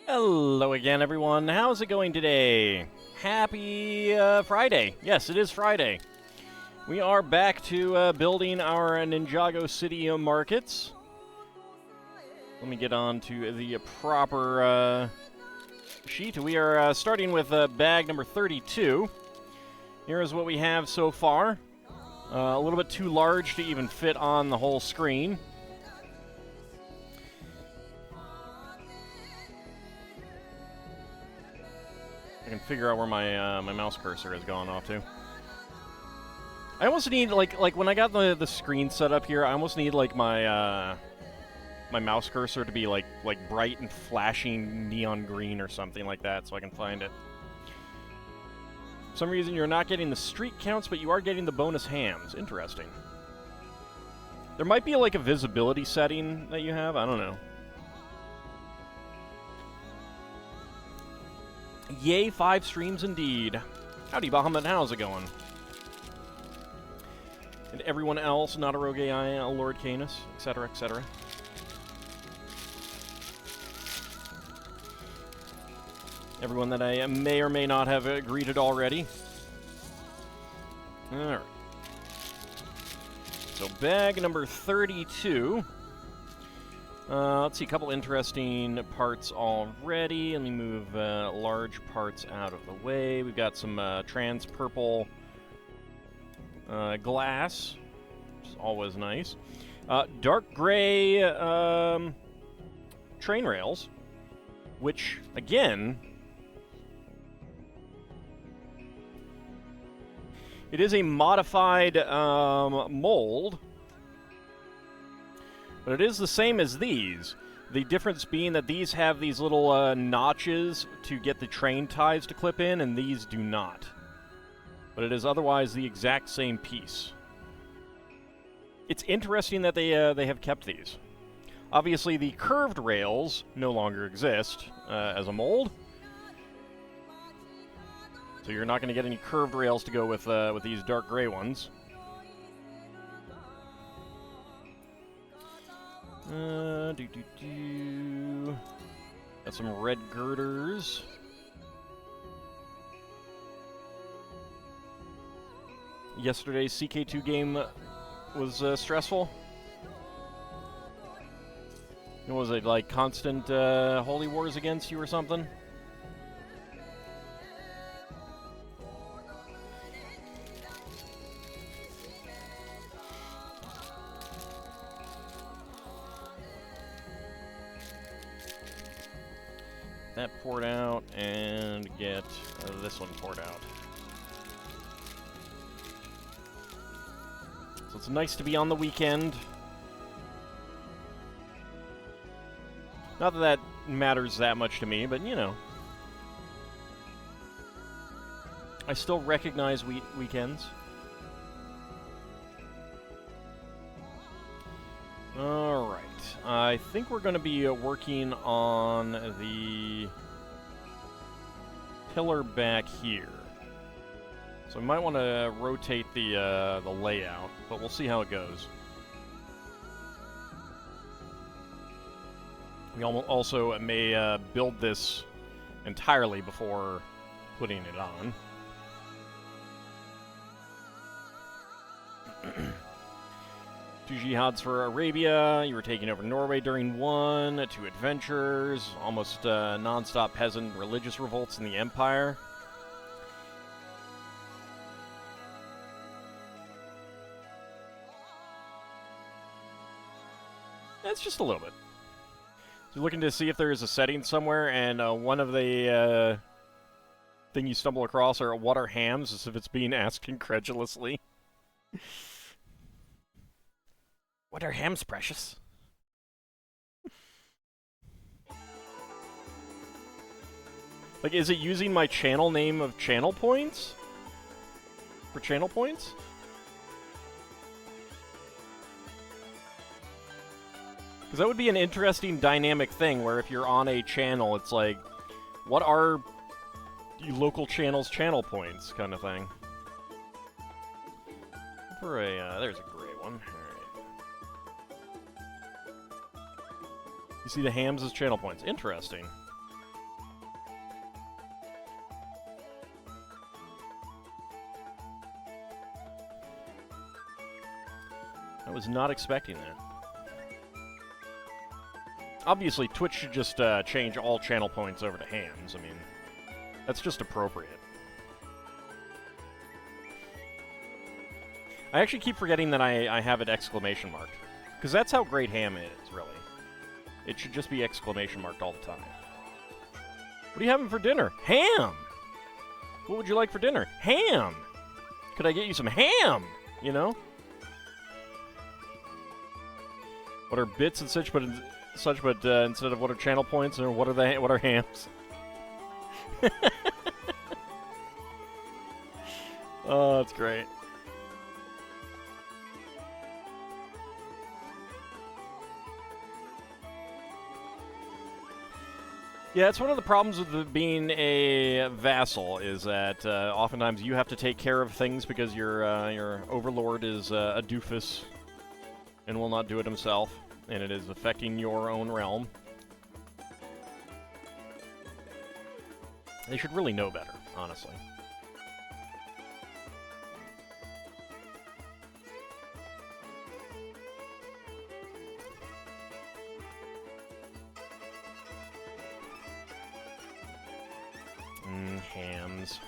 Hello again, everyone. How's it going today? Happy Friday. Yes, it is Friday. We are back to building our Ninjago City Markets. Let me get on to the proper sheet. We are starting with bag number 32. Here is what we have so far. A little bit too large to even fit on the whole screen. I can figure out where my my mouse cursor is going off to. I almost need like when I got the screen set up here, I almost need like my my mouse cursor to be like bright and flashing neon green or something like that, so I can find it. For some reason, you're not getting the street counts, but you are getting the bonus hams. Interesting. There might be like a visibility setting that you have. I don't know. Yay, 5 streams indeed. Howdy, Bahamut, how's it going? And everyone else, not a rogue AI, Lord Canis, etc., etc. Everyone that I may or may not have greeted already. Alright. So, bag number 32. Let's see, a couple interesting parts already. Let me move large parts out of the way. We've got some trans purple glass, which is always nice. Dark gray train rails, which, again, it is a modified mold. But it is the same as these. The difference being that these have these little notches to get the train ties to clip in, and these do not. But it is otherwise the exact same piece. It's interesting that they have kept these. Obviously, the curved rails no longer exist as a mold. So you're not going to get any curved rails to go with these dark gray ones. Got some red girders. Yesterday's CK2 game was stressful. Was it like constant holy wars against you or something? That poured out, and get this one poured out. So it's nice to be on the weekend. Not that that matters that much to me, but you know. I still recognize weekends. Alright. I think we're going to be working on the pillar back here. So we might want to rotate the layout, but we'll see how it goes. We also may build this entirely before putting it on. 2 jihads for Arabia, you were taking over Norway during one, 2 adventures, almost non-stop peasant religious revolts in the Empire. It's just a little bit. So you're looking to see if there is a setting somewhere, and one of the thing you stumble across are what are hams, as if it's being asked incredulously. What are hams, precious? Like, is it using my channel name of channel points? For channel points? Because that would be an interesting dynamic thing, where if you're on a channel, it's like, what are your local channel's channel points, kind of thing. For a, there's a gray one. You see the hams as channel points. Interesting. I was not expecting that. Obviously, Twitch should just change all channel points over to hams. I mean, that's just appropriate. I actually keep forgetting that I have it exclamation marked. Because that's how great ham is, really. It should just be exclamation marked all the time. What are you having for dinner? Ham! What would you like for dinner? Ham! Could I get you some ham? You know? What are bits and such, but instead of what are channel points, or what are hams? Oh, that's great. Yeah, it's one of the problems with being a vassal, is that oftentimes you have to take care of things because your overlord is a doofus and will not do it himself, and it is affecting your own realm. They should really know better, honestly. Hams.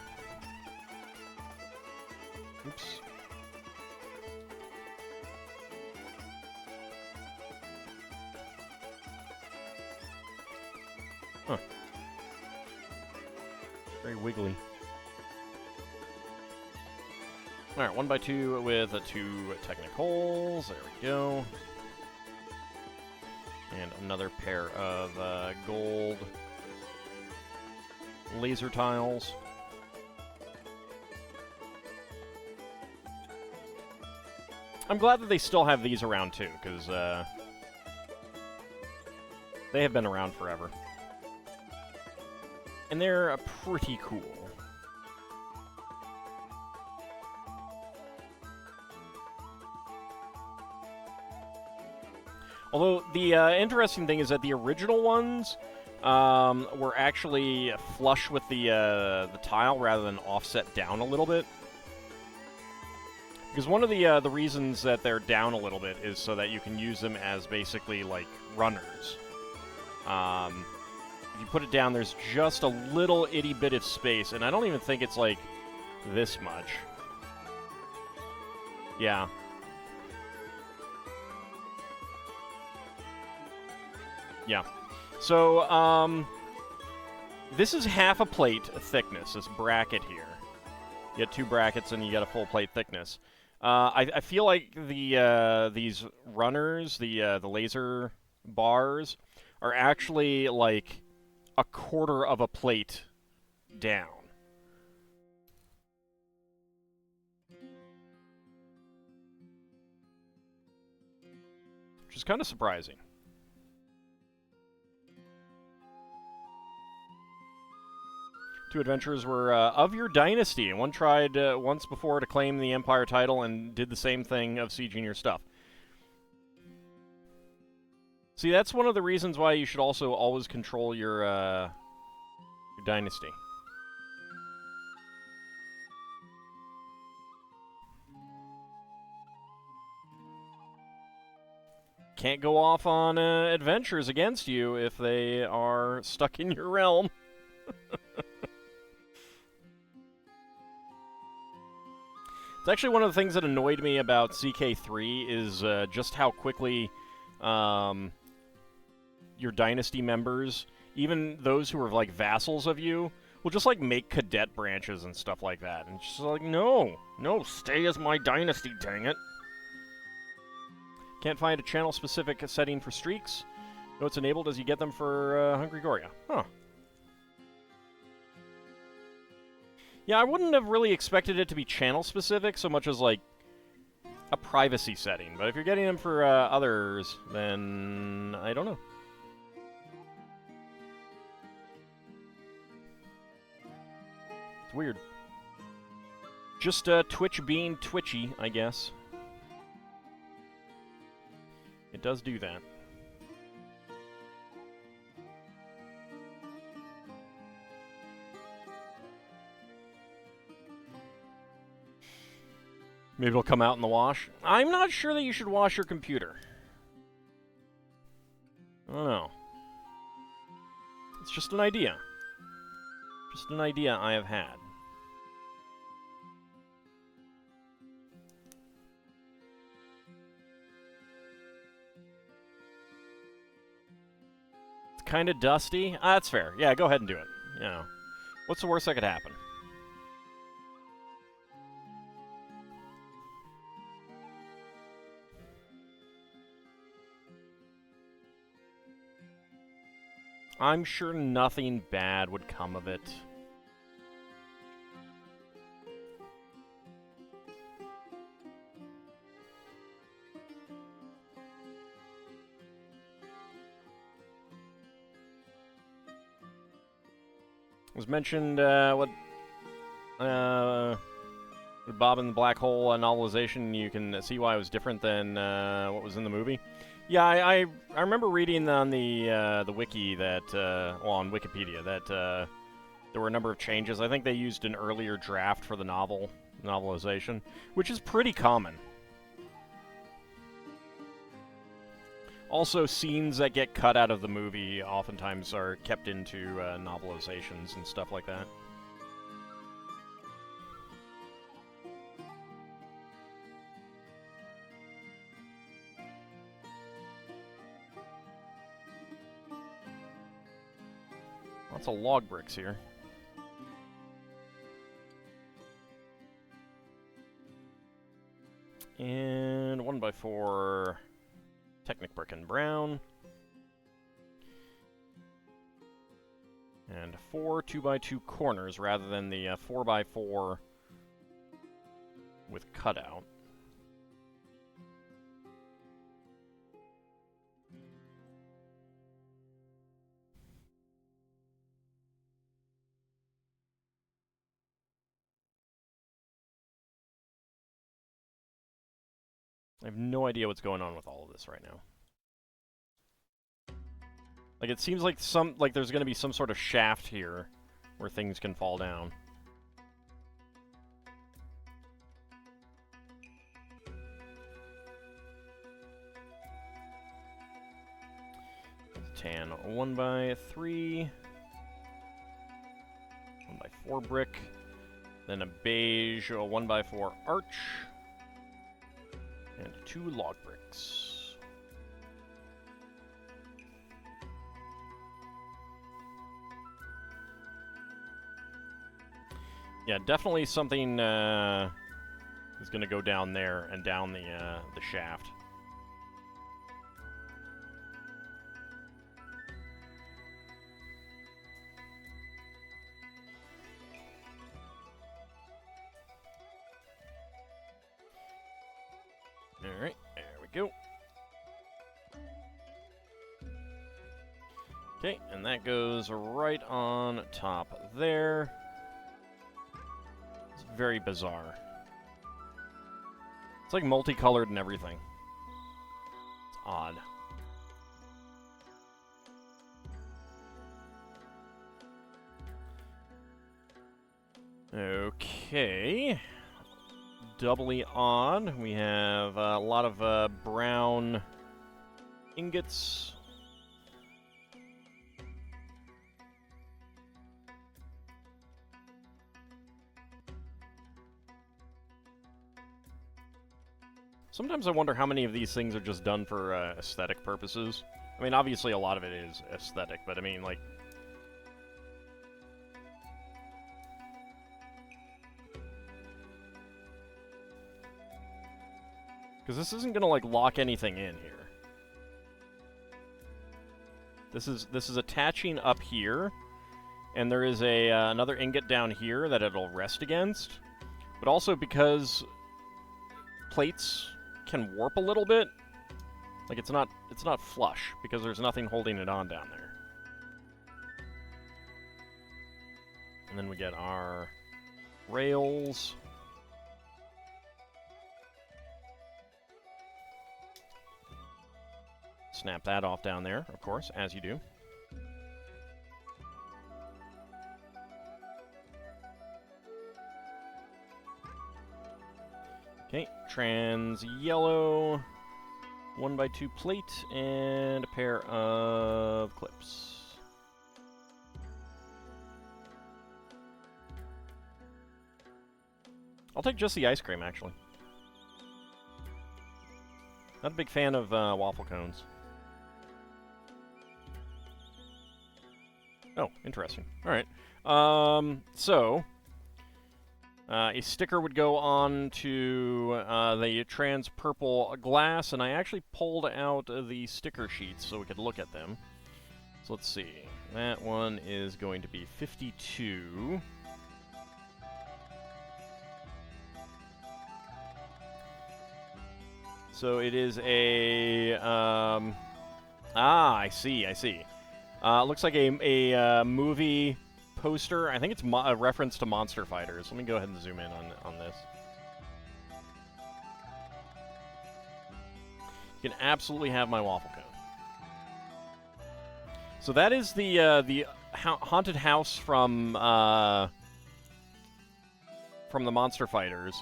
Oops. Huh. Very wiggly. Alright, 1x2 with 2 technicals. There we go. And another pair of gold laser tiles. I'm glad that they still have these around too, because they have been around forever. And they're pretty cool. Although, the interesting thing is that the original ones were actually flush with the tile rather than offset down a little bit. Because one of the reasons that they're down a little bit is so that you can use them as basically like runners. If you put it down, there's just a little itty bit of space, and I don't even think it's like this much. Yeah. Yeah. So, this is half a plate thickness, this bracket here. You get 2 brackets and you get a full plate thickness. I feel like these runners, the laser bars, are actually like a quarter of a plate down. Which is kind of surprising. Two adventurers were of your dynasty, and one tried once before to claim the Empire title and did the same thing of sieging your stuff. See, that's one of the reasons why you should also always control your dynasty. Can't go off on adventures against you if they are stuck in your realm. It's actually one of the things that annoyed me about CK3 is just how quickly your dynasty members, even those who are like vassals of you, will just like make cadet branches and stuff like that. And it's just like, no, stay as my dynasty, dang it. Can't find a channel-specific setting for streaks. No, it's enabled as you get them for Hungry Goria. Huh. Yeah, I wouldn't have really expected it to be channel-specific so much as, like, a privacy setting. But if you're getting them for others, then I don't know. It's weird. Just Twitch being twitchy, I guess. It does do that. Maybe it'll come out in the wash. I'm not sure that you should wash your computer. I don't know. It's just an idea. Just an idea I have had. It's kind of dusty. That's fair. Yeah, go ahead and do it. You know, what's the worst that could happen? I'm sure nothing bad would come of it. It was mentioned, with Bob and the Black Hole novelization, you can see why it was different than what was in the movie. Yeah, I remember reading on the wiki that, well, on Wikipedia, that there were a number of changes. I think they used an earlier draft for the novelization, which is pretty common. Also, scenes that get cut out of the movie oftentimes are kept into novelizations and stuff like that. Lots of log bricks here. And 1x4 Technic brick and brown. And 4 2x2 corners rather than the 4x4 with cutout. I have no idea what's going on with all of this right now. Like, it seems like there's going to be some sort of shaft here where things can fall down. Tan 1x3, 1x4 brick, then a beige 1x4 arch, and 2 log bricks. Yeah, definitely something is going to go down there and down the shaft. Alright, there we go. Okay, and that goes right on top there. It's very bizarre. It's like multicolored and everything. It's odd. Okay. Doubly odd. We have a lot of brown ingots. Sometimes I wonder how many of these things are just done for aesthetic purposes. I mean, obviously a lot of it is aesthetic, but I mean, like... Because this isn't gonna, like, lock anything in here. This is attaching up here, and there is a another ingot down here that it'll rest against. But also because plates can warp a little bit, like it's not flush because there's nothing holding it on down there. And then we get our rails. Snap that off down there, of course, as you do. Okay, trans yellow, 1x2 plate, and a pair of clips. I'll take just the ice cream, actually. Not a big fan of waffle cones. Oh, interesting. Alright. So, a sticker would go on to the trans purple glass, and I actually pulled out the sticker sheets so we could look at them. So let's see. That one is going to be 52. So it is a, I see. Looks like a movie poster. I think it's a reference to Monster Fighters. Let me go ahead and zoom in on this. You can absolutely have my waffle cone. So that is the haunted house from the Monster Fighters.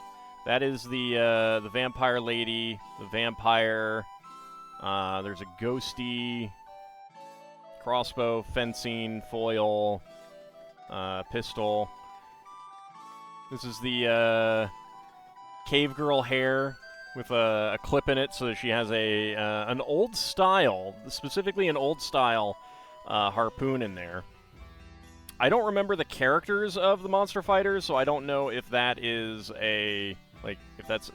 That is the vampire lady, the vampire. There's a ghosty, crossbow, fencing, foil, pistol. This is the cave girl hair with a clip in it, so that she has an old style, specifically an old style harpoon in there. I don't remember the characters of the Monster Fighters, so I don't know if that is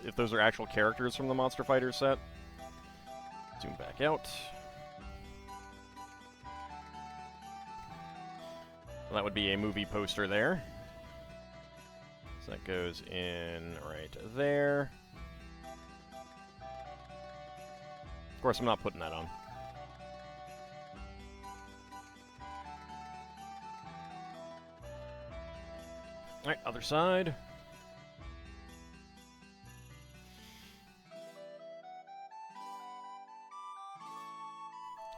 if those are actual characters from the Monster Fighter set. Zoom back out. Well, that would be a movie poster there. So that goes in right there. Of course, I'm not putting that on. Alright, other side.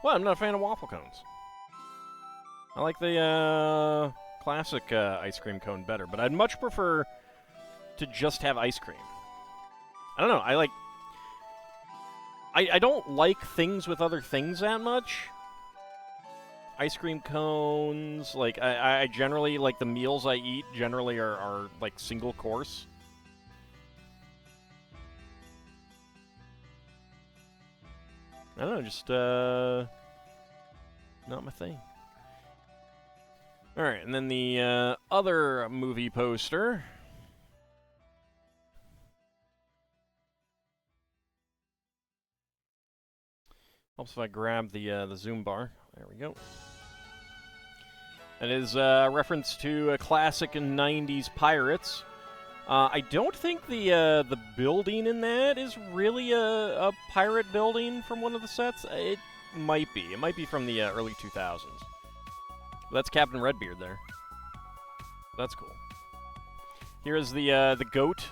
Well, I'm not a fan of waffle cones. I like the classic ice cream cone better, but I'd much prefer to just have ice cream. I don't know, I don't like things with other things that much. Ice cream cones, like, I generally, like, the meals I eat generally are like, single course. I don't know, just, not my thing. Alright, and then the other movie poster. Helps if I grab the zoom bar. There we go. It is a reference to a classic 90s pirates. I don't think the building in that is really a pirate building from one of the sets. It might be. It might be from the early 2000s. That's Captain Redbeard there. That's cool. Here is the goat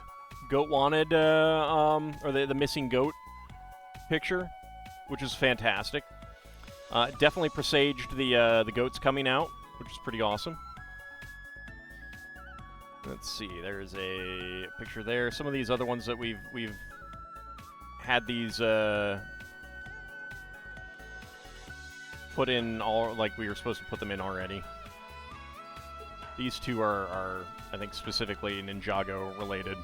wanted, or the missing goat picture, which is fantastic. Definitely presaged the goats coming out, which is pretty awesome. Let's see, there's a picture there. Some of these other ones that we've had these put in all, like we were supposed to put them in already. These two are I think, specifically Ninjago related.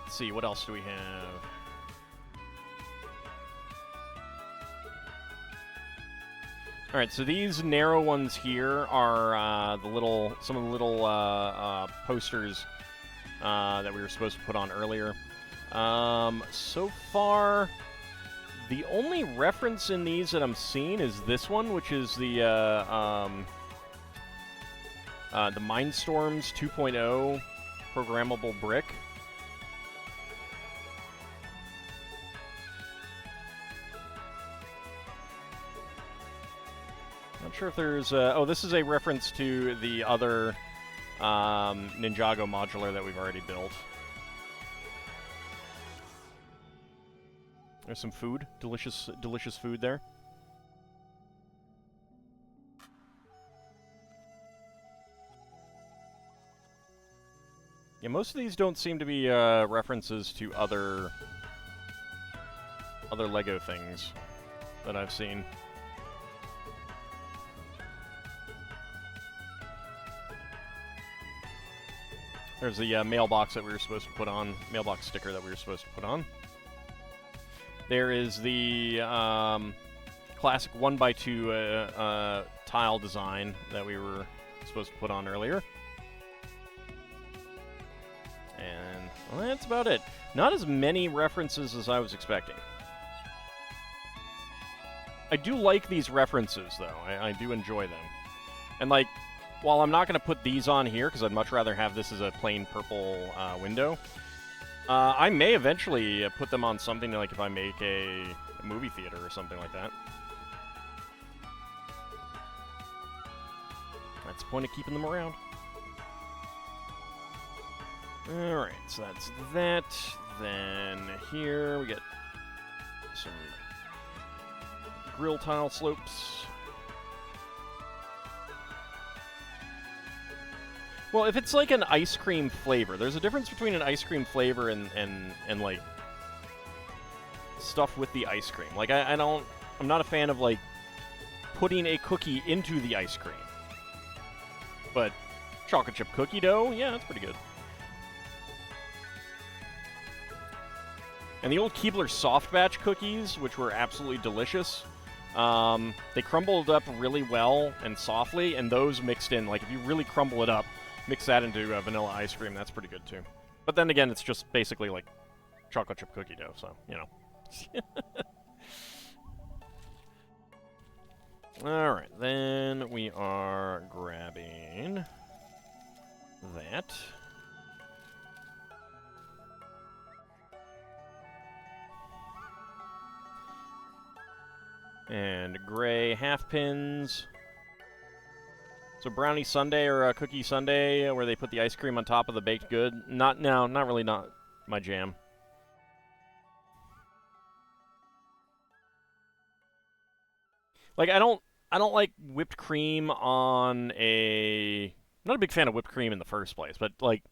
Let's see, what else do we have? All right, so these narrow ones here are some of the little posters that we were supposed to put on earlier. So far, the only reference in these that I'm seeing is this one, which is the Mindstorms 2.0 programmable brick. Not sure if there's... oh, this is a reference to the other Ninjago modular that we've already built. There's some food. Delicious, delicious food there. Yeah, most of these don't seem to be references to other Lego things that I've seen. There's the mailbox that we were supposed to put on, mailbox sticker that we were supposed to put on. There is the classic 1x2 tile design that we were supposed to put on earlier. And well, that's about it. Not as many references as I was expecting. I do like these references, though. I do enjoy them. And, like, while I'm not going to put these on here, because I'd much rather have this as a plain purple window, I may eventually put them on something like if I make a movie theater or something like that. That's the point of keeping them around. Alright, so that's that. Then here we get some grill tile slopes. Well, if it's like an ice cream flavor, there's a difference between an ice cream flavor and like stuff with the ice cream. Like I'm not a fan of like putting a cookie into the ice cream. But chocolate chip cookie dough, yeah, that's pretty good. And the old Keebler soft batch cookies, which were absolutely delicious, they crumbled up really well and softly, and those mixed in, like if you really crumble it up, mix that into vanilla ice cream, that's pretty good too. But then again, it's just basically like chocolate chip cookie dough, so, you know. Alright, then we are grabbing that. And gray half pins. So brownie sundae or a cookie sundae where they put the ice cream on top of the baked good. Not really not my jam. Like I don't like whipped cream on a I'm not a big fan of whipped cream in the first place, but like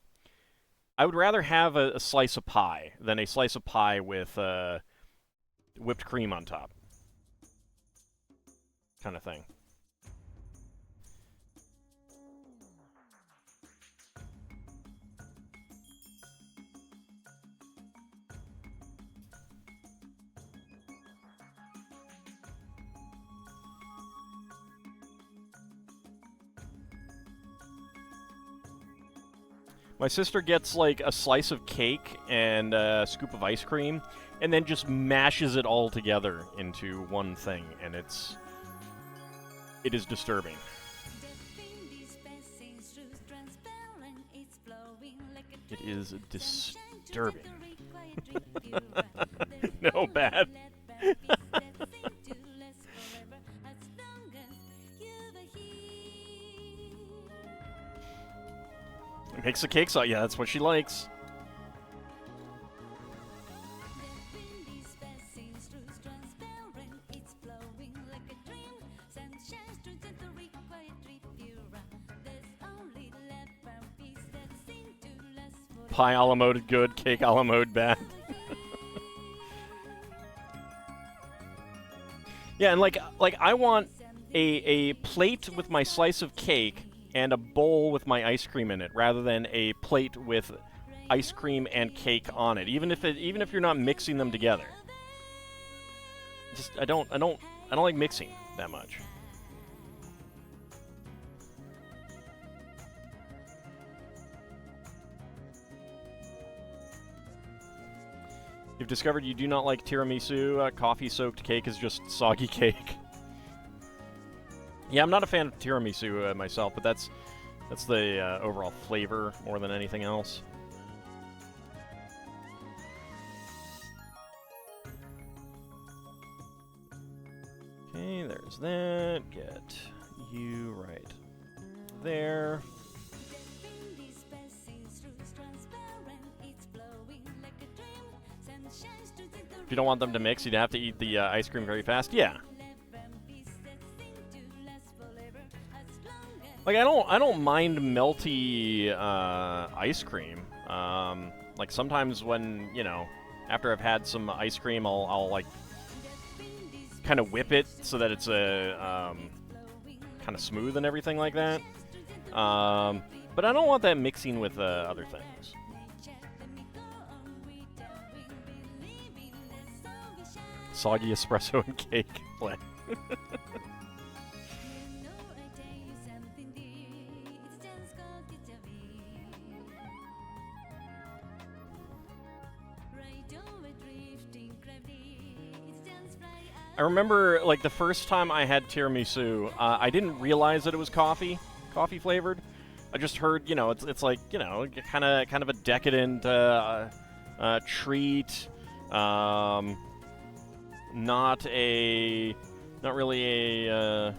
I would rather have a slice of pie than a slice of pie with whipped cream on top. Kind of thing. My sister gets like a slice of cake and a scoop of ice cream and then just mashes it all together into one thing, and it is disturbing. It is disturbing. No, bad. Makes the cakes out. Yeah, that's what she likes. Pie a la mode good, cake a la mode bad. Yeah, and like I want a plate with my slice of cake and a bowl with my ice cream in it, rather than a plate with ice cream and cake on it. Even if you're not mixing them together. Just I don't like mixing that much. You've discovered you do not like tiramisu. Coffee-soaked cake is just soggy cake. Yeah, I'm not a fan of tiramisu myself, but that's the overall flavor more than anything else. Okay, there's that. Get you right there. If you don't want them to mix, you'd have to eat the ice cream very fast. Yeah. Like I don't mind melty ice cream. Like sometimes when, you know, after I've had some ice cream, I'll like kind of whip it so that it's a kind of smooth and everything like that. But I don't want that mixing with other things. Soggy espresso and cake. I remember, like, the first time I had tiramisu, I didn't realize that it was coffee flavored. I just heard, you know, it's like, you know, kind of a decadent treat. Not really a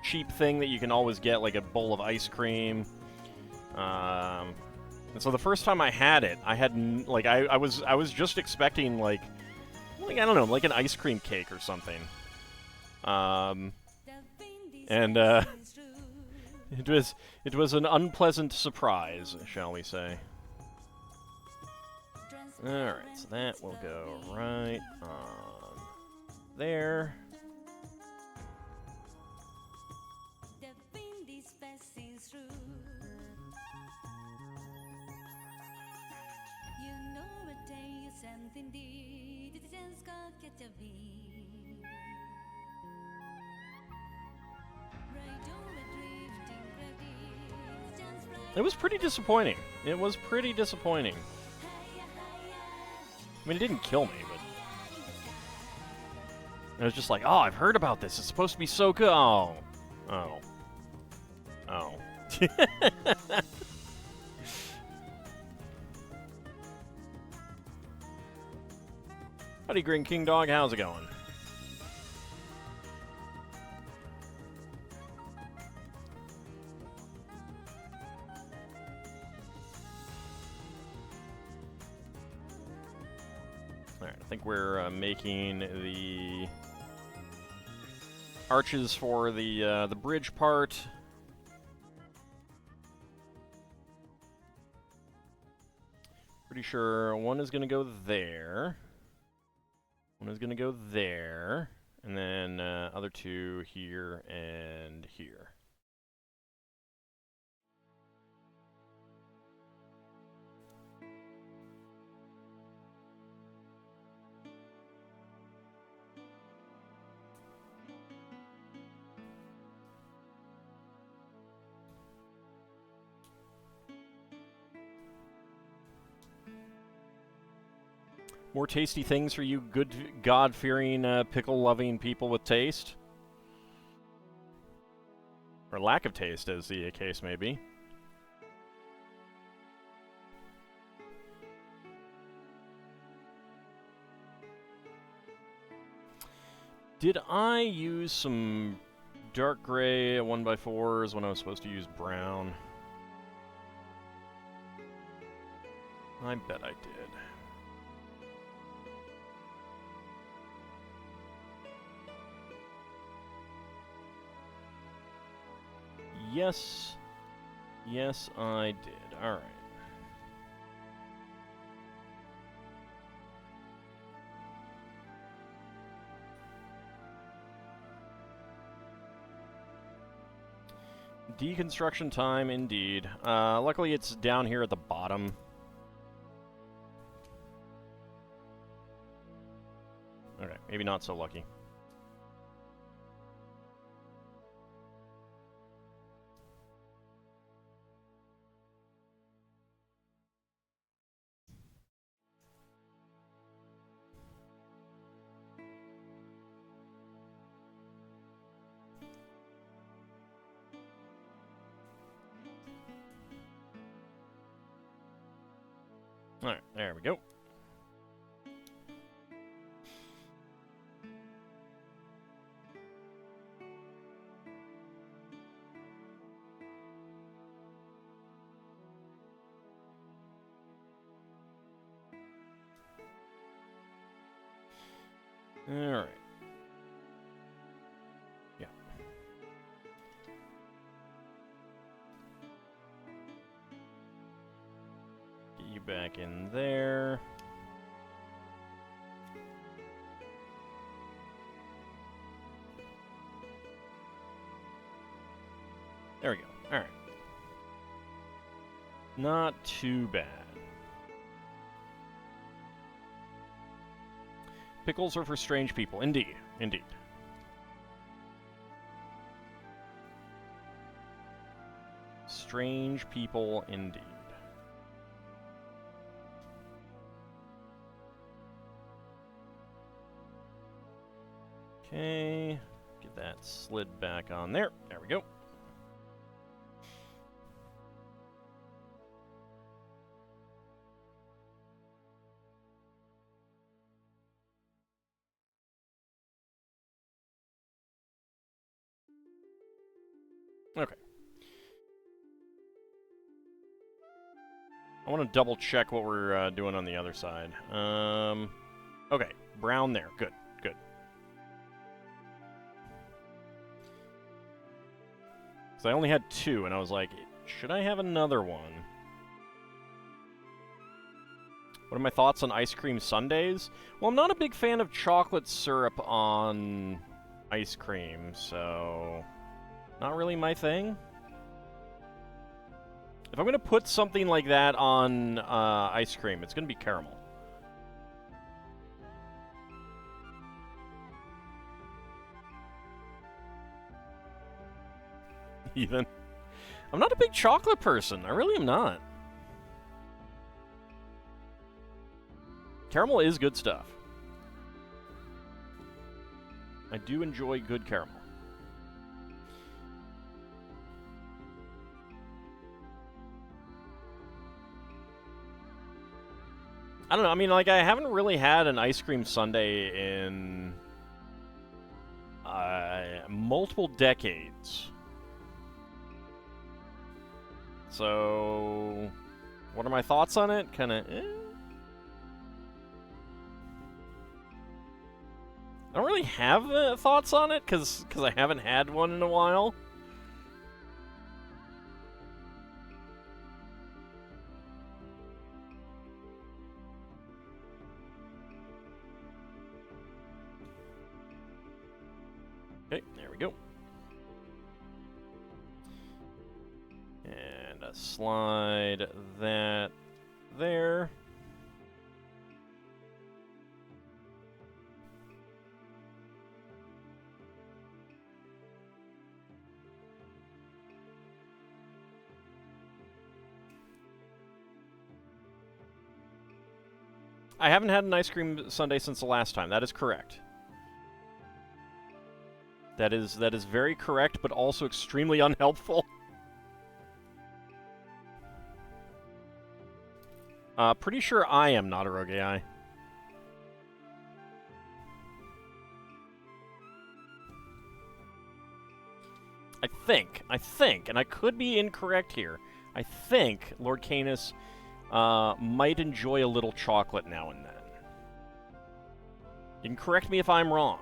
cheap thing that you can always get, like a bowl of ice cream. And so the first time I had it, I had like I was just expecting like I don't know, like an ice cream cake or something. And it was an unpleasant surprise, shall we say. Alright, so that will go right on there. It was pretty disappointing. It was pretty disappointing. I mean, it didn't kill me, but I was just like, oh, I've heard about this. It's supposed to be so good. Oh. Oh. Oh. Howdy, Green King Dog. How's it going? Alright, I think we're making the arches for the bridge part. Pretty sure one is going to go there. One is going to go there. And then other two here and here. More tasty things for you good, God-fearing, pickle-loving people with taste? Or lack of taste, as the case may be. Did I use some dark gray 1x4s when I was supposed to use brown? I bet I did. Yes. Yes, I did. Alright. Deconstruction time, indeed. Luckily, it's down here at the bottom. Okay, maybe not so lucky. Alright, there we go. Alright. Yeah. back in there. There we go. All right. Not too bad. Pickles are for strange people. Indeed. Indeed. Strange people indeed. Okay. Get that slid back on there. There we go. Okay. I want to double check what we're doing on the other side. Okay, brown there. Good, good. So I only had 2, and I was like, should I have another one? What are my thoughts on ice cream sundaes? Well, I'm not a big fan of chocolate syrup on ice cream, so not really my thing. If I'm going to put something like that on ice cream, it's going to be caramel. Ethan. I'm not a big chocolate person. I really am not. Caramel is good stuff. I do enjoy good caramel. I don't know. I mean, like, I haven't really had an ice cream sundae in multiple decades. So, what are my thoughts on it? Kind of, I don't really have thoughts on it, because I haven't had one in a while. Okay, there we go. And a slide that there. I haven't had an ice cream sundae since the last time. That is correct. That is very correct, but also extremely unhelpful. Pretty sure I am not a rogue AI. I think, and I could be incorrect here, I think Lord Canis might enjoy a little chocolate now and then. You can correct me if I'm wrong.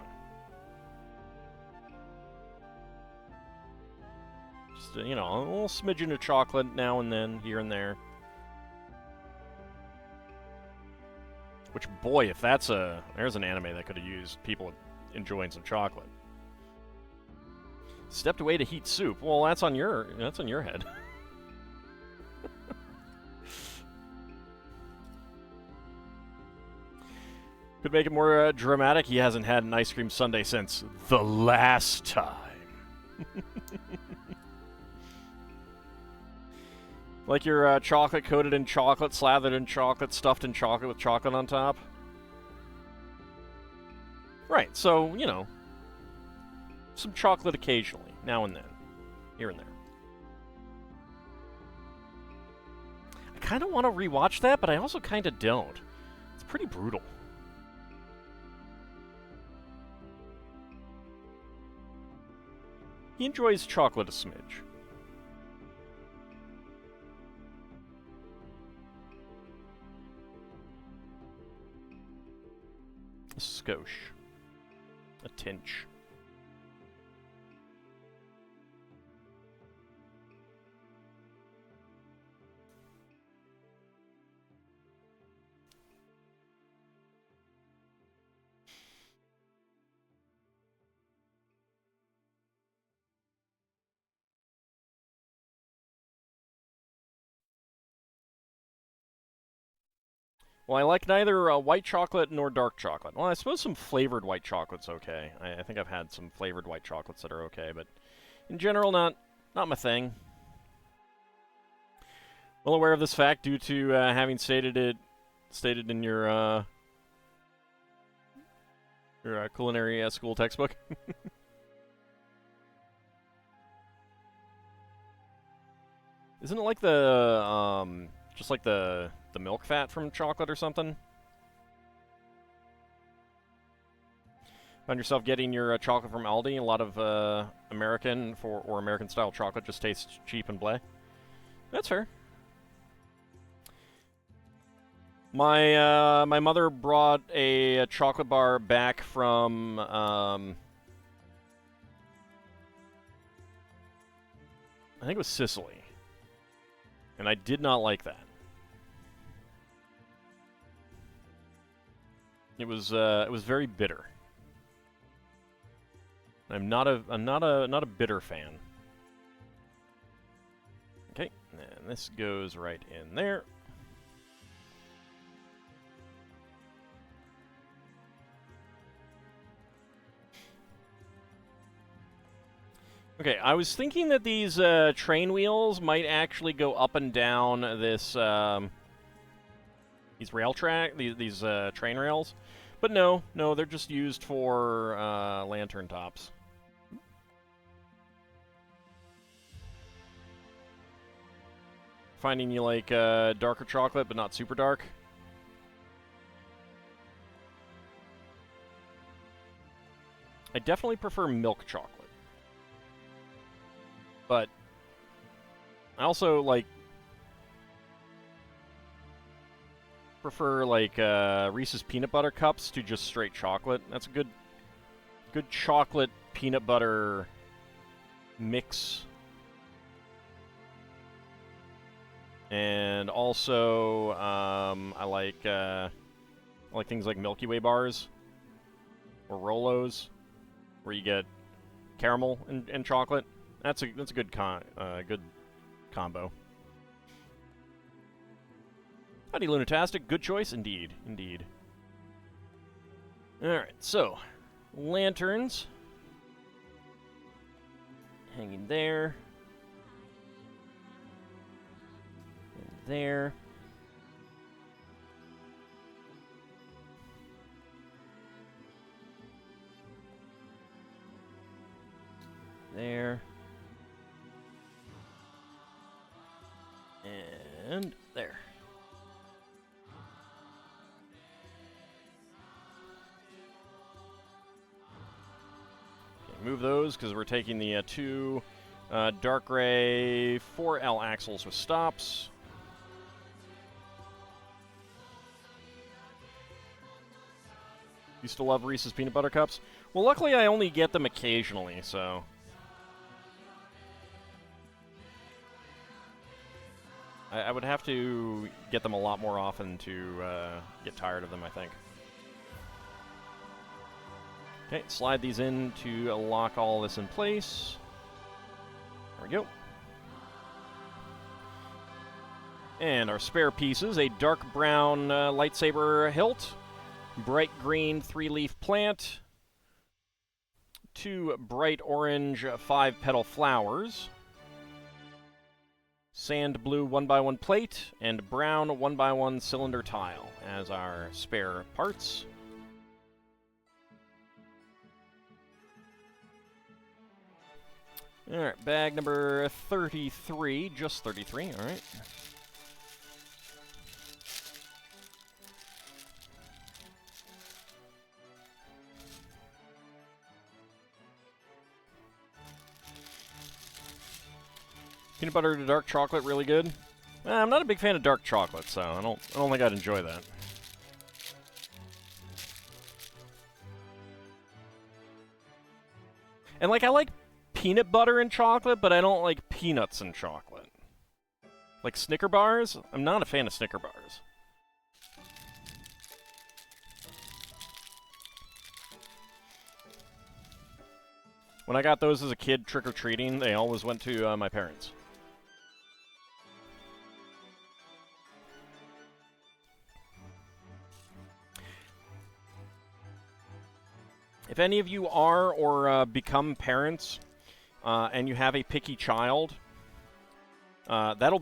Just, you know, a little smidgen of chocolate now and then, here and there. Which, boy, if that's there's an anime that could have used people enjoying some chocolate. Stepped away to heat soup. Well, that's on your head. Could make it more dramatic. He hasn't had an ice cream sundae since the last time. Like your chocolate coated in chocolate, slathered in chocolate, stuffed in chocolate with chocolate on top. Right, so, you know, some chocolate occasionally, now and then, here and there. I kind of want to rewatch that, but I also kind of don't. It's pretty brutal. He enjoys chocolate a smidge. A skosh. A tinch. Well, I like neither white chocolate nor dark chocolate. Well, I suppose some flavored white chocolate's okay. I think I've had some flavored white chocolates that are okay, but in general, not my thing. Well aware of this fact due to having stated in your culinary school textbook. Isn't it like the just like the milk fat from chocolate or something? Find yourself getting your chocolate from Aldi. A lot of American American style chocolate just tastes cheap and blah. That's fair. My mother brought a chocolate bar back from I think it was Sicily, and I did not like that. It was very bitter. I'm not a bitter fan. Okay, and this goes right in there. Okay, I was thinking that these train wheels might actually go up and down this these train rails, but no, they're just used for lantern tops. Finding you like darker chocolate, but not super dark. I definitely prefer milk chocolate. But I also like prefer like Reese's peanut butter cups to just straight chocolate. That's a good chocolate peanut butter mix. And also I like things like Milky Way bars or Rolos, where you get caramel and chocolate. That's a good good combo. Howdy, Lunatastic. Good choice, indeed. All right, so lanterns hanging there, and there. There. And there. Okay, move those because we're taking the two dark gray 4L axles with stops. Used to love Reese's peanut butter cups. Well, luckily I only get them occasionally, so... I would have to get them a lot more often to get tired of them, I think. Okay, slide these in to lock all this in place. There we go. And our spare pieces, a dark brown lightsaber hilt, bright green 3-leaf plant, 2 bright orange 5-petal flowers, sand blue 1x1 plate, and brown 1x1 cylinder tile as our spare parts. Alright, bag number 33, just 33, alright. Peanut butter to dark chocolate, really good. I'm not a big fan of dark chocolate, so I don't think I'd enjoy that. And like, I like peanut butter in chocolate, but I don't like peanuts in chocolate. Like Snicker bars, I'm not a fan of Snicker bars. When I got those as a kid trick-or-treating, they always went to my parents. If any of you are or become parents and you have a picky child, that'll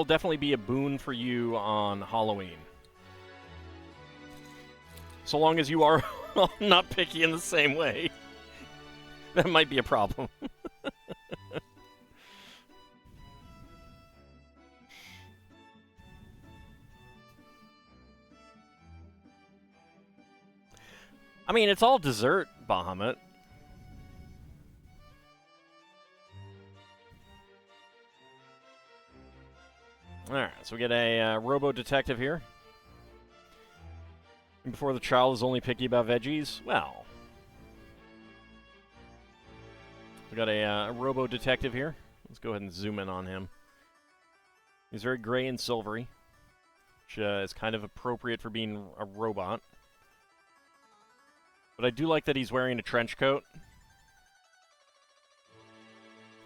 definitely be a boon for you on Halloween. So long as you are not picky in the same way. That might be a problem. I mean, it's all dessert, Bahamut. Alright, so we get a robo-detective here. And before the child is only picky about veggies, well... We got a robo-detective here. Let's go ahead and zoom in on him. He's very gray and silvery, which is kind of appropriate for being a robot. But I do like that he's wearing a trench coat.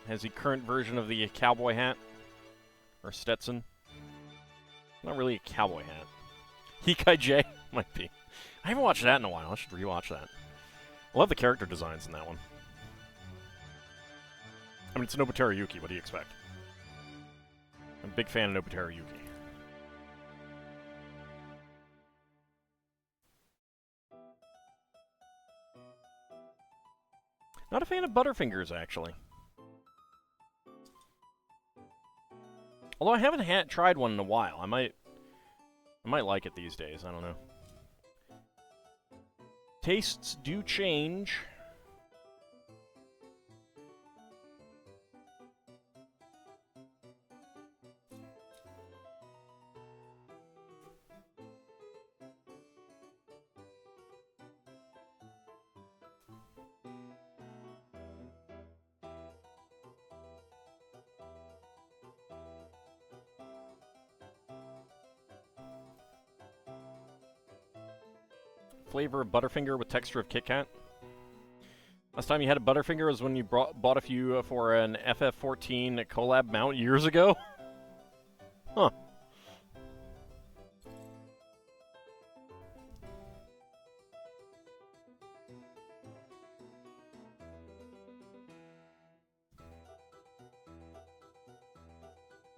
Has the current version of the cowboy hat. Or Stetson. Not really a cowboy hat. Hikai J? Might be. I haven't watched that in a while. I should rewatch that. I love the character designs in that one. I mean, it's Nobuteru Yuki. What do you expect? I'm a big fan of Nobuteru Yuki. Not a fan of Butterfingers, actually. Although I haven't tried one in a while. I might like it these days. I don't know. Tastes do change. Flavor of Butterfinger with texture of Kit Kat. Last time you had a Butterfinger was when you bought a few for an FF14 collab mount years ago? Huh.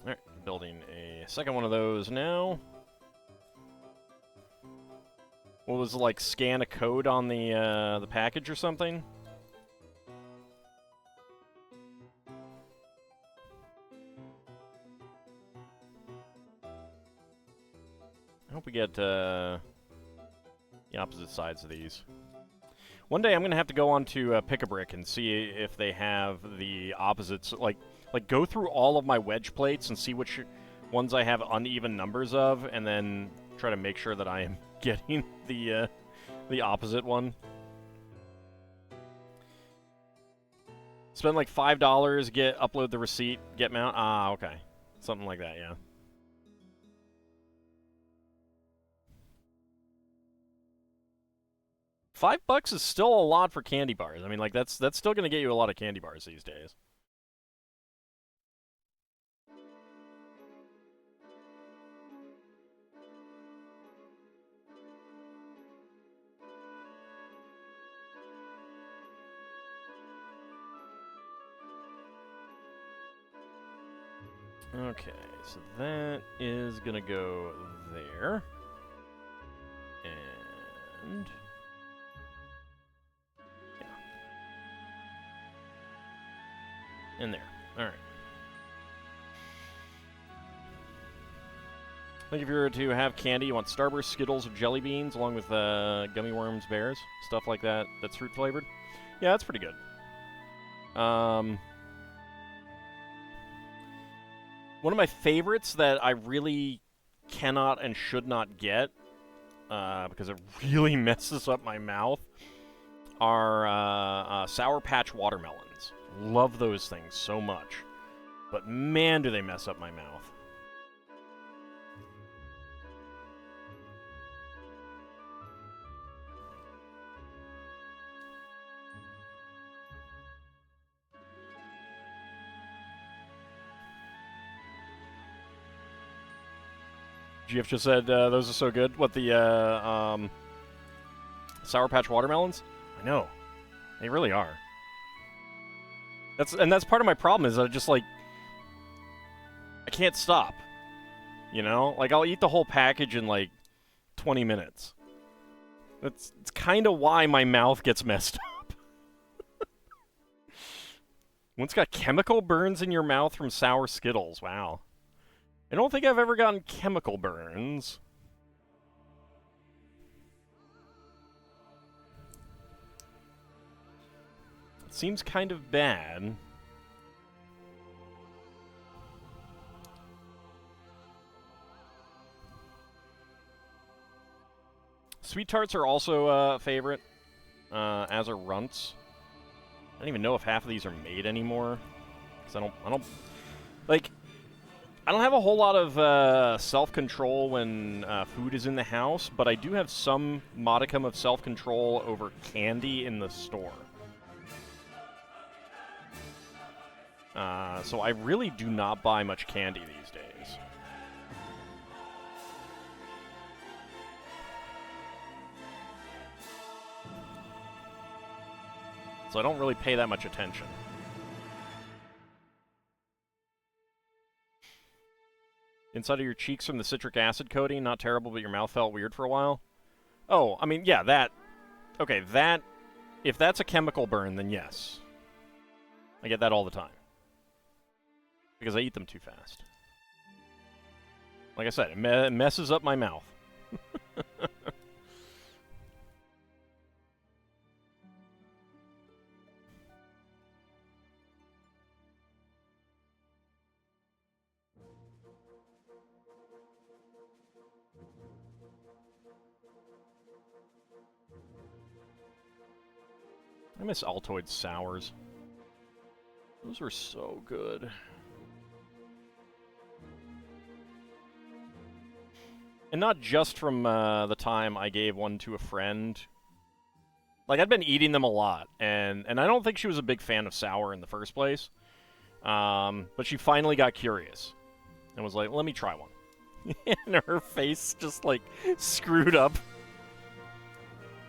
Alright, building a second one of those now. What was it, like, scan a code on the package or something? I hope we get the opposite sides of these. One day I'm gonna have to go on to Pick-a-Brick and see if they have the opposites. Like go through all of my wedge plates and see which ones I have uneven numbers of, and then try to make sure that I am getting the opposite one. Spend like $5, upload the receipt, get mount. Ah, okay. Something like that, yeah. $5 is still a lot for candy bars. I mean, like, that's still gonna get you a lot of candy bars these days. Okay, so that is gonna go there. And... yeah. And there. Alright. Like if you were to have candy, you want Starburst, Skittles, or Jelly Beans, along with gummy worms, bears, stuff like that, that's fruit flavored. Yeah, that's pretty good. One of my favorites that I really cannot and should not get, because it really messes up my mouth, are Sour Patch watermelons. Love those things so much. But man, do they mess up my mouth. GF just said those are so good. What, the Sour Patch watermelons? I know. They really are. That's part of my problem is that I can't stop. You know? Like, I'll eat the whole package in, like, 20 minutes. It's kind of why my mouth gets messed up. One's got chemical burns in your mouth from sour Skittles. Wow. I don't think I've ever gotten chemical burns. It seems kind of bad. Sweet tarts are also a favorite, as are runts. I don't even know if half of these are made anymore, because I don't have a whole lot of self-control when food is in the house, but I do have some modicum of self-control over candy in the store. So I really do not buy much candy these days. So I don't really pay that much attention. Inside of your cheeks from the citric acid coating, not terrible, but your mouth felt weird for a while. Oh, I mean, yeah, that... Okay, that... If that's a chemical burn, then yes. I get that all the time. Because I eat them too fast. Like I said, it messes up my mouth. I miss Altoid Sours. Those were so good. And not just from the time I gave one to a friend. Like, I'd been eating them a lot, and I don't think she was a big fan of sour in the first place. But she finally got curious and was like, let me try one. And her face just, like, screwed up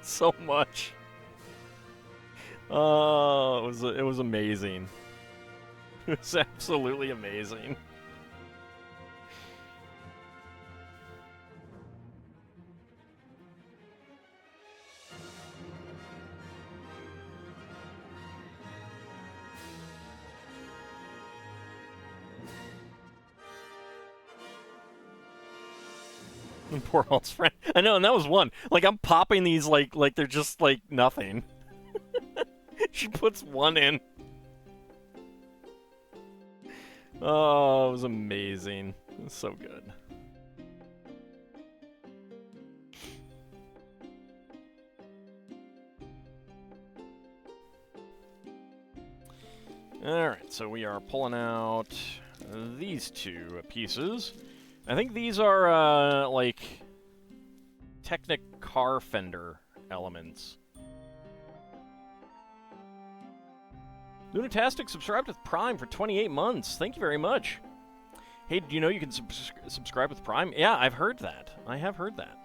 so much. Oh, it was amazing. It was absolutely amazing. Poor Halt's friend. I know, and that was one. Like, I'm popping these like they're just, like, nothing. She puts one in. Oh, it was amazing. It was so good. Alright, so we are pulling out these two pieces. I think these are, like, Technic car fender elements. Lunatastic subscribed with Prime for 28 months. Thank you very much. Hey, do you know you can subscribe with Prime? Yeah, I've heard that. I have heard that.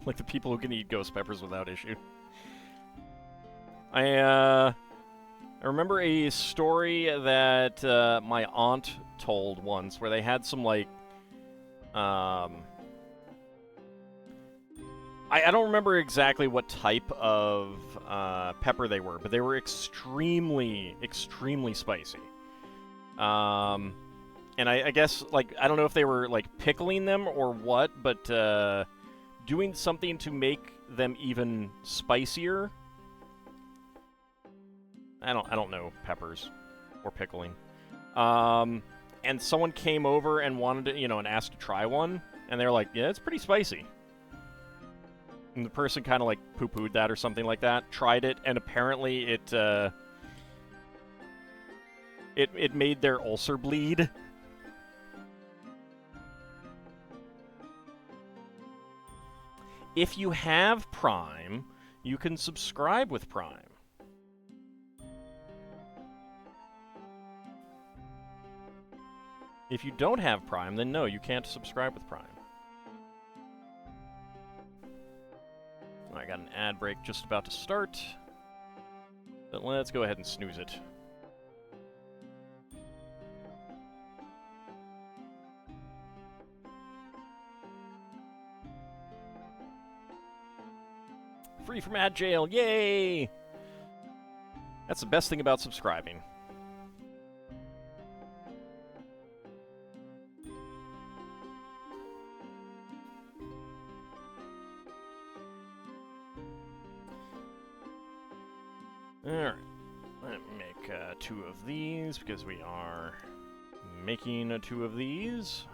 Like the people who can eat ghost peppers without issue. I remember a story that my aunt told once where they had some, like, I don't remember exactly what type of pepper they were, but they were extremely, extremely spicy. And I guess, like, I don't know if they were, like, pickling them or what, but doing something to make them even spicier. I don't know peppers or pickling. And someone came over and wanted to, and asked to try one, and they were like, yeah, it's pretty spicy. And the person kind of, like, poo-pooed that or something like that, tried it, and apparently it made their ulcer bleed. If you have Prime, you can subscribe with Prime. If you don't have Prime, then no, you can't subscribe with Prime. I got an ad break just about to start. But let's go ahead and snooze it. Free from ad jail, yay! That's the best thing about subscribing. Alright, let me make 2 of these, because we are making 2 of these.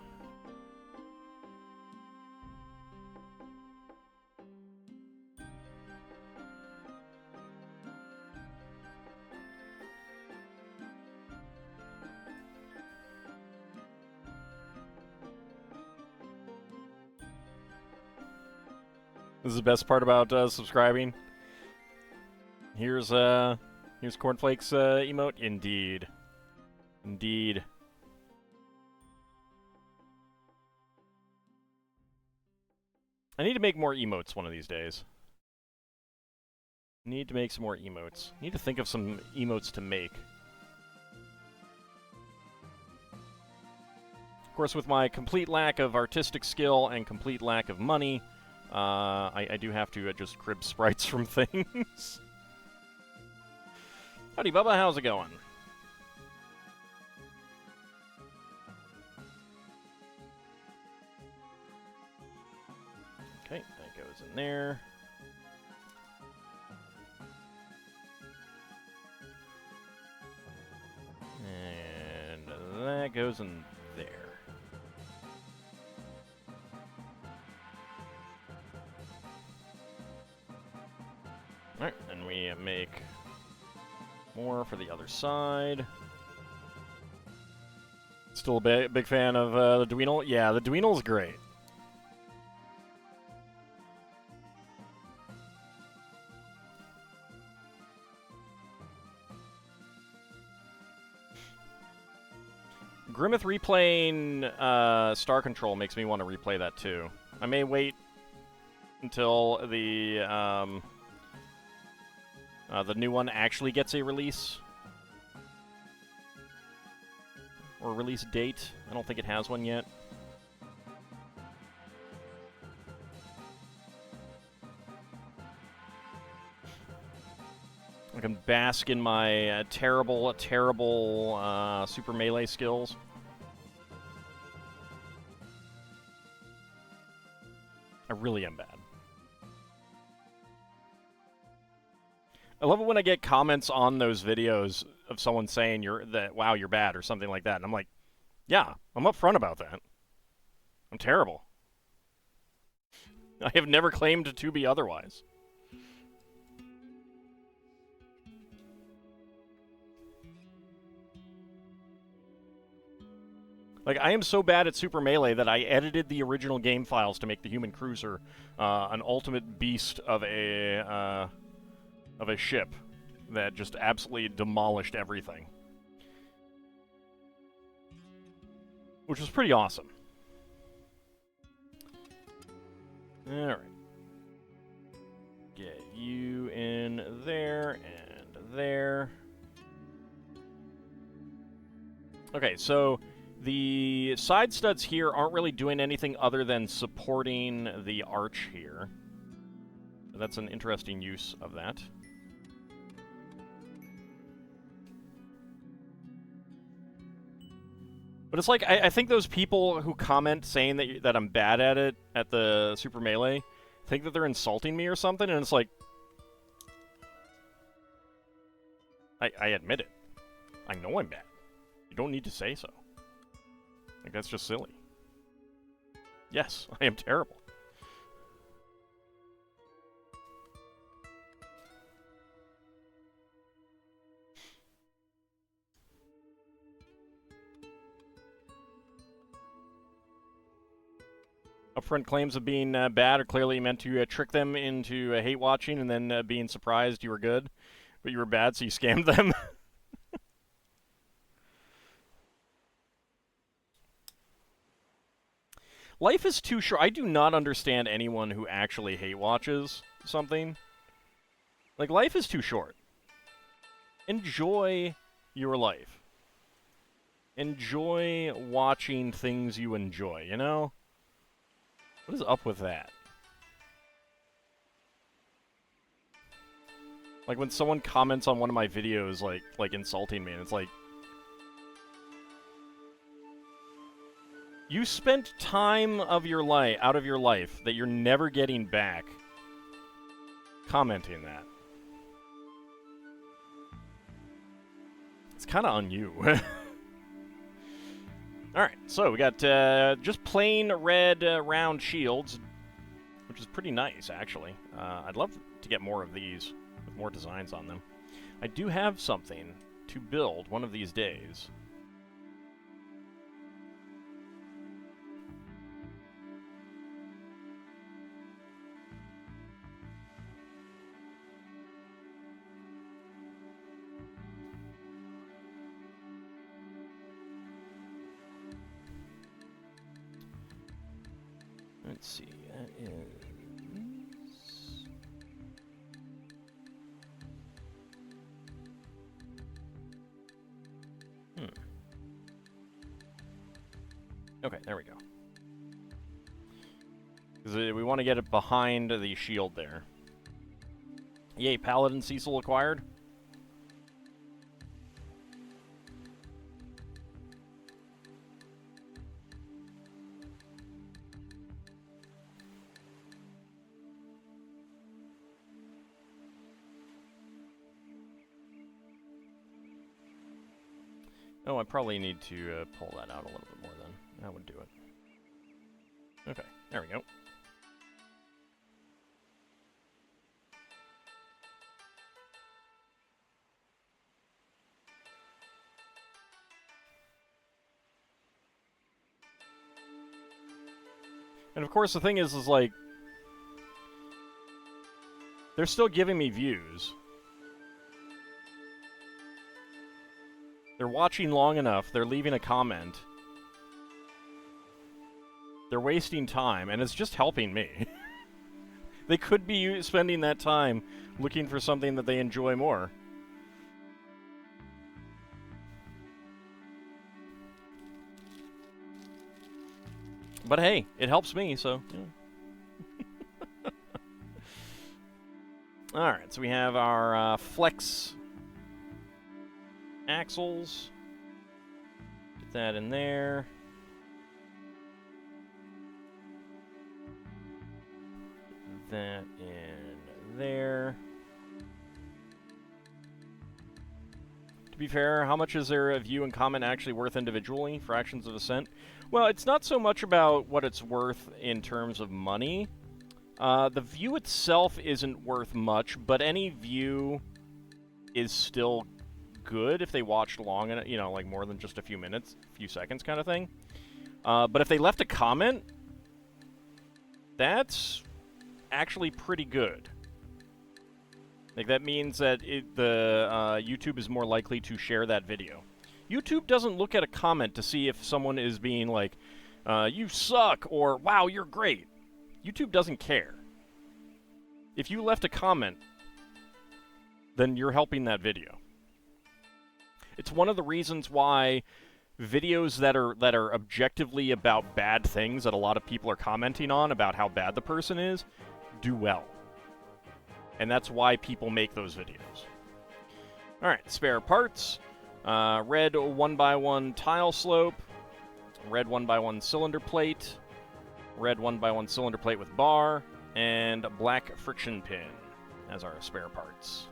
This is the best part about subscribing. Here's Cornflake's emote. Indeed. Indeed. I need to make more emotes one of these days. Need to make some more emotes. Need to think of some emotes to make. Of course, with my complete lack of artistic skill and complete lack of money, I do have to just crib sprites from things. Howdy, Bubba. How's it going? Okay, that goes in there. And that goes in there. Alright, and we make more for the other side. Still a big fan of the Dweenal? Yeah, the Dweenal's great. Grimmith replaying Star Control makes me want to replay that too. I may wait until the new one actually gets a release. Or release date. I don't think it has one yet. I can bask in my terrible Super Melee skills. I really am bad. I love it when I get comments on those videos of someone saying wow, you're bad or something like that. And I'm like, yeah, I'm upfront about that. I'm terrible. I have never claimed to be otherwise. Like, I am so bad at Super Melee that I edited the original game files to make the human cruiser an ultimate beast of a ship that just absolutely demolished everything. Which was pretty awesome. Alright. Get you in there and there. Okay, so the side studs here aren't really doing anything other than supporting the arch here. That's an interesting use of that. But it's like, I think those people who comment saying that I'm bad at it, at the Super Melee, think that they're insulting me or something, and it's like... I admit it. I know I'm bad. You don't need to say so. Like, that's just silly. Yes, I am terrible. Upfront claims of being bad are clearly meant to trick them into hate watching and then being surprised you were good, but you were bad, so you scammed them. Life is too short. I do not understand anyone who actually hate watches something. Like, life is too short. Enjoy your life. Enjoy watching things you enjoy, you know? What is up with that? Like, when someone comments on one of my videos, like insulting me, and it's like... You spent time of your life, out of your life, that you're never getting back, commenting that. It's kind of on you. Alright, so we got just plain red round shields, which is pretty nice, actually. I'd love to get more of these, with more designs on them. I do have something to build one of these days. Let's see, that is... Okay, there we go. Because we want to get it behind the shield there. Yay, Paladin Cecil acquired. Oh, I probably need to pull that out a little bit more then. That would do it. Okay, there we go. And of course the thing is like, they're still giving me views. They're watching long enough, they're leaving a comment. They're wasting time, and it's just helping me. They could be spending that time looking for something that they enjoy more. But hey, it helps me, so... Yeah. Alright, so we have our flex axles. Get that in there. Get that in there. To be fair, how much is their view and comment actually worth individually? Fractions of a cent? Well, it's not so much about what it's worth in terms of money. The view itself isn't worth much, but any view is still good if they watched long, you know, like more than just a few minutes, a few seconds kind of thing. But if they left a comment, that's actually pretty good. Like, that means that YouTube is more likely to share that video. YouTube doesn't look at a comment to see if someone is being like, you suck, or wow, you're great. YouTube doesn't care. If you left a comment, then you're helping that video. It's one of the reasons why videos that are objectively about bad things that a lot of people are commenting on about how bad the person is do well. And that's why people make those videos. Alright, spare parts. Red 1x1 tile slope. Red 1x1 cylinder plate. Red 1x1 cylinder plate with bar. And a black friction pin as our spare parts.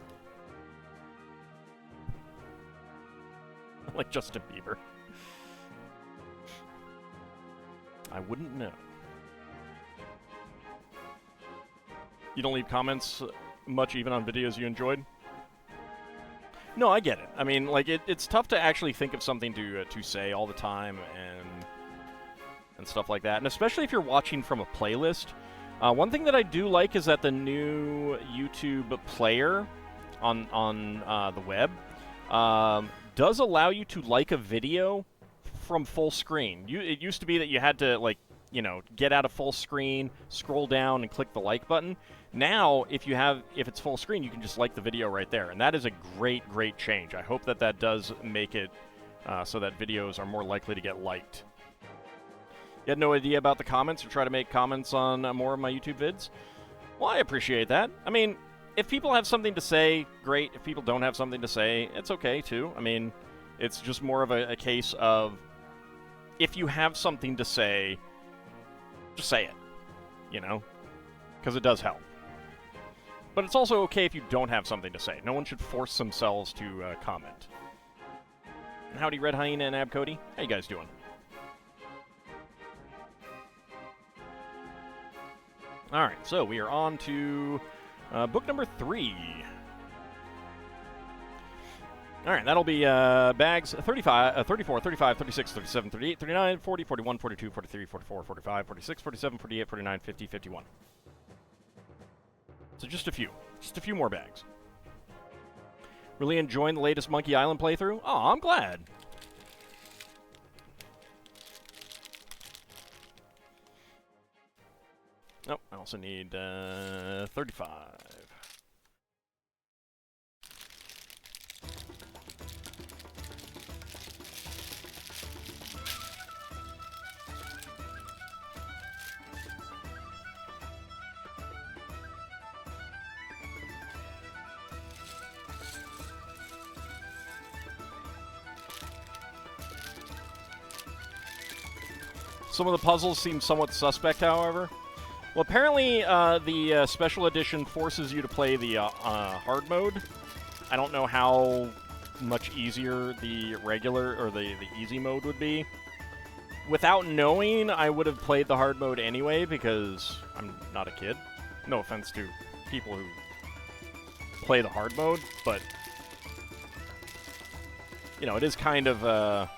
Like Justin Bieber. I wouldn't know. You don't leave comments much even on videos you enjoyed? No, I get it. I mean, like, it's tough to actually think of something to say all the time and stuff like that. And especially if you're watching from a playlist. One thing that I do like is that the new YouTube player on the web does allow you to like a video from full screen. It used to be that you had to, like, you know, get out of full screen, scroll down, and click the like button. Now, if it's full screen, you can just like the video right there, and that is a great, great change. I hope that does make it so that videos are more likely to get liked. You had no idea about the comments or try to make comments on more of my YouTube vids? Well, I appreciate that. I mean, if people have something to say, great. If people don't have something to say, it's okay, too. I mean, it's just more of a case of, if you have something to say, just say it, you know? Because it does help. But it's also okay if you don't have something to say. No one should force themselves to comment. Howdy, Red Hyena and Ab Cody. How you guys doing? Alright, so we are on to book number 3. Alright, that'll be bags 34, 35, 36, 37, 38, 39, 40, 41, 42, 43, 44, 45, 46, 47, 48, 49, 50, 51. So just a few more bags. Really enjoying the latest Monkey Island playthrough? Oh, I'm glad. Oh, I also need 35. Some of the puzzles seem somewhat suspect, however. Well, apparently the special edition forces you to play the hard mode. I don't know how much easier the regular or the easy mode would be. Without knowing, I would have played the hard mode anyway because I'm not a kid. No offense to people who play the hard mode, but you know, it is kind of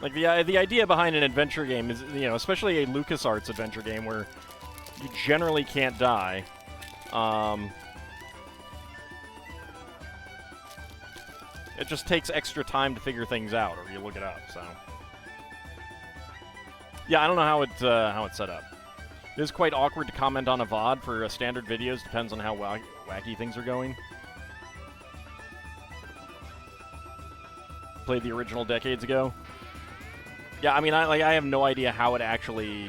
like the idea behind an adventure game is, you know, especially a LucasArts adventure game where you generally can't die. It just takes extra time to figure things out, or you look it up. So, yeah, I don't know how it's set up. It is quite awkward to comment on a VOD for standard videos. Depends on how wacky things are going. Played the original decades ago. Yeah, I mean, I have no idea how it actually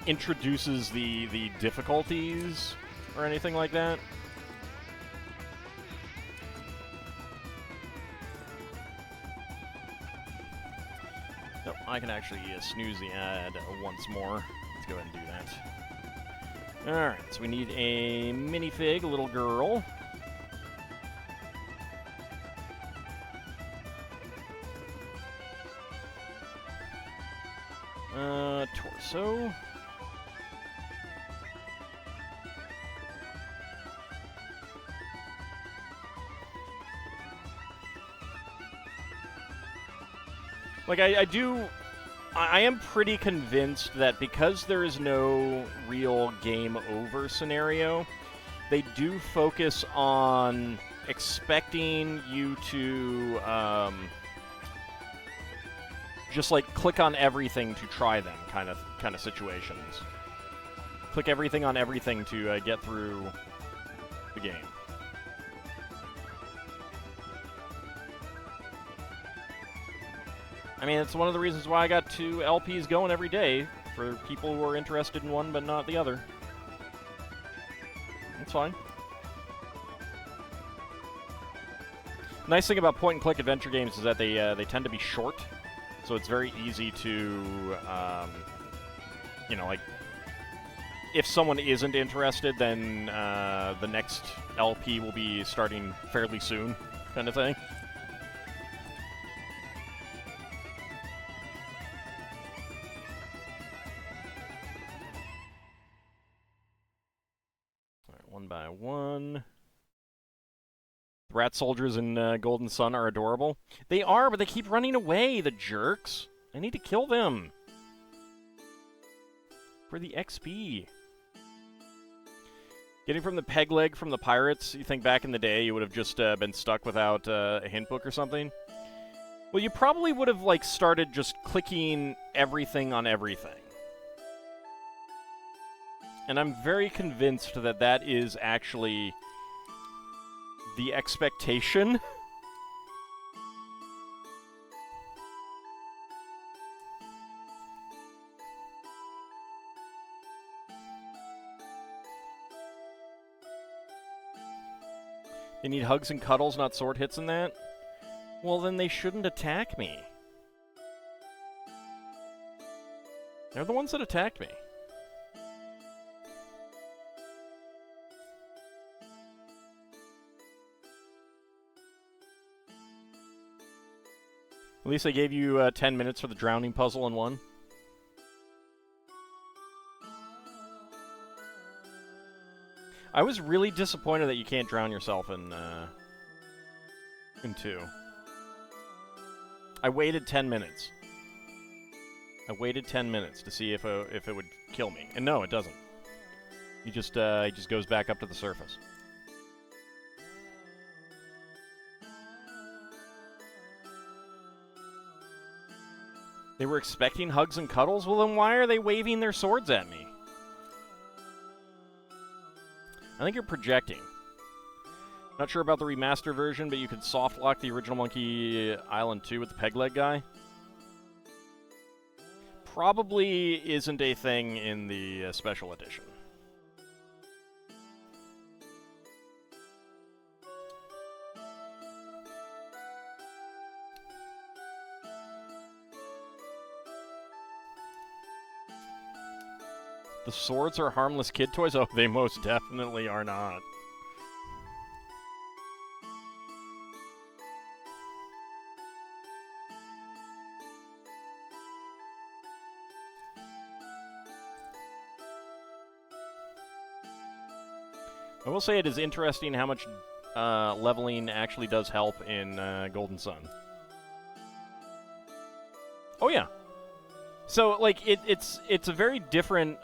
introduces the difficulties or anything like that. No, I can actually snooze the ad once more. Let's go ahead and do that. Alright, so we need a minifig, a little girl. Torso. Like, I am pretty convinced that because there is no real game over scenario, they do focus on expecting you to, just like click on everything to try them kind of situations. Click everything on everything to get through the game. I mean, it's one of the reasons why I got 2 LPs going every day, for people who are interested in one but not the other. It's fine. Nice thing about point-and-click adventure games is that they tend to be short. So it's very easy to, you know, like, if someone isn't interested, then the next LP will be starting fairly soon, kind of thing. All right, one by one. Rat soldiers in Golden Sun are adorable. They are, but they keep running away, the jerks. I need to kill them. For the XP. Getting from the peg leg from the pirates, you think back in the day you would have just been stuck without a hint book or something? Well, you probably would have, like, started just clicking everything on everything. And I'm very convinced that that is actually the expectation. They need hugs and cuddles, not sword hits in that? Well, then they shouldn't attack me. They're the ones that attacked me. At least I gave you 10 minutes for the drowning puzzle in one. I was really disappointed that you can't drown yourself in 2. I waited 10 minutes. I waited 10 minutes to see if it would kill me. And no, it doesn't. He just goes back up to the surface. They were expecting hugs and cuddles? Well, then why are they waving their swords at me? I think you're projecting. Not sure about the remaster version, but you could soft lock the original Monkey Island 2 with the peg leg guy. Probably isn't a thing in the special edition. The swords are harmless kid toys? Oh, they most definitely are not. I will say it is interesting how much leveling actually does help in Golden Sun. Oh, yeah. So, like, it's a very different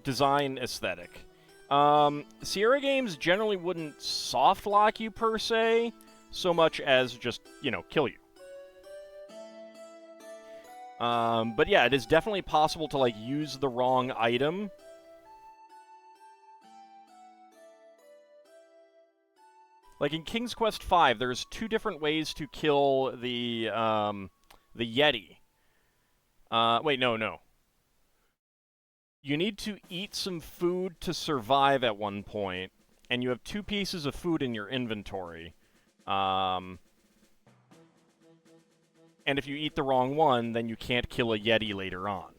design aesthetic. Sierra games generally wouldn't soft lock you per se, so much as just, you know, kill you. But yeah, it is definitely possible to, like, use the wrong item. Like in King's Quest V, there's 2 different ways to kill the Yeti. Wait, no. You need to eat some food to survive at one point, and you have 2 pieces of food in your inventory. And if you eat the wrong one, then you can't kill a Yeti later on.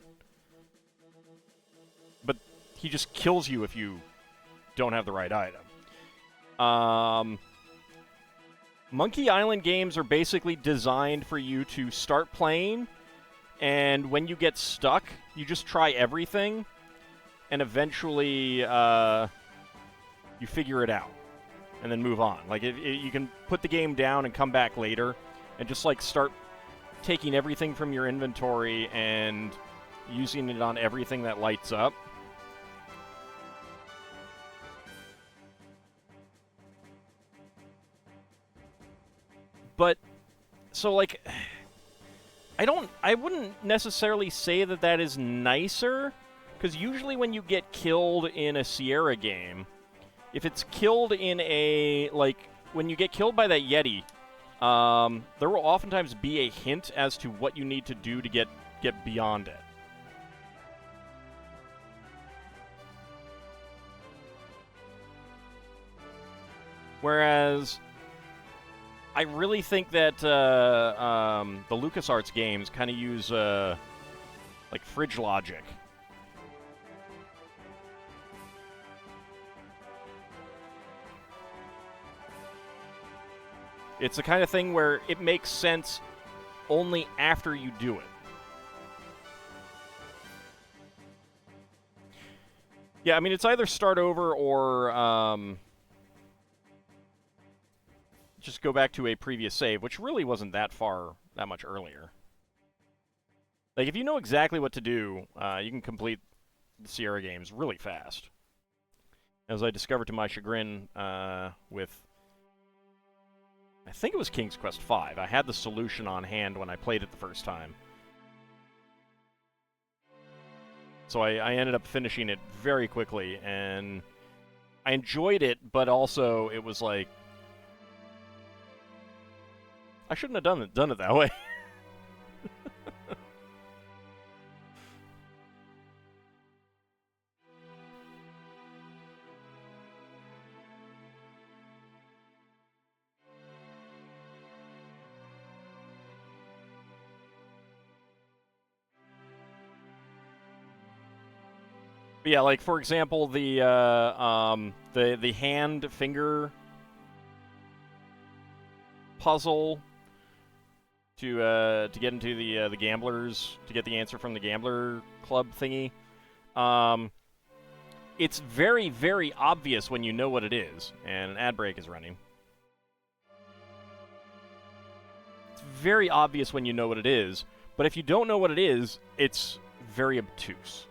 But he just kills you if you don't have the right item. Monkey Island games are basically designed for you to start playing, and when you get stuck, you just try everything, and eventually you figure it out, and then move on. Like, you can put the game down and come back later, and just, like, start taking everything from your inventory and using it on everything that lights up. But, so, like, I wouldn't necessarily say that that is nicer, because usually when you get killed in a Sierra game, if it's killed in a, like, when you get killed by that Yeti, there will oftentimes be a hint as to what you need to do to get beyond it. Whereas I really think that the LucasArts games kind of use, like, fridge logic. It's the kind of thing where it makes sense only after you do it. Yeah, I mean, it's either start over or just go back to a previous save, which really wasn't that much earlier. Like, if you know exactly what to do, you can complete the Sierra games really fast. As I discovered to my chagrin with, I think it was King's Quest V. I had the solution on hand when I played it the first time. So I ended up finishing it very quickly, and I enjoyed it, but also it was like, I shouldn't have done it that way. But yeah, like for example, the hand finger puzzle to get into the gamblers, to get the answer from the gambler club thingy. It's very, very obvious when you know what it is, and an ad break is running. It's very obvious when you know what it is, but if you don't know what it is, it's very obtuse.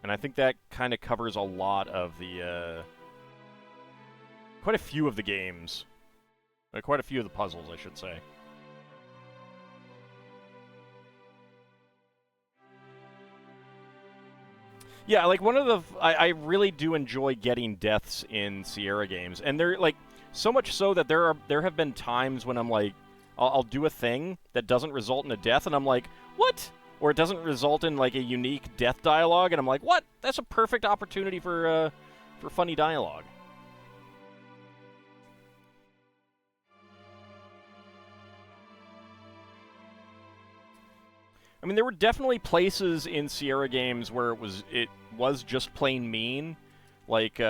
And I think that kind of covers a lot of the, quite a few of the games. Quite a few of the puzzles, I should say. Yeah, like one of the... I really do enjoy getting deaths in Sierra games. And they're, like, so much so that there have been times when I'm like, I'll do a thing that doesn't result in a death, and I'm like, what? Or it doesn't result in, like, a unique death dialogue, and I'm like, what? That's a perfect opportunity for funny dialogue. I mean, there were definitely places in Sierra games where it was just plain mean, like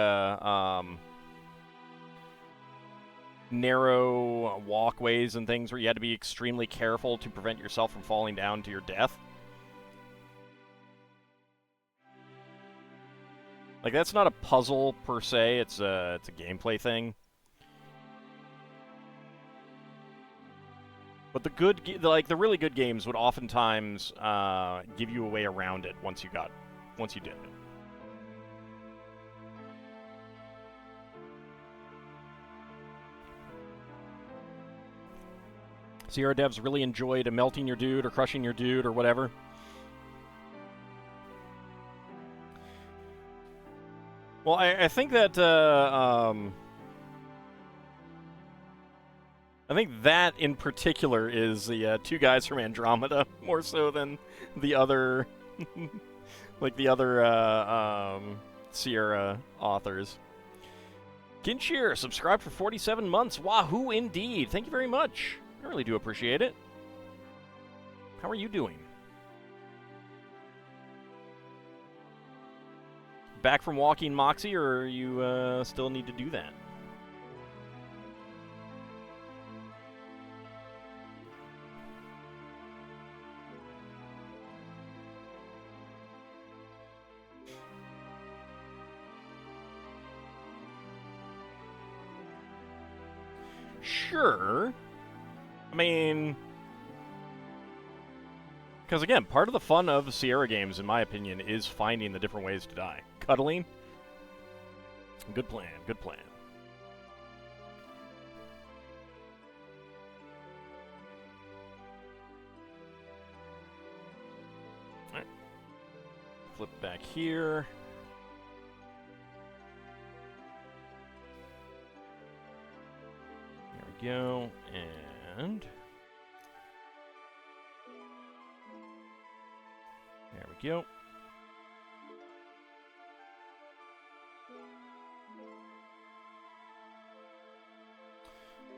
narrow walkways and things where you had to be extremely careful to prevent yourself from falling down to your death. Like, that's not a puzzle per se; it's a gameplay thing. But the really good games would oftentimes give you a way around it once you did it. Sierra devs really enjoyed melting your dude or crushing your dude or whatever. Well, I think that I think that in particular is the two guys from Andromeda more so than the other, like the other Sierra authors. Kinshir, subscribed for 47 months. Wahoo indeed. Thank you very much. I really do appreciate it. How are you doing? Back from walking Moxie, or you still need to do that? Sure. I mean, because again, part of the fun of Sierra games, in my opinion, is finding the different ways to die. Cuddling? Good plan, good plan. Alright. Flip back here. There we go, and... there we go.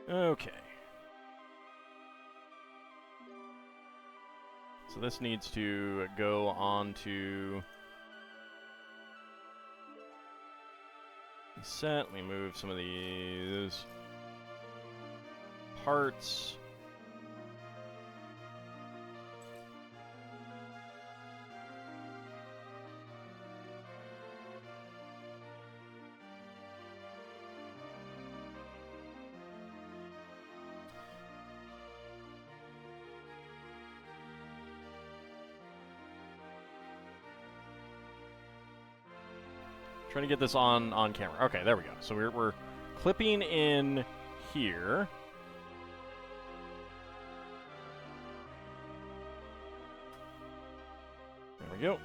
Okay. So this needs to go on to set. Let me move some of these parts. Trying to get this on camera. Okay, there we go. So we're clipping in here. There we go.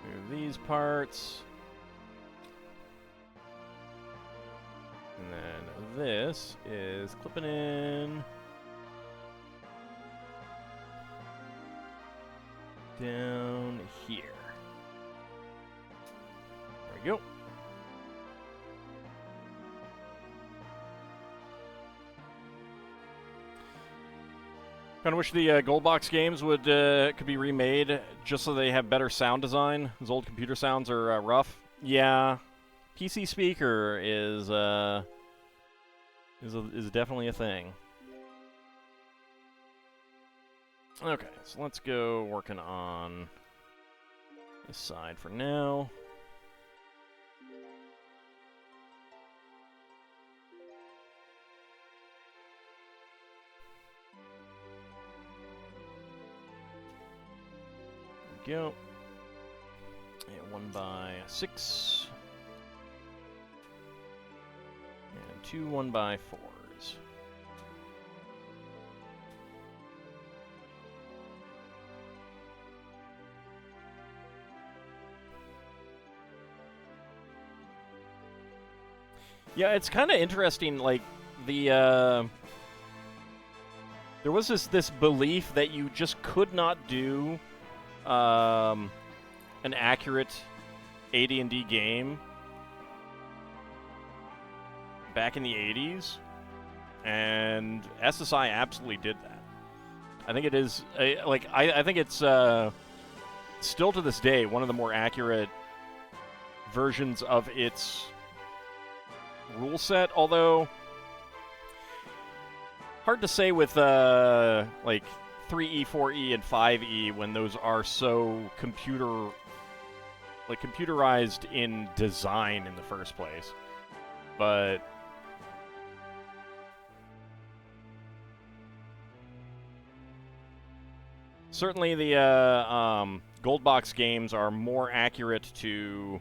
Move these parts. And then this is clipping in down here. There we go. Kind of wish the Gold Box games would could be remade just so they have better sound design. Those old computer sounds are rough. Yeah, PC speaker is definitely a thing. Okay, so let's go working on this side for now. There we go. Yeah, 1x6. And 2 1x4s. Yeah, it's kind of interesting, like, there was this belief that you just could not do an accurate AD&D game back in the 80s, and SSI absolutely did that. I think it is, I think it's still to this day one of the more accurate versions of its rule set, although hard to say with like 3E, 4E, and 5E when those are so computerized in design in the first place. But certainly the Gold Box games are more accurate to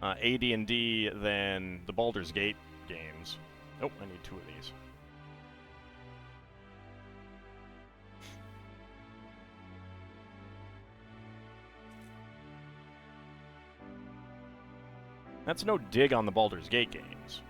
AD&D than the Baldur's Gate games. Oh, I need 2 of these. That's no dig on the Baldur's Gate games.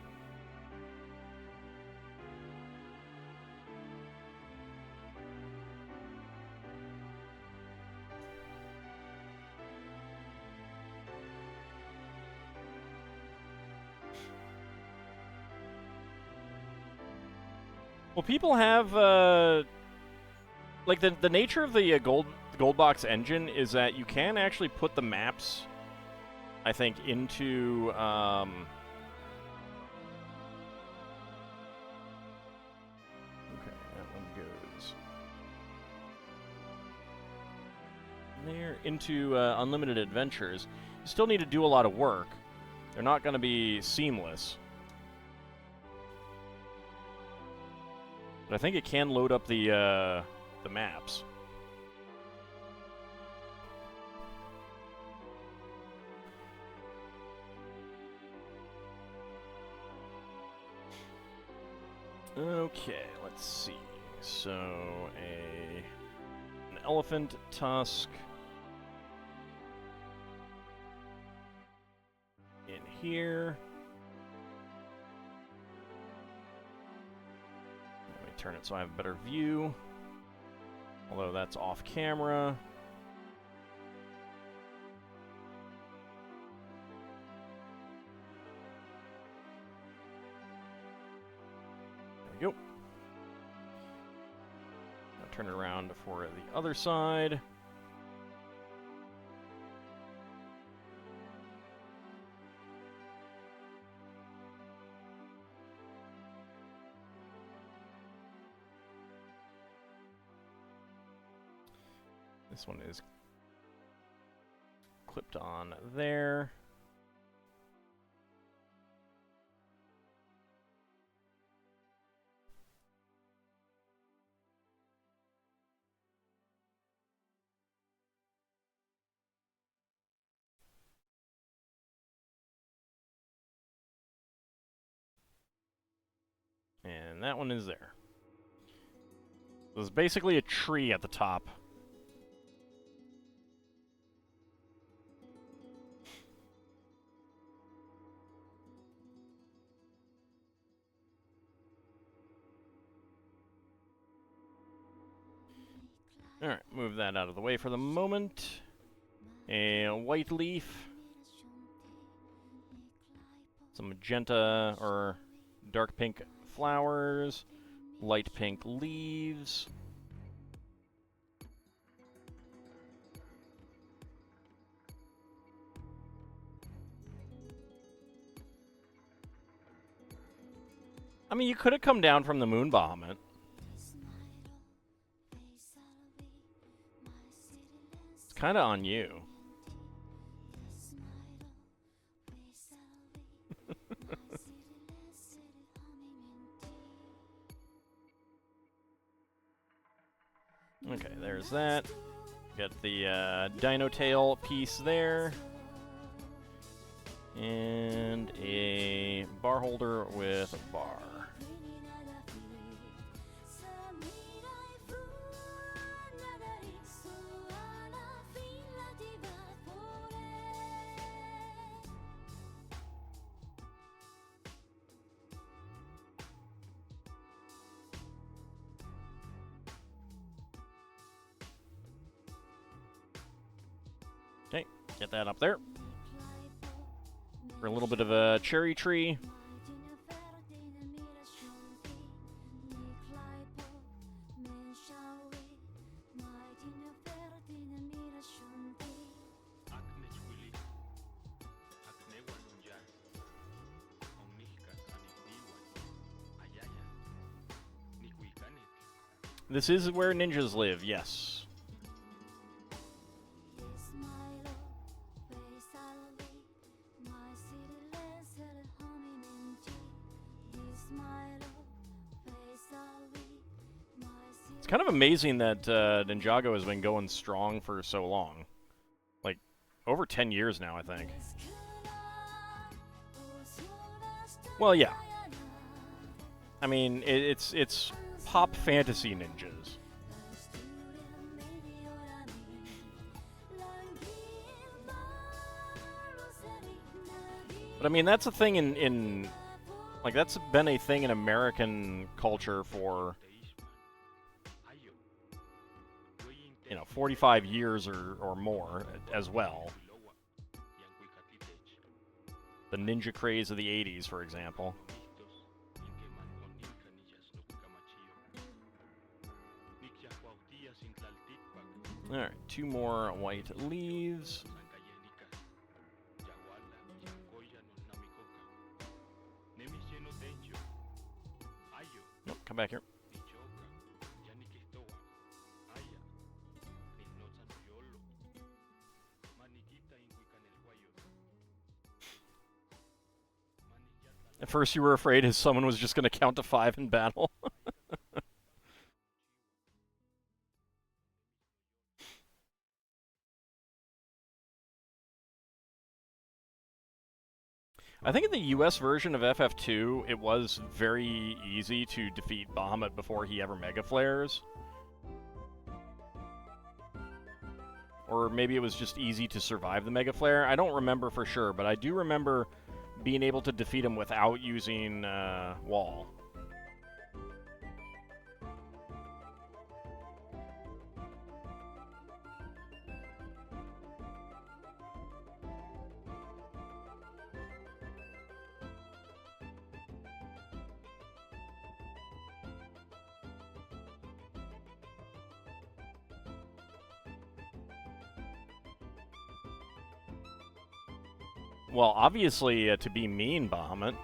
Well, people have like the nature of the Gold Box engine is that you can actually put the maps, I think, into okay, that one goes there into Unlimited Adventures. You still need to do a lot of work. They're not going to be seamless. But I think it can load up the maps. Okay, let's see. So an elephant tusk in here. Let me turn it so I have a better view. Although that's off camera. There we go. Now turn it around for the other side. This one is clipped on there. And that one is there. There's basically a tree at the top. Alright, move that out of the way for the moment. A white leaf. Some magenta or dark pink flowers. Light pink leaves. I mean, you could have come down from the moon Bahamut. It's kind of on you. Okay, there's that. Got the dino tail piece there. And a bar holder with a bar. Okay, get that up there. For a little bit of a cherry tree. This is where ninjas live, yes. It's kind of amazing that Ninjago has been going strong for so long. Like, over 10 years now, I think. Well, yeah. I mean, it's pop fantasy ninjas. But I mean, that's a thing in like, that's been a thing in American culture for, you know, 45 years or more as well. The ninja craze of the 80s, for example. Alright, 2 more white leaves. Nope, come back here. At first you were afraid his summon was just going to count to 5 in battle. I think in the US version of FF2, it was very easy to defeat Bahamut before he ever Mega Flares. Or maybe it was just easy to survive the Mega Flare. I don't remember for sure, but I do remember being able to defeat him without using Wall. Well, obviously, to be mean, Bahamut.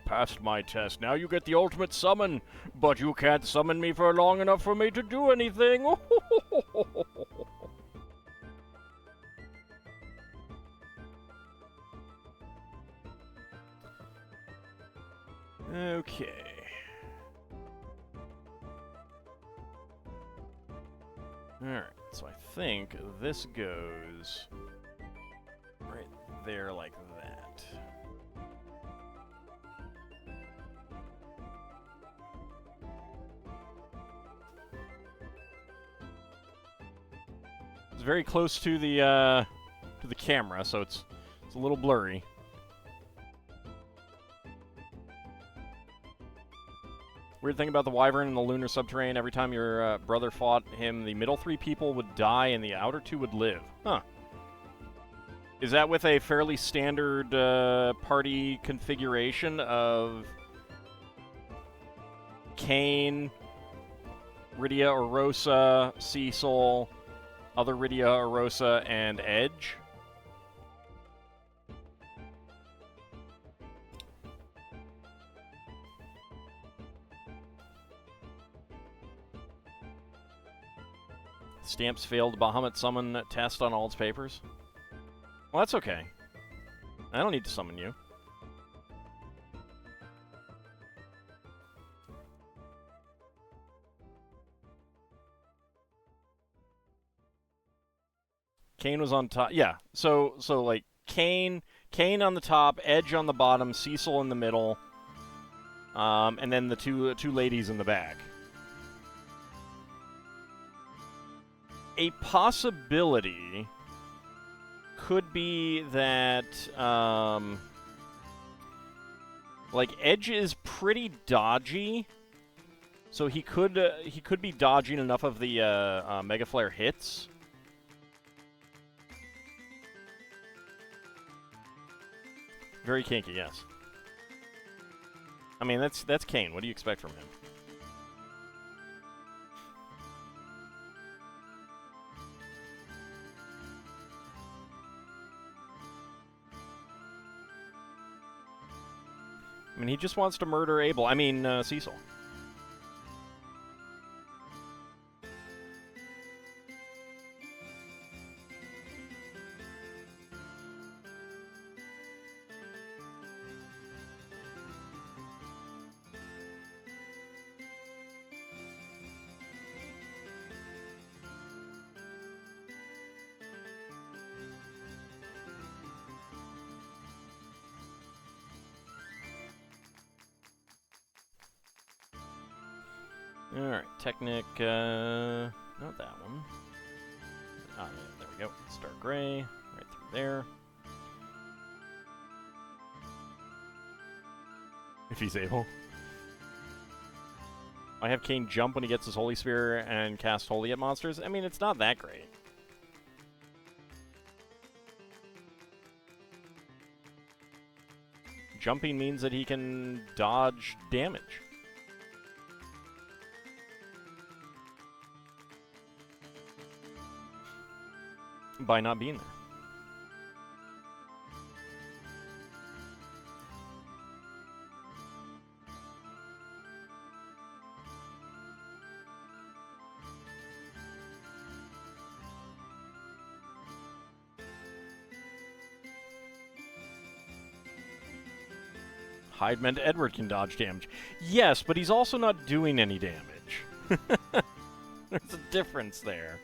Passed my test. Now you get the ultimate summon, but you can't summon me for long enough for me to do anything. Okay. Alright, so I think this goes right there like that. It's very close to the camera, so it's a little blurry. Weird thing about the Wyvern and the Lunar Subterranean, every time your brother fought him, the middle 3 people would die and the outer 2 would live. Huh. Is that with a fairly standard party configuration of Kane, Rydia Orosa, Cecil, other Rydia Orosa, and Edge? Stamps failed Bahamut summon test on all its papers. Well, that's okay. I don't need to summon you. Kane was on top. Yeah, so like Kane on the top, Edge on the bottom, Cecil in the middle, and then the two ladies in the back. A possibility could be that, like, Edge is pretty dodgy, so he could be dodging enough of the Mega Flare hits. Very kinky, yes. I mean, that's Kane. What do you expect from him? I mean, he just wants to murder Abel. I mean, Cecil. Alright, Technic, not that one. There we go. Star Gray, right through there. If he's able. I have Kane jump when he gets his Holy Spear and cast Holy at monsters. I mean, it's not that great. Jumping means that he can dodge damage. By not being there. Hyde meant Edward can dodge damage. Yes, but he's also not doing any damage. There's a difference there.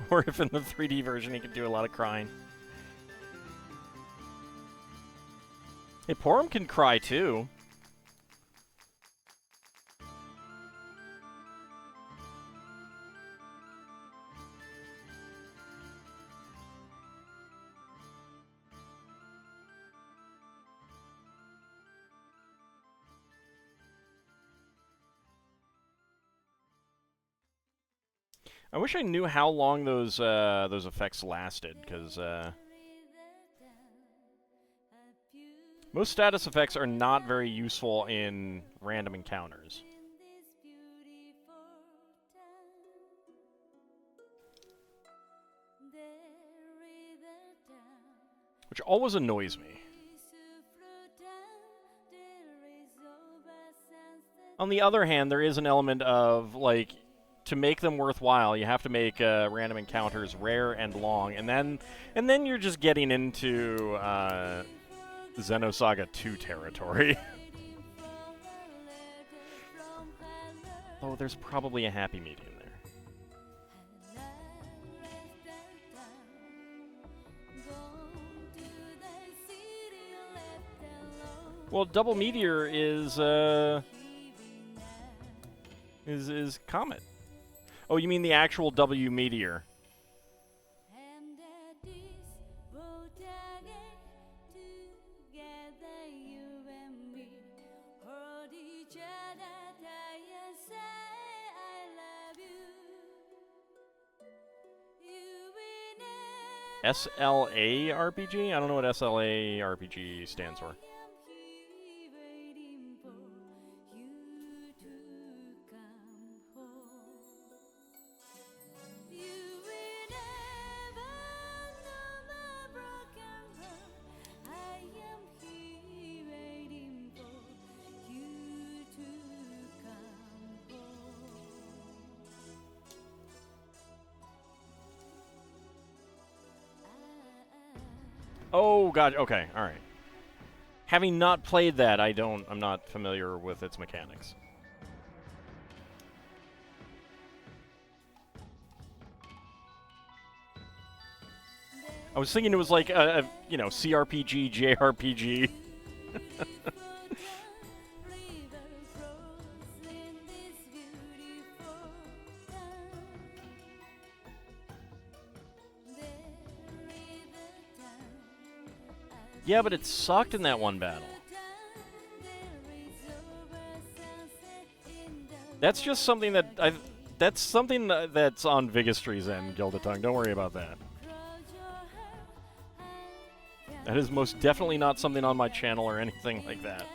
Or if in the 3D version he could do a lot of crying. Hey, Porum can cry too. I wish I knew how long those effects lasted, because most status effects are not very useful in random encounters. Which always annoys me. On the other hand, there is an element of, like, to make them worthwhile, you have to make random encounters rare and long, and then you're just getting into Xenosaga 2 territory. Oh, there's probably a happy medium there. Well, Double Meteor is Comet. Oh, you mean the actual W Meteor? SLA RPG? I don't know what SLA RPG stands for. Oh god, okay, alright. Having not played that, I'm not familiar with its mechanics. I was thinking it was like a you know, CRPG, JRPG. Yeah, but it sucked in that one battle. That's just something that that's something that's on Vigistry's end, Gildatung. Don't worry about that. That is most definitely not something on my channel or anything like that.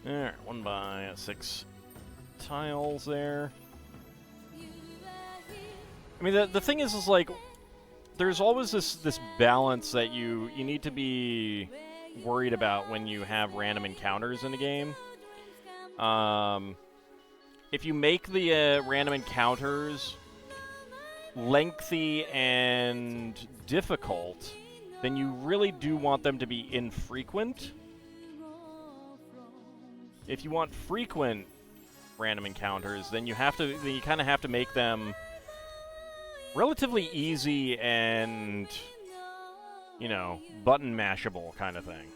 Alright, 1x6 tiles there. I mean, the thing is like, there's always this balance that you need to be worried about when you have random encounters in a game. If you make the random encounters lengthy and difficult, then you really do want them to be infrequent. If you want frequent random encounters, then you kind of have to make them relatively easy and, you know, button mashable kind of thing.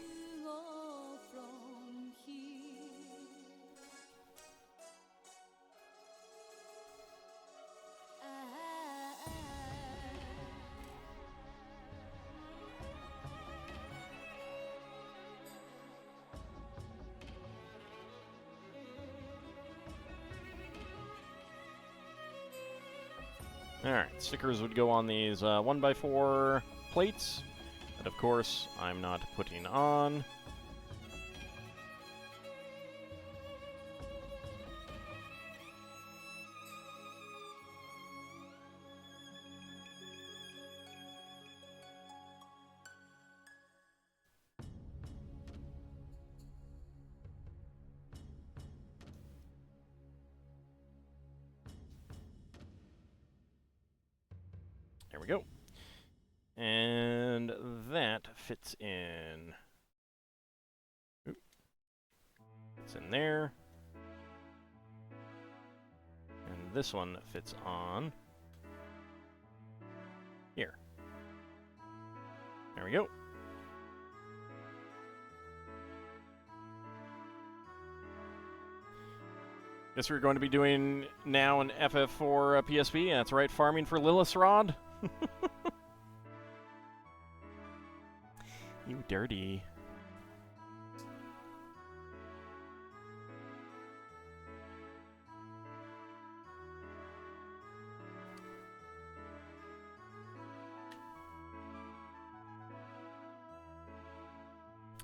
Alright, stickers would go on these 1x4 plates that, of course, I'm not putting on. There we go. And that fits in. Oop. It's in there. And this one fits on here. There we go. Guess we're going to be doing now an FF4 PSP. That's right, farming for Lilith's Rod. You dirty.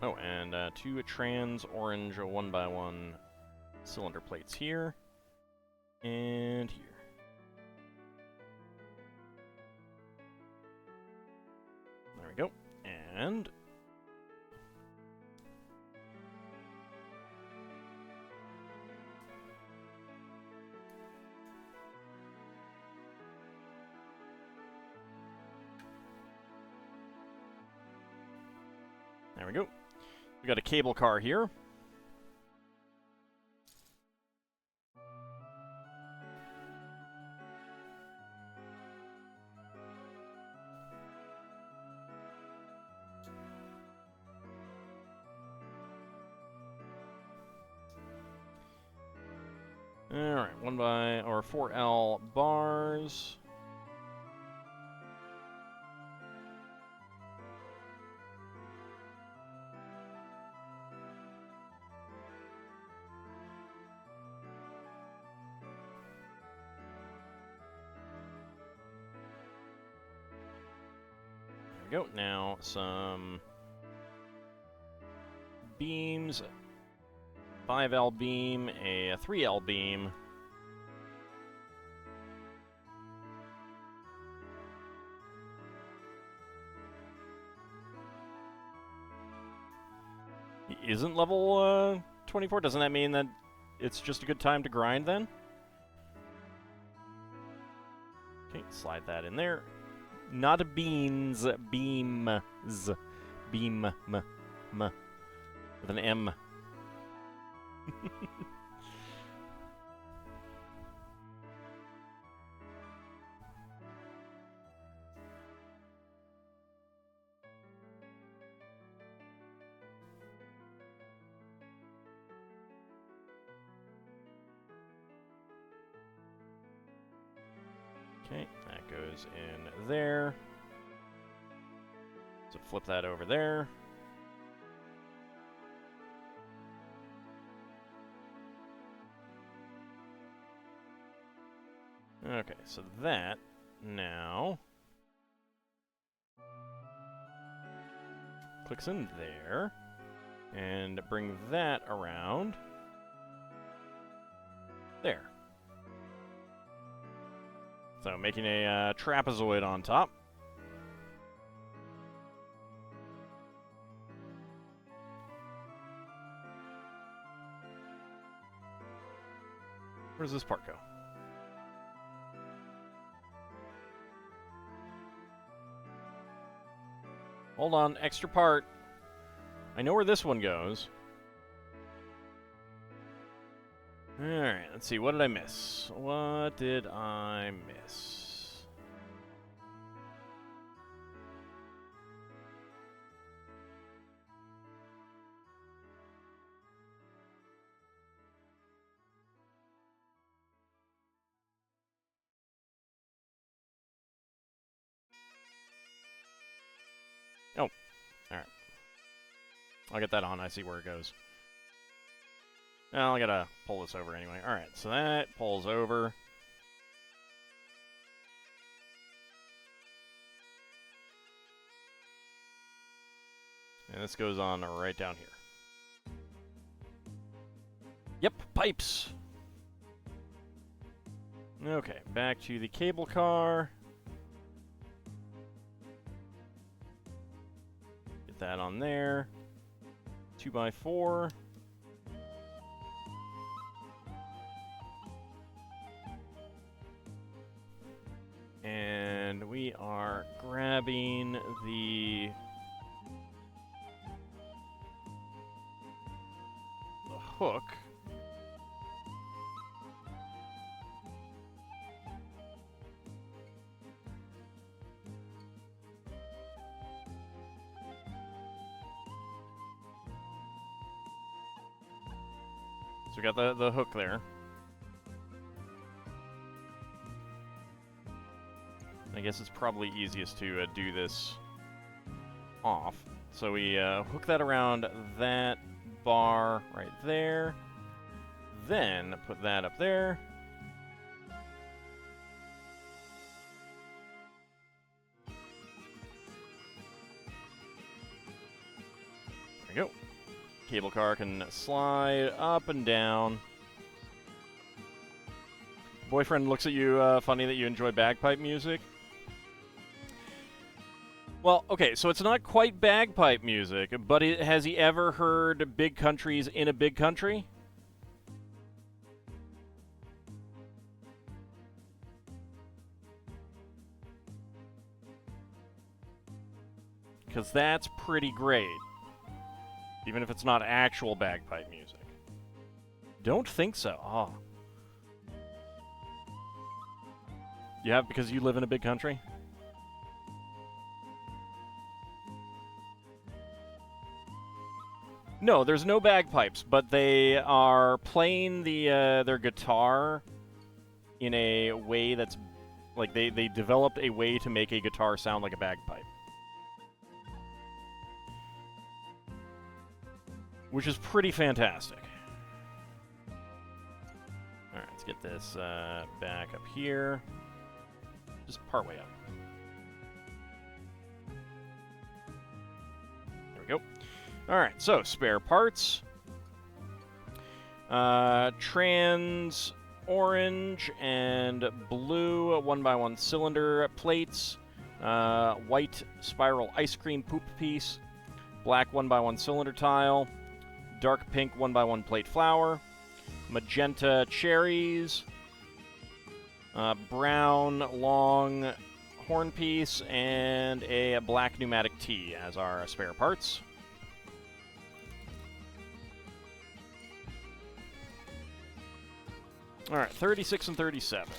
Oh, and 2 trans orange 1x1 cylinder plates here and here. There we go. And there we go. We got a cable car here. Alright, 4L bars. There we go. Now some beams. 5L beam, a 3L beam. He isn't level 24? Doesn't that mean that it's just a good time to grind then? Okay, slide that in there. Not a beans, beams. Beam, with an M. Okay, that goes in there. So flip that over there. Okay, so that now clicks in there, and bring that around there. So making a trapezoid on top. Where does this part go? Hold on, extra part. I know where this one goes. Alright, let's see, what did I miss? What did I miss? Oh, alright. I'll get that on, I see where it goes. Well, I gotta pull this over anyway. Alright, so that pulls over. And this goes on right down here. Yep, pipes! Okay, back to the cable car. Get that on there. 2x4. And we are grabbing the hook. So we got the hook there. I guess it's probably easiest to do this off. So we hook that around that bar right there. Then put that up there. There we go. Cable car can slide up and down. Boyfriend looks at you funny that you enjoy bagpipe music. Well, okay, so it's not quite bagpipe music, but has he ever heard Big Countries in a Big Country? Because that's pretty great. Even if it's not actual bagpipe music. Don't think so. Oh. You have because you live in a big country? No, there's no bagpipes, but they are playing their guitar in a way that's like they developed a way to make a guitar sound like a bagpipe. Which is pretty fantastic. Alright, let's get this back up here. Just part way up. There we go. Alright, so spare parts. Trans orange and blue 1x1 cylinder plates. White spiral ice cream poop piece. Black 1x1 cylinder tile. Dark pink 1x1 plate flower. Magenta cherries. Brown long horn piece. And a black pneumatic tee as our spare parts. Alright, 36 and 37.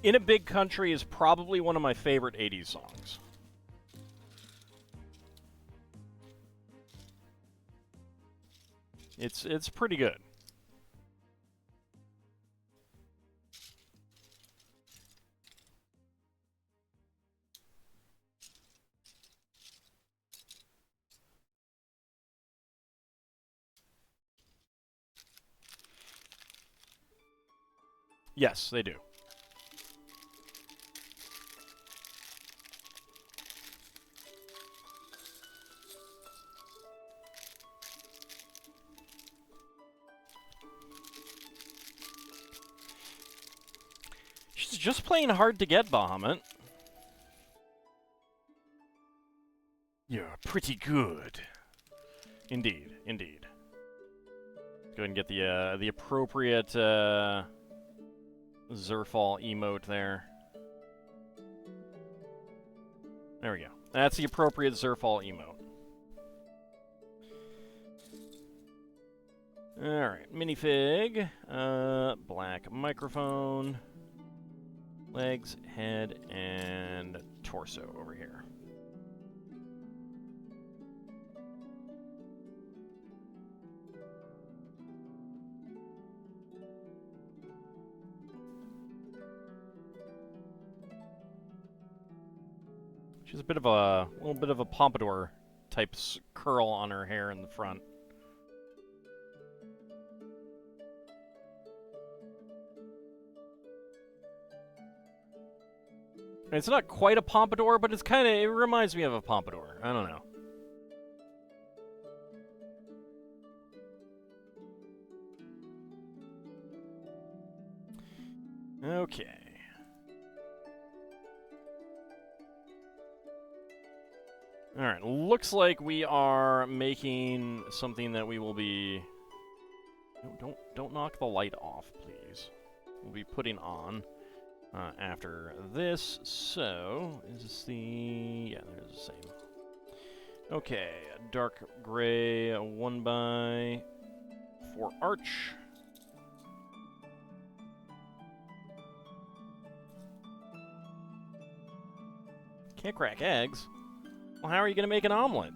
In a Big Country is probably one of my favorite 80s songs. It's pretty good. Yes, they do. She's just playing hard to get, Bahamut. You're pretty good. Indeed, indeed. Go ahead and get the appropriate Zerfall emote there. There we go. That's the appropriate Zerfall emote. Alright, minifig. Black microphone. Legs, head, and torso over here. She's a little bit of a pompadour type curl on her hair in the front. It's not quite a pompadour, but it reminds me of a pompadour. I don't know. Okay. Alright, looks like we are making something that we will be... Don't knock the light off, please. We'll be putting on after this. So, is this the... Yeah, there's the same. Okay, dark gray 1x4 arch. Can't crack eggs? Well, how are you going to make an omelet?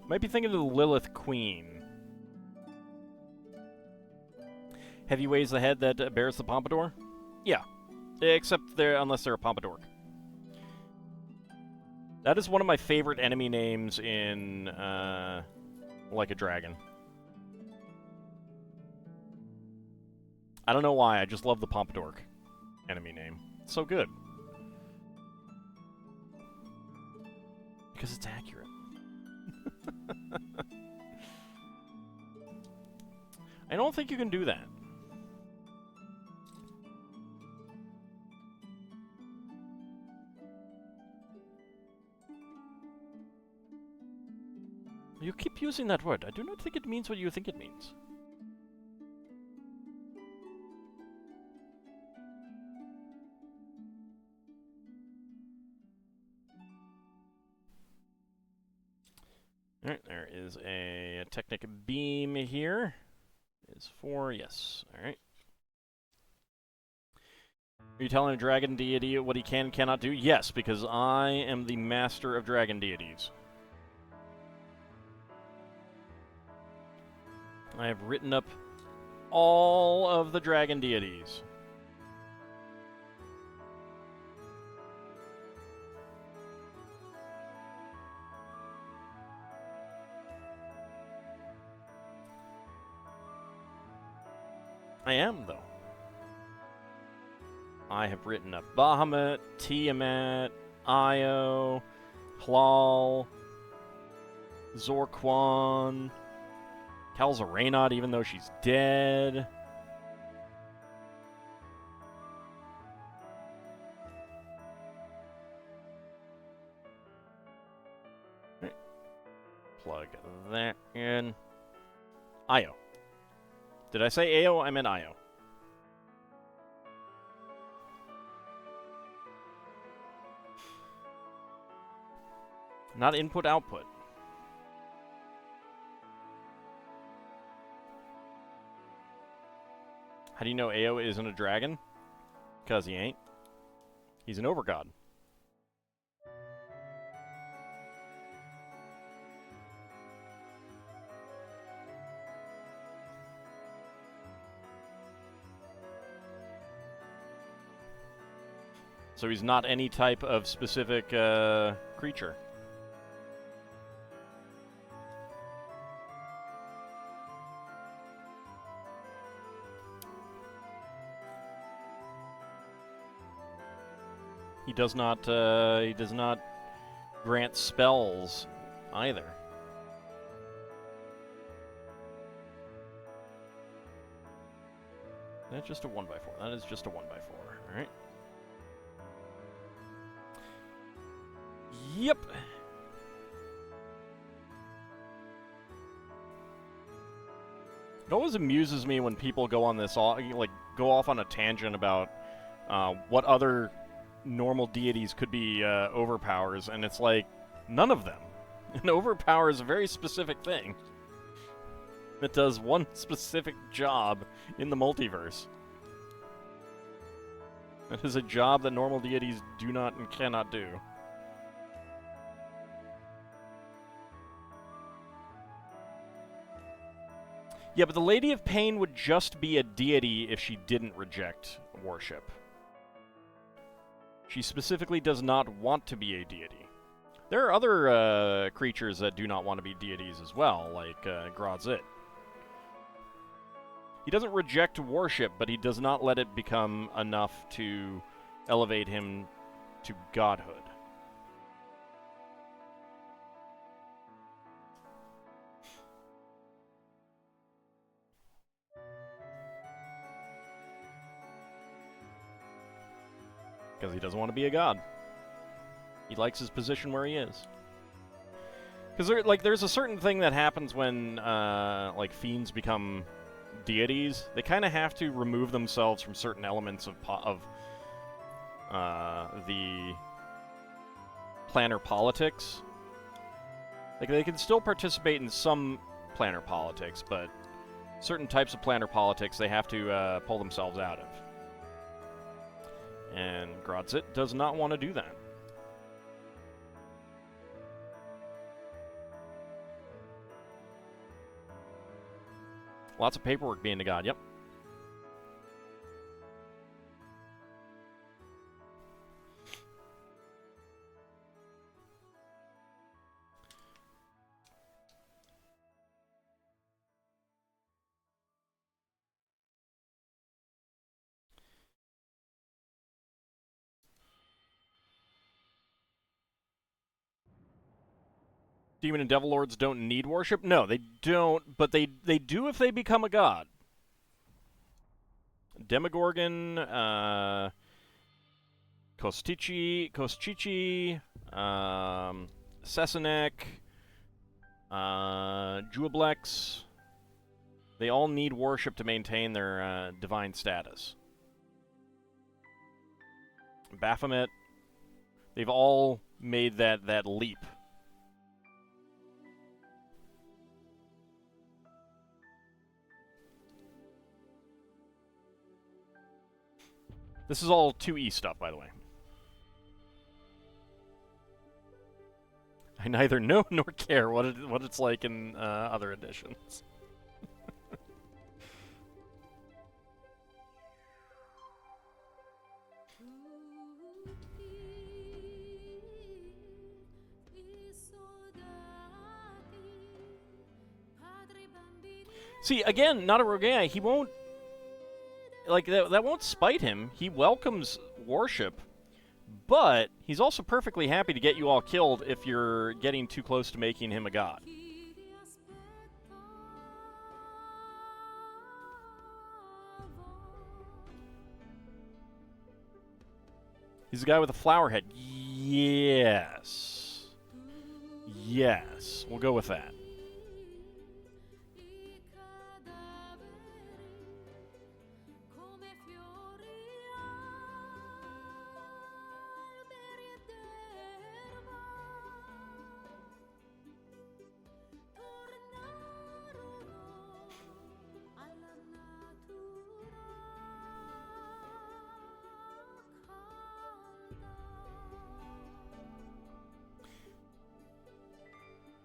Might be thinking of the Lilith Queen. Heavy weighs the head that bears the pompadour? Yeah. Except unless they're a pompadour. That is one of my favorite enemy names in Like a Dragon. I don't know why, I just love the pompadour enemy name. It's so good. Because it's accurate. I don't think you can do that. You keep using that word. I do not think it means what you think it means. Alright, there is a Technic beam here. Is 4, yes. Alright. Are you telling a dragon deity what he can and cannot do? Yes, because I am the master of dragon deities. I have written up all of the dragon deities. I am, though. I have written up Bahamut, Tiamat, Io, Hlal, Zorquan, Calzaraynot, even though she's dead. Right. Plug that in. Io. Did I say Ao? I meant Io. Not input output. How do you know Ao isn't a dragon? Because he ain't. He's an overgod. So he's not any type of specific creature. He does not grant spells either. That's just a 1x4. That is just a 1x4. All right. Yep. It always amuses me when people go on this, go off on a tangent about what other normal deities could be overpowers, and it's like, none of them. An overpower is a very specific thing. It does one specific job in the multiverse. It is a job that normal deities do not and cannot do. Yeah, but the Lady of Pain would just be a deity if she didn't reject worship. She specifically does not want to be a deity. There are other creatures that do not want to be deities as well, like Grazit. He doesn't reject worship, but he does not let it become enough to elevate him to godhood. Because he doesn't want to be a god. He likes his position where he is. Because there's a certain thing that happens when fiends become deities. They kind of have to remove themselves from certain elements of the planar politics. Like, they can still participate in some planar politics, but certain types of planar politics they have to pull themselves out of. And Grodzit does not want to do that. Lots of paperwork being to God, yep. Demon and Devil Lords don't need worship? No, they don't, but they do if they become a god. Demogorgon, Kostichi, Sesanek, Juablex. They all need worship to maintain their divine status. Baphomet. They've all made that leap. This is all 2E stuff, by the way. I neither know nor care what it's like in other editions. See, again, not a Rogai. He won't... Like, that won't spite him. He welcomes worship, but he's also perfectly happy to get you all killed if you're getting too close to making him a god. He's the guy with the flower head. Yes. Yes. We'll go with that.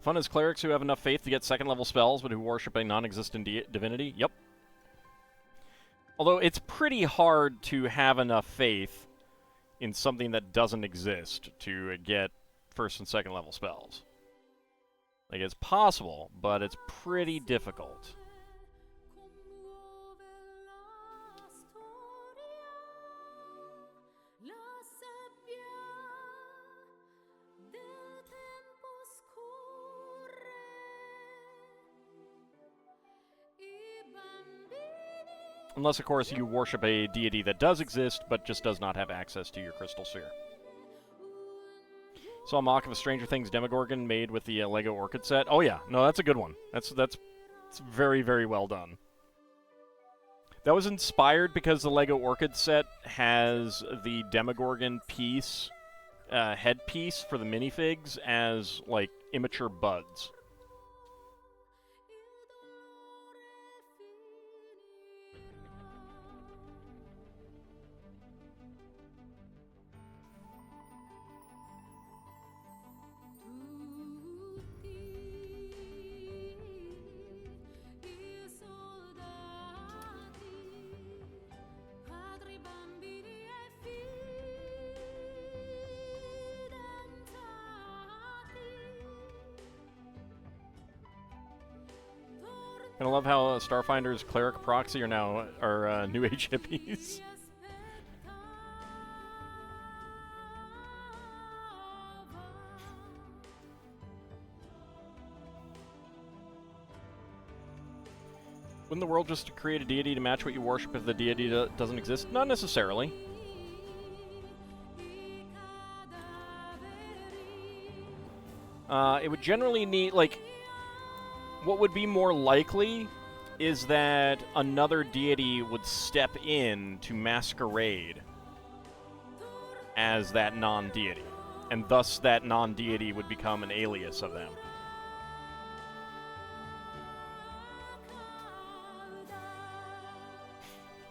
Fun as clerics who have enough faith to get second-level spells, but who worship a non-existent divinity? Yep. Although it's pretty hard to have enough faith in something that doesn't exist to get first and second-level spells. Like, it's possible, but it's pretty difficult. Unless, of course, you worship a deity that does exist, but just does not have access to your crystal sphere. Saw a mock of a Stranger Things Demogorgon made with the Lego Orchid set. Oh yeah, no, that's a good one. That's very, very well done. That was inspired because the Lego Orchid set has the Demogorgon piece, headpiece for the minifigs as, like, immature buds. I love how Starfinder's cleric proxy are now New Age hippies. Wouldn't the world just create a deity to match what you worship if the deity doesn't exist? Not necessarily. It would generally need, like... What would be more likely is that another deity would step in to masquerade as that non-deity, and thus that non-deity would become an alias of them.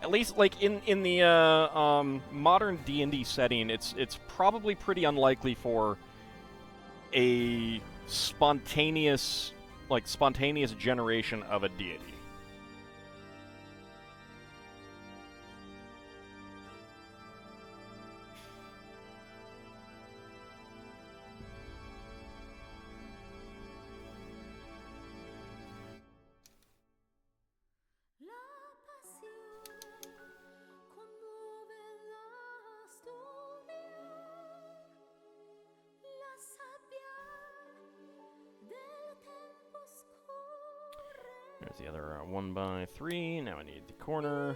At least, like, in the modern D&D setting, it's probably pretty unlikely for a spontaneous generation of a deity. There's the other 1x3. Now I need the corner.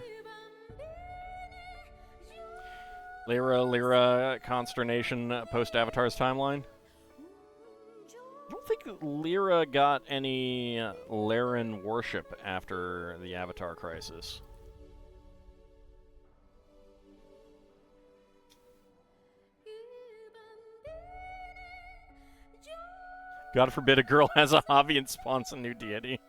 Lyra, Consternation, post-Avatar's timeline. I don't think Lyra got any Laren worship after the Avatar crisis. God forbid a girl has a hobby and spawns a new deity.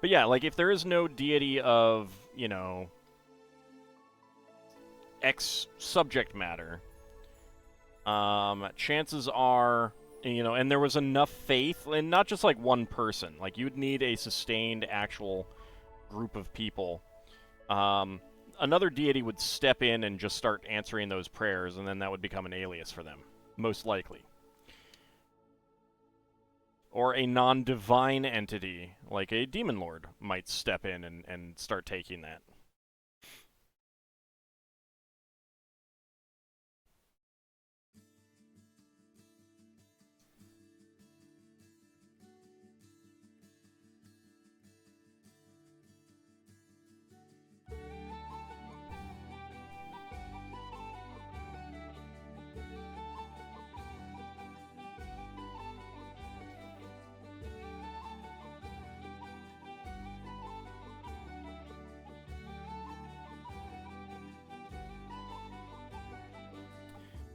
But yeah, like, if there is no deity of, you know, X subject matter, chances are, you know, and there was enough faith, and not just, like, one person. Like, you'd need a sustained, actual group of people. Another deity would step in and just start answering those prayers, and then that would become an alias for them, most likely. Or a non-divine entity, like a demon lord, might step in and start taking that.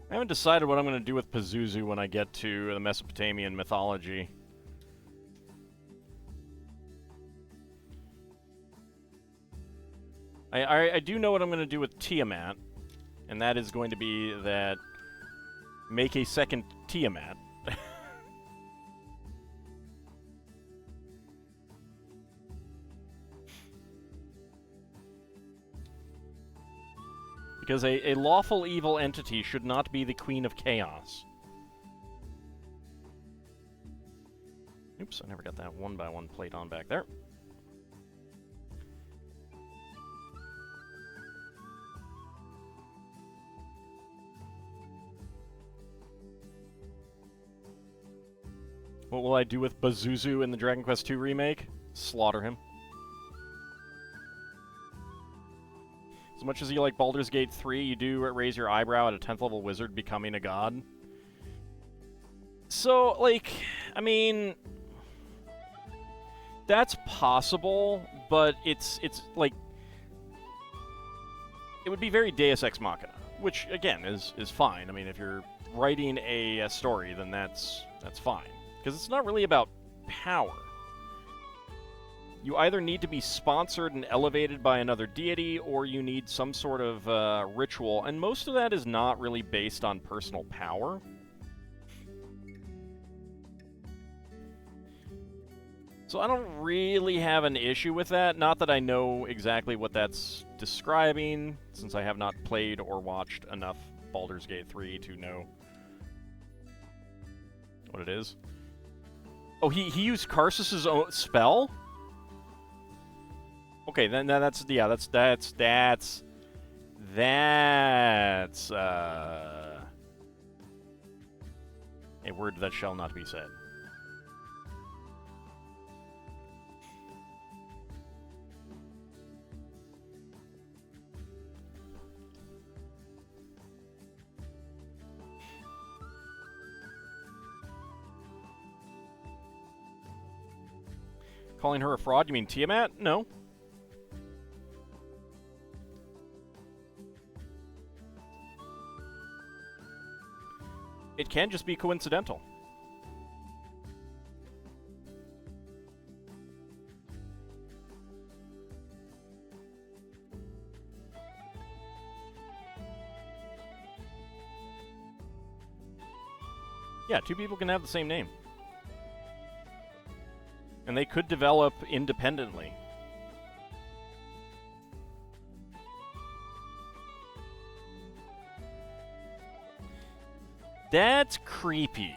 I haven't decided what I'm going to do with Pazuzu when I get to the Mesopotamian mythology. I do know what I'm going to do with Tiamat, and that is going to be that make a second Tiamat. Because a lawful evil entity should not be the Queen of Chaos. Oops, I never got that 1x1 plate on back there. What will I do with Pazuzu in the Dragon Quest II remake? Slaughter him. As much as you like Baldur's Gate 3, you do raise your eyebrow at a 10th level wizard becoming a god. So, like, I mean, that's possible, but it's like, it would be very Deus Ex Machina, which again is fine. I mean, if you're writing a story, then that's fine, because it's not really about power. You either need to be sponsored and elevated by another deity, or you need some sort of ritual, and most of that is not really based on personal power. So I don't really have an issue with that. Not that I know exactly what that's describing, since I have not played or watched enough Baldur's Gate 3 to know what it is. Oh, he used Karsus's own spell? Okay, then that's a word that shall not be said. Calling her a fraud? You mean Tiamat? No. It can just be coincidental. Yeah, two people can have the same name. And they could develop independently. That's creepy.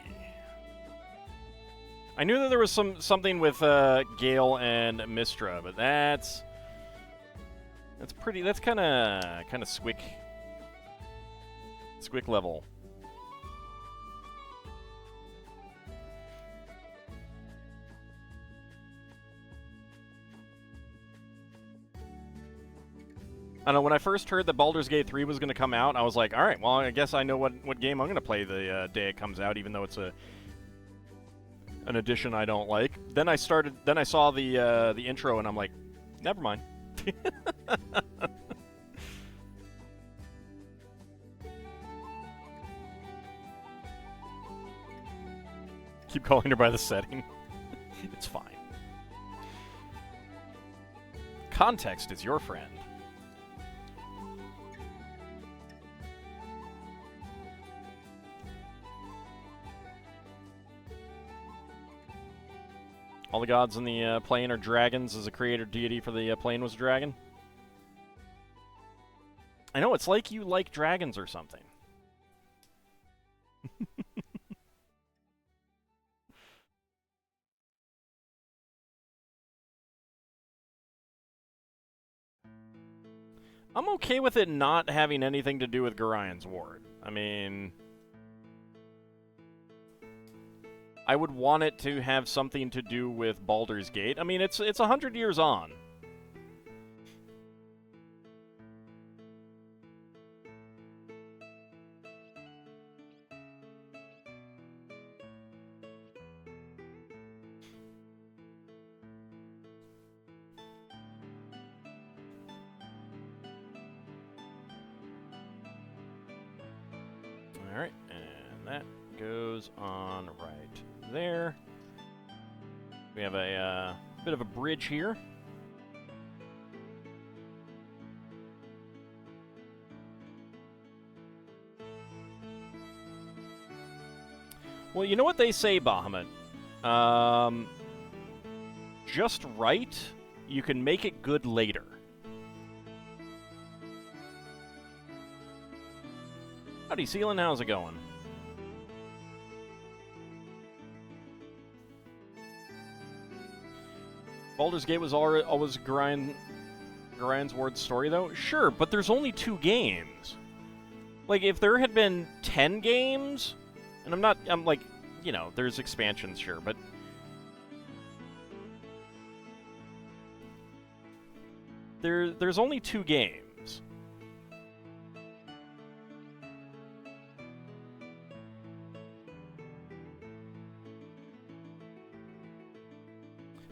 I knew that there was something with Gale and Mistra, but that's pretty. That's kind of squick level. I don't know, when I first heard that Baldur's Gate 3 was going to come out, I was like, all right, well, I guess I know what game I'm going to play the day it comes out, even though it's an edition I don't like. Then I saw the intro, and I'm like, never mind. Keep calling her by the setting. It's fine. Context is your friend. All the gods in the plane are dragons, as a creator deity for the plane was a dragon. I know, it's like you like dragons or something. I'm okay with it not having anything to do with Gorian's Ward. I mean, I would want it to have something to do with Baldur's Gate. I mean, it's 100 years on. Alright, and that goes on right there. We have a bit of a bridge here. Well, you know what they say, Bahamut? Just right, you can make it good later. Howdy, Sealan, how's it going? Baldur's Gate was always Gorian's Ward's story, though? Sure, but there's only 2 games. Like, if there had been 10 games, and I'm like, you know, there's expansions, sure, but there's only 2 games.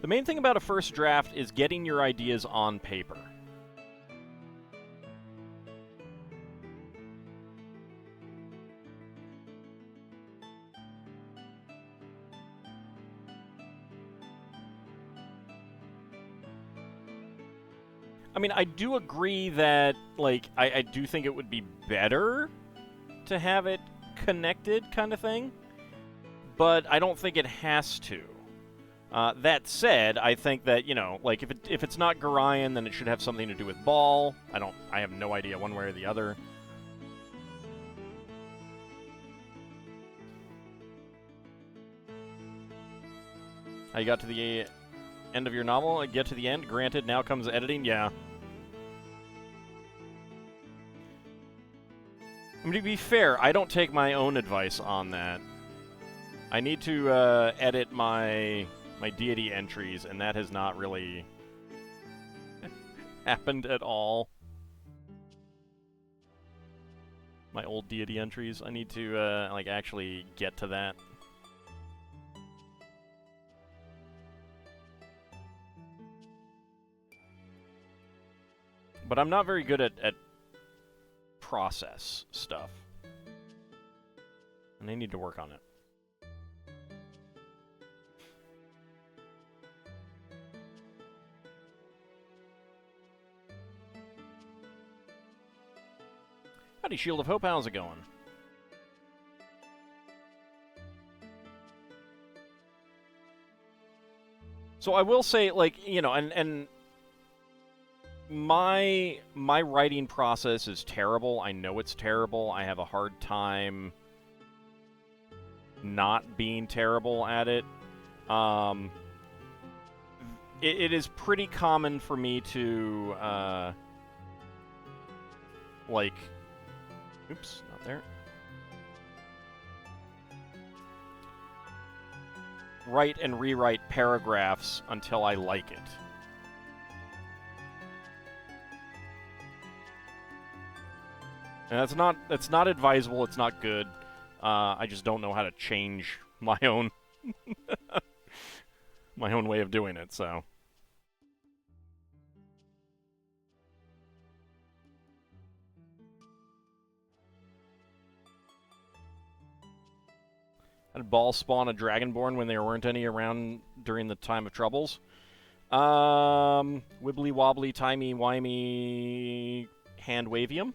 The main thing about a first draft is getting your ideas on paper. I mean, I do agree that, like, I do think it would be better to have it connected kind of thing, but I don't think it has to. That said, I think that, you know, like, if it's not Gorian, then it should have something to do with Ball. I have no idea one way or the other. How you got to the end of your novel? Get to the end? Granted, now comes editing? Yeah. I mean, to be fair, I don't take my own advice on that. I need to edit my deity entries, and that has not really happened at all. My old deity entries. I need to like actually get to that. But I'm not very good at process stuff. and I need to work on it. Howdy, Shield of Hope. How's it going? So I will say, like, you know, and my writing process is terrible. I know it's terrible. I have a hard time not being terrible at it. It is pretty common for me to, like, oops, not there. Write and rewrite paragraphs until I like it. And that's not advisable, it's not good. I just don't know how to change my own my own way of doing it, so. How did Ball spawn a Dragonborn when there weren't any around during the time of troubles? Wibbly wobbly, timey wimey, hand wavium.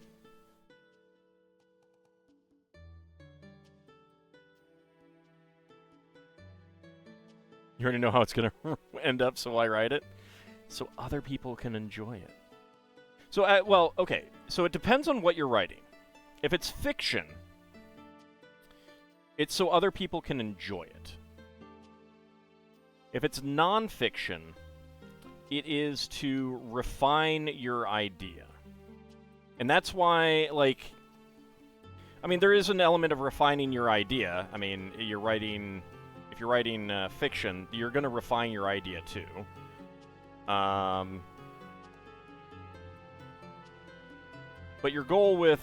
You already know how it's going to end up, so I write it. So other people can enjoy it. So, well, okay. So it depends on what you're writing. If it's fiction, it's so other people can enjoy it. If it's nonfiction, it is to refine your idea. And that's why, like, I mean, there is an element of refining your idea. I mean, if you're writing fiction, you're going to refine your idea too. But your goal with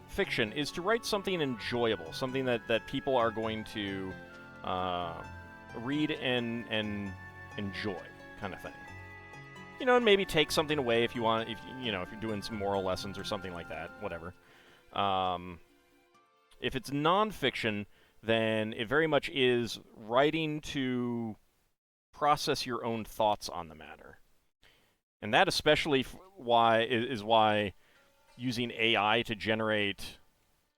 fiction is to write something enjoyable, something that people are going to read and enjoy, kind of thing. You know, and maybe take something away if you want, if you're doing some moral lessons or something like that, whatever. If it's nonfiction, then it very much is writing to process your own thoughts on the matter. And that especially is why using AI to generate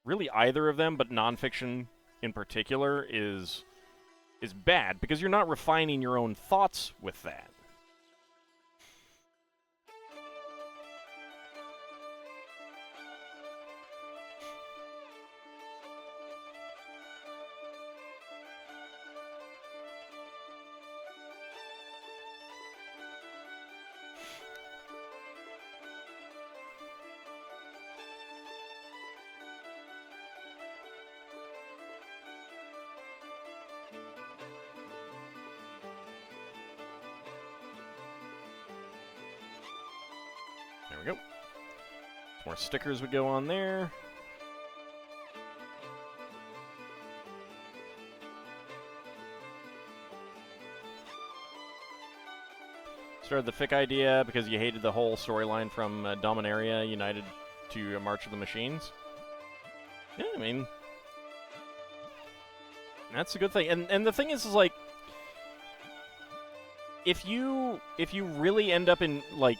really either of them, but nonfiction in particular, is bad, because you're not refining your own thoughts with that. There we go. More stickers would go on there. Started the fic idea because you hated the whole storyline from Dominaria United to March of the Machines. Yeah, I mean, that's a good thing. And the thing is like, if you really end up in, like,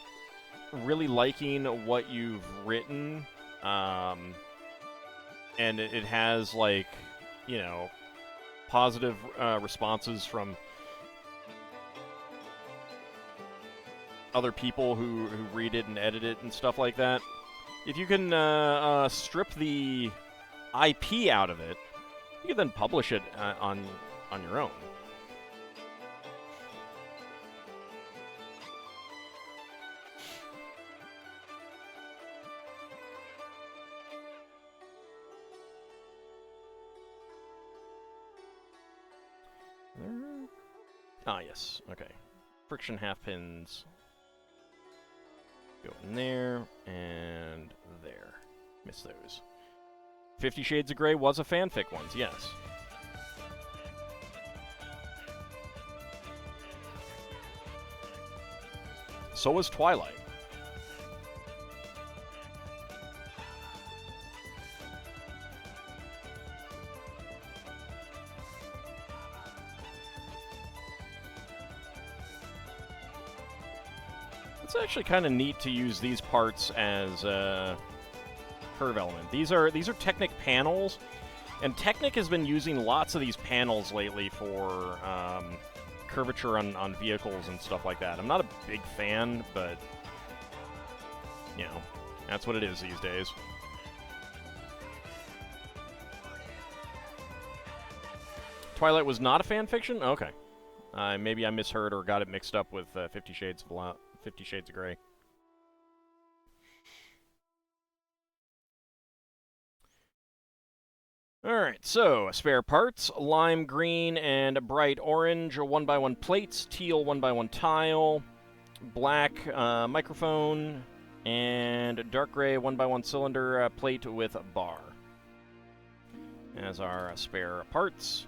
really liking what you've written, and it has, like, you know, positive responses from other people who read it and edit it and stuff like that. If you can strip the IP out of it, you can then publish it on your own. Ah, yes. Okay. Friction half pins go in there and there. Miss those. 50 Shades of Grey was a fanfic once, yes. So was Twilight. It's actually kind of neat to use these parts as a curve element. These are Technic panels, and Technic has been using lots of these panels lately for curvature on vehicles and stuff like that. I'm not a big fan, but, you know, that's what it is these days. Twilight was not a fan fiction? Okay. Maybe I misheard or got it mixed up with 50 Shades of Grey. Alright, so spare parts, lime green and bright orange, 1x1 plates, teal 1x1 tile, black microphone, and dark gray 1x1 cylinder plate with bar. As our spare parts.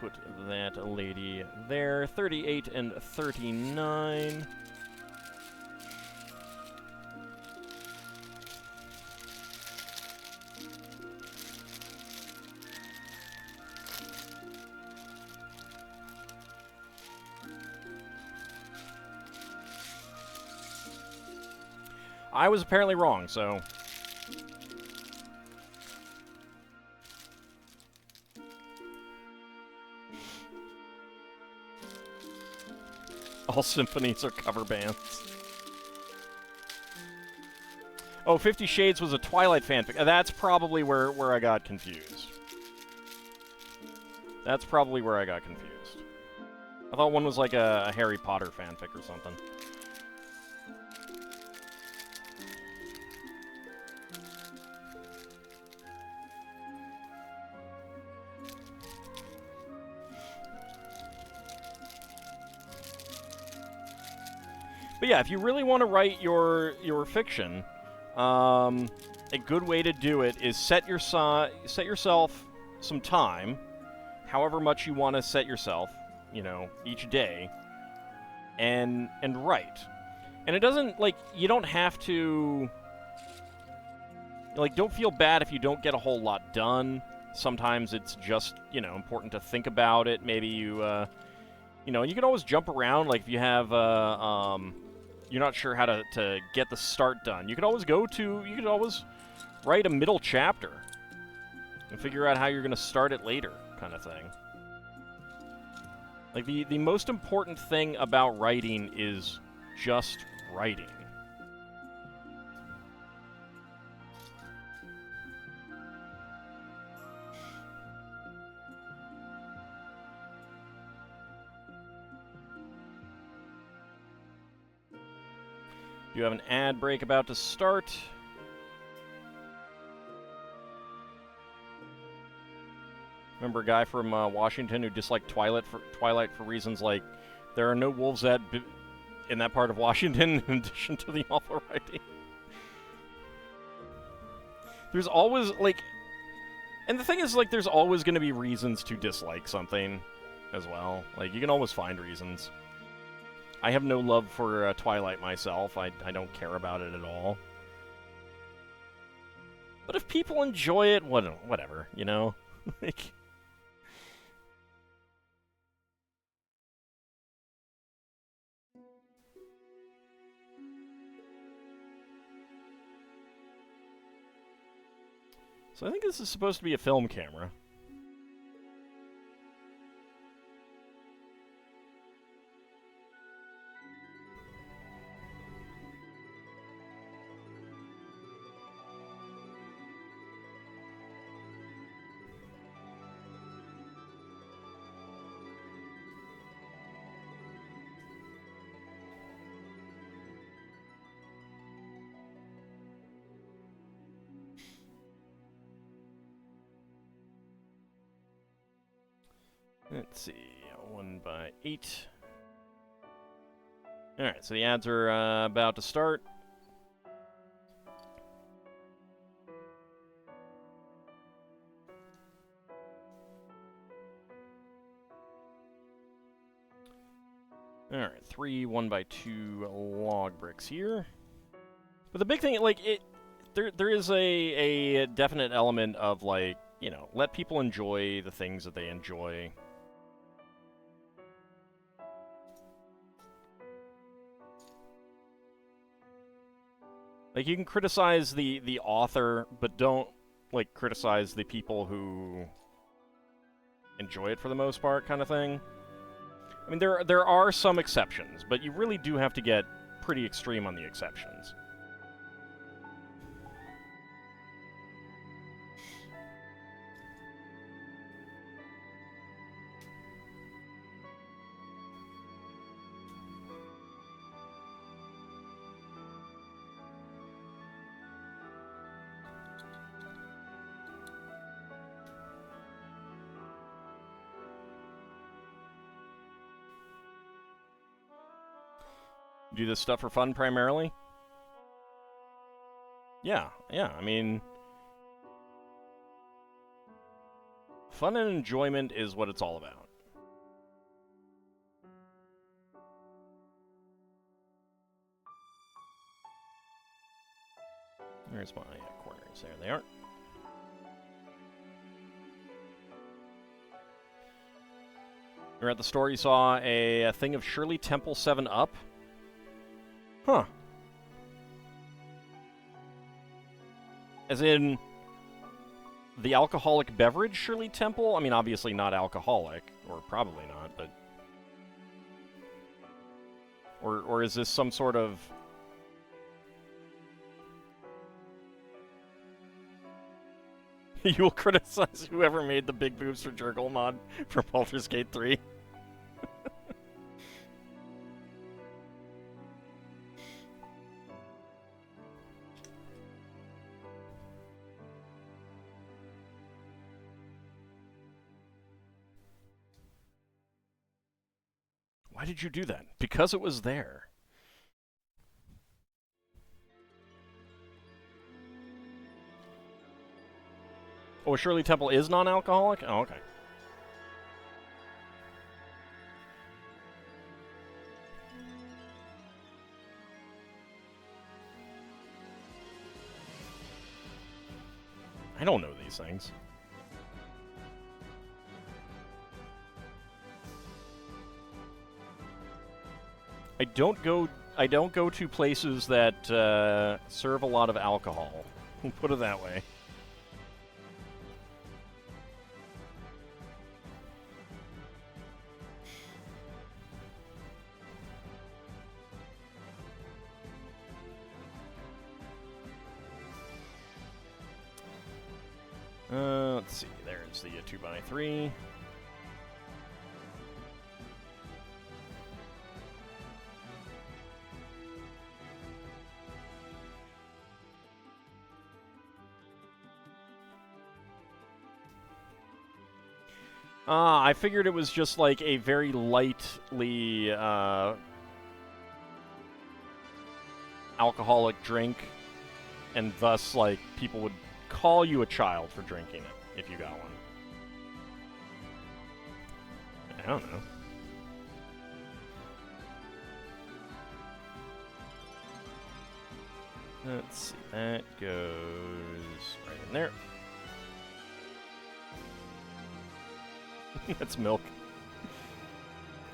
Put that lady there. 38 and 39. I was apparently wrong, so... All symphonies are cover bands. Oh, 50 Shades was a Twilight fanfic. That's probably where I got confused. That's probably where I got confused. I thought one was like a Harry Potter fanfic or something. But yeah, if you really want to write your fiction, a good way to do it is set yourself some time, however much you want to set yourself, you know, each day, and write. And it doesn't, like, you don't have to, like, don't feel bad if you don't get a whole lot done. Sometimes it's just, you know, important to think about it. Maybe you, you know, you can always jump around, like if you have, you're not sure how to get the start done. You could always write a middle chapter and figure out how you're going to start it later, kind of thing. Like, the most important thing about writing is just writing. You have an ad break about to start. Remember a guy from Washington who disliked Twilight for reasons like there are no wolves in that part of Washington in addition to the awful writing. There's always, like... And the thing is, like, there's always going to be reasons to dislike something as well. Like, you can always find reasons. I have no love for Twilight myself. I don't care about it at all. But if people enjoy it, whatever, you know? Like... So I think this is supposed to be a film camera. Let's see, 1x8. Alright, so the ads are about to start. Alright, 3 1x2 log bricks here. But the big thing, like, there is a definite element of, like, you know, let people enjoy the things that they enjoy. Like, you can criticize the author, but don't, like, criticize the people who enjoy it for the most part, kind of thing. I mean, there are some exceptions, but you really do have to get pretty extreme on the exceptions. Do this stuff for fun primarily? Yeah, I mean, fun and enjoyment is what it's all about. There's my corners. There they are. You're at the store, you saw a thing of Shirley Temple 7-Up. Huh. As in the alcoholic beverage Shirley Temple? I mean, obviously not alcoholic, or probably not, but... Or is this some sort of... You will criticize whoever made the Big Boobs for Jurgle mod for Baldur's Gate 3. Why did you do that? Because it was there. Oh, Shirley Temple is non-alcoholic? Oh, okay. I don't know these things. I don't go to places that serve a lot of alcohol. Put it that way. Let's see. There's the 2x3. I figured it was just like a very lightly alcoholic drink, and thus, like, people would call you a child for drinking it if you got one. I don't know. Let's see. That goes right in there. That's milk.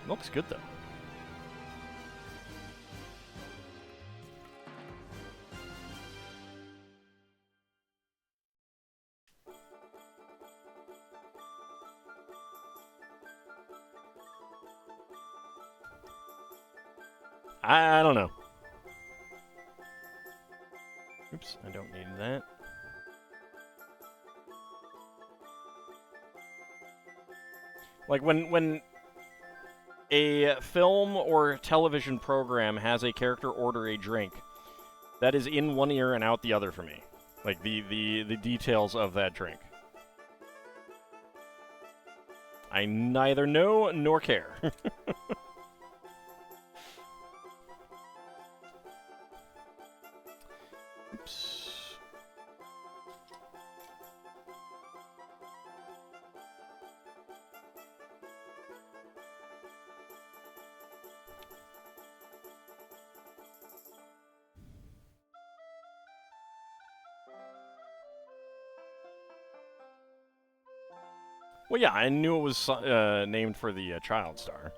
Milk's good, though. I don't know. Oops, I don't need that. Like, when a film or television program has a character order a drink, that is in one ear and out the other for me. Like, the details of that drink. I neither know nor care. Oops. Well, yeah, I knew it was named for the child star.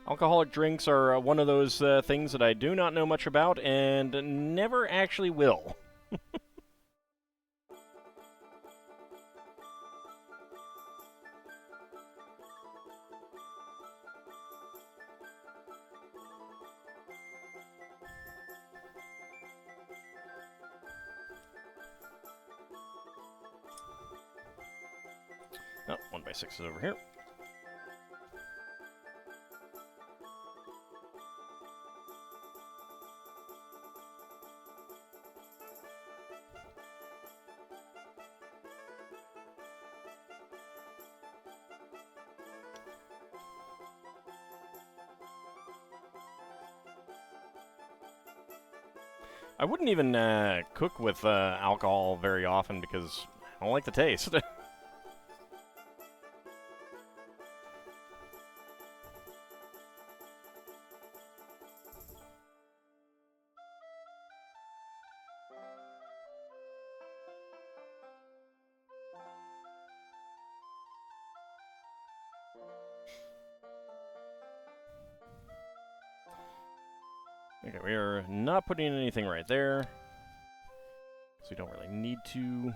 Alcoholic drinks are one of those things that I do not know much about and never actually will. Oh, 1x6 is over here. I wouldn't even cook with alcohol very often because I don't like the taste. Okay, we are not putting anything right there, so we don't really need to.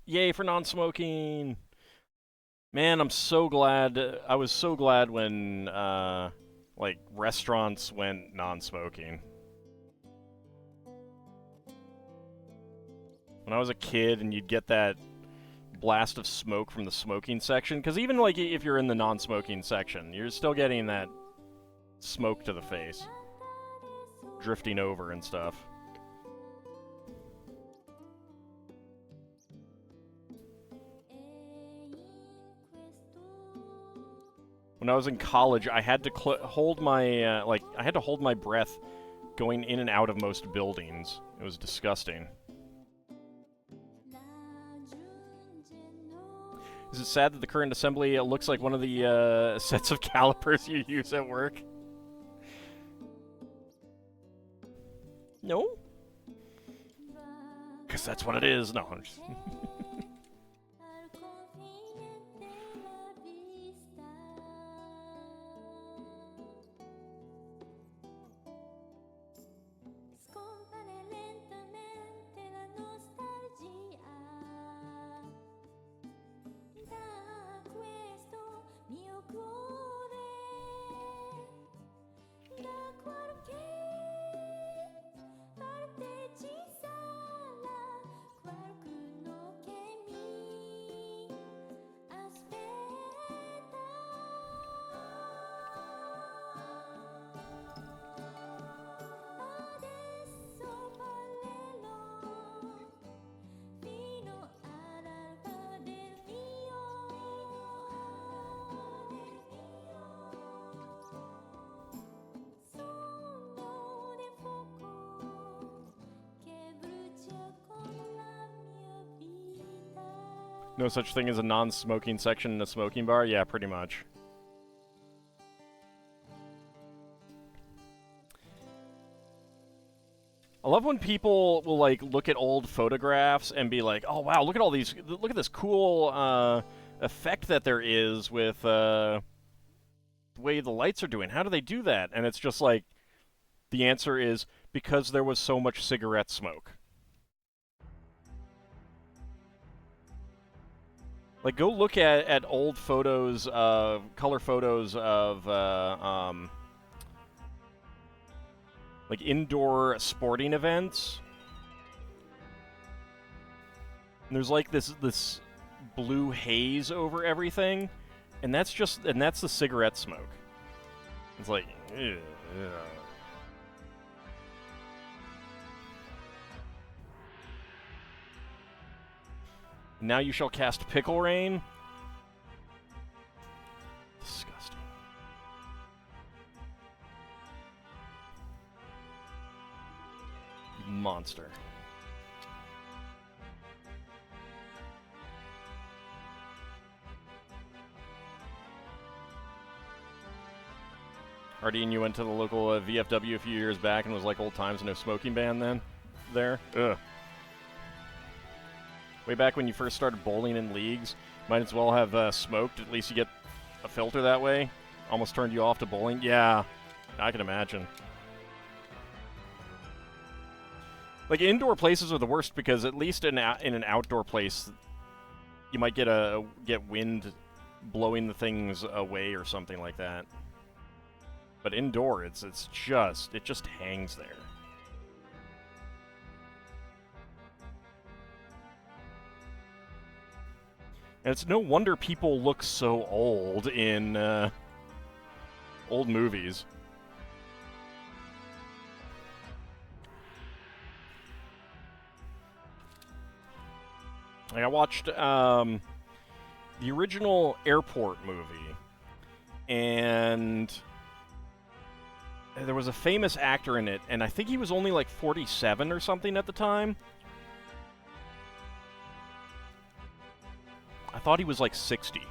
Yay for non-smoking! Man, I'm so glad. I was so glad when, like, restaurants went non-smoking. When I was a kid and you'd get that blast of smoke from the smoking section, because even, like, if you're in the non-smoking section, you're still getting that smoke to the face. Drifting over and stuff. When I was in college, I had to hold my I had to hold my breath going in and out of most buildings. It was disgusting. Is it sad that the current assembly looks like one of the sets of calipers you use at work? No? Because that's what it is. No, I'm just... No such thing as a non-smoking section in a smoking bar? Yeah, pretty much. I love when people will, like, look at old photographs and be like, oh, wow, look at all these, look at this cool effect that there is with the way the lights are doing. How do they do that? And it's just like, the answer is because there was so much cigarette smoke. Like, go look at old photos of, color photos of, like, indoor sporting events. And there's, like, this blue haze over everything. And that's the cigarette smoke. It's like, ugh. Now you shall cast Pickle Rain. Disgusting. monster. Artie and you went to the local VFW a few years back and was like old times, no smoking ban then? There? Ugh. Way back when you first started bowling in leagues, might as well have smoked. At least you get a filter that way. Almost turned you off to bowling. Yeah, I can imagine. Like, indoor places are the worst because at least in an outdoor place, you might get wind blowing the things away or something like that. But indoor, it just hangs there. And it's no wonder people look so old in old movies. Like I watched the original Airport movie, and there was a famous actor in it, and I think he was only like 47 or something at the time. I thought he was like 60.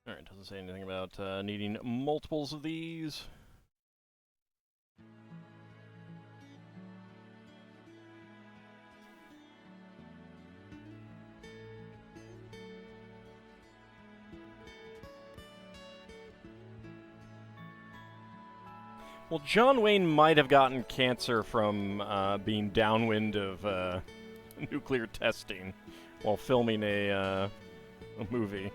Alright, doesn't say anything about needing multiples of these. Well, John Wayne might have gotten cancer from being downwind of nuclear testing while filming a movie.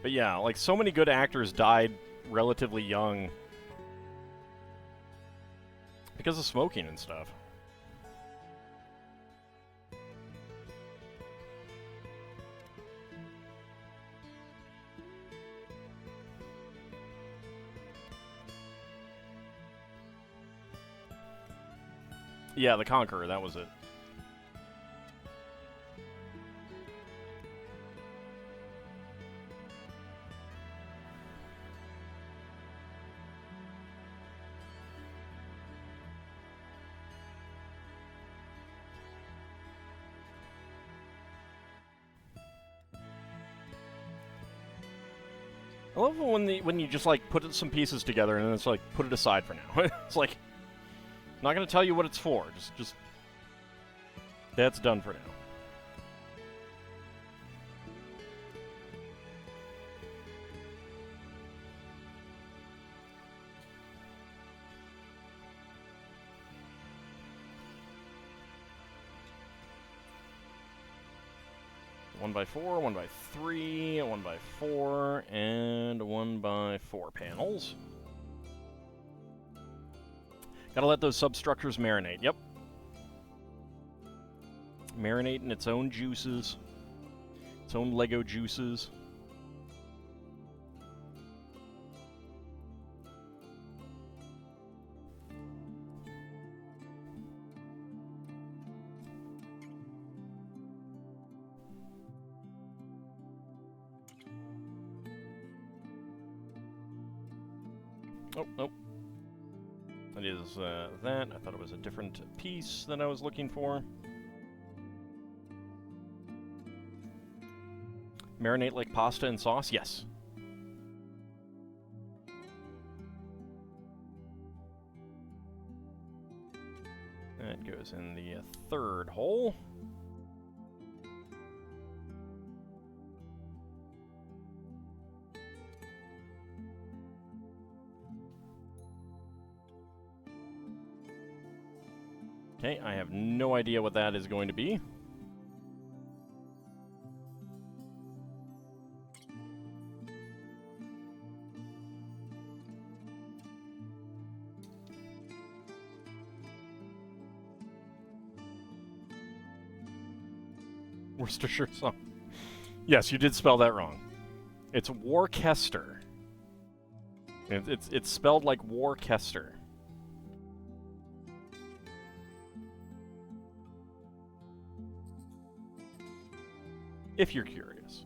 But yeah, like, so many good actors died relatively young because of smoking and stuff. Yeah, The Conqueror, that was it. I love when you just, like, put some pieces together and then it's like, put it aside for now. It's like, I'm not gonna tell you what it's for. Just that's done for now. One by 4, 1 by 3, 1 by 4, and 1 by 4 panels. Gotta let those substructures marinate. Yep. Marinate in its own juices, its own Lego juices. Oh, nope. It is that. I thought it was a different piece that I was looking for. Marinate like pasta and sauce? Yes. That goes in the third hole. Okay, I have no idea what that is going to be. Worcestershire song. Yes, you did spell that wrong. It's Worcester. It's spelled like Worcester. If you're curious.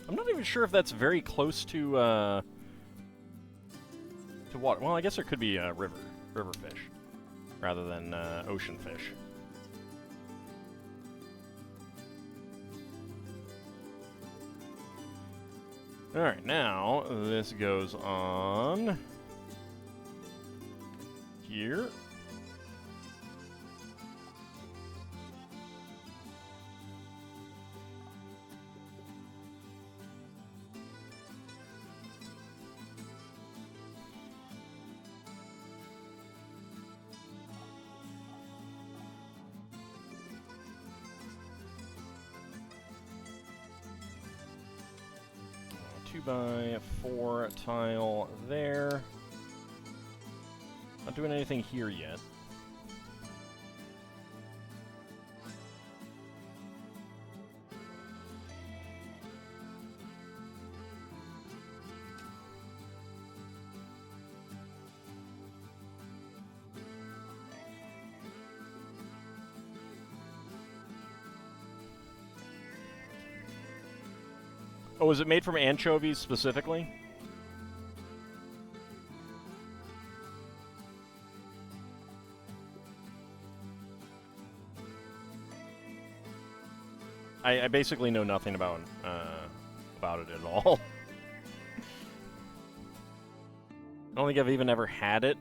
I'm not even sure if that's very close to water. Well, I guess there could be river fish rather than ocean fish. All right, now this goes on here. By 4 tile there. Not doing anything here yet. Oh, is it made from anchovies specifically? I basically know nothing about it at all. I don't think I've even ever had it.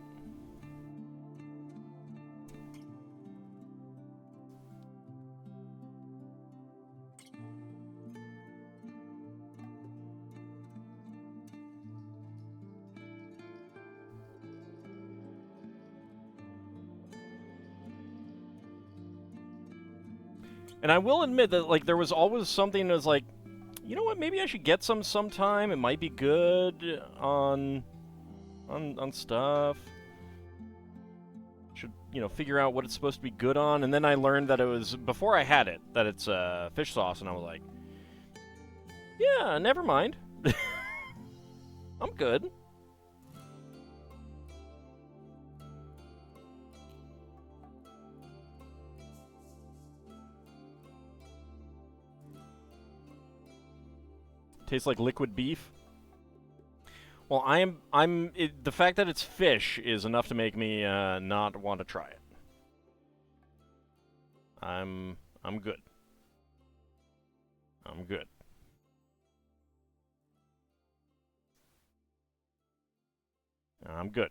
And I will admit that, like, there was always something that was like, you know what, maybe I should get some sometime. It might be good on stuff. Should, you know, figure out what it's supposed to be good on. And then I learned that it was, before I had it, that it's fish sauce, and I was like, yeah, never mind. I'm good. Tastes like liquid beef. Well, the fact that it's fish is enough to make me not want to try it. I'm good. I'm good. I'm good.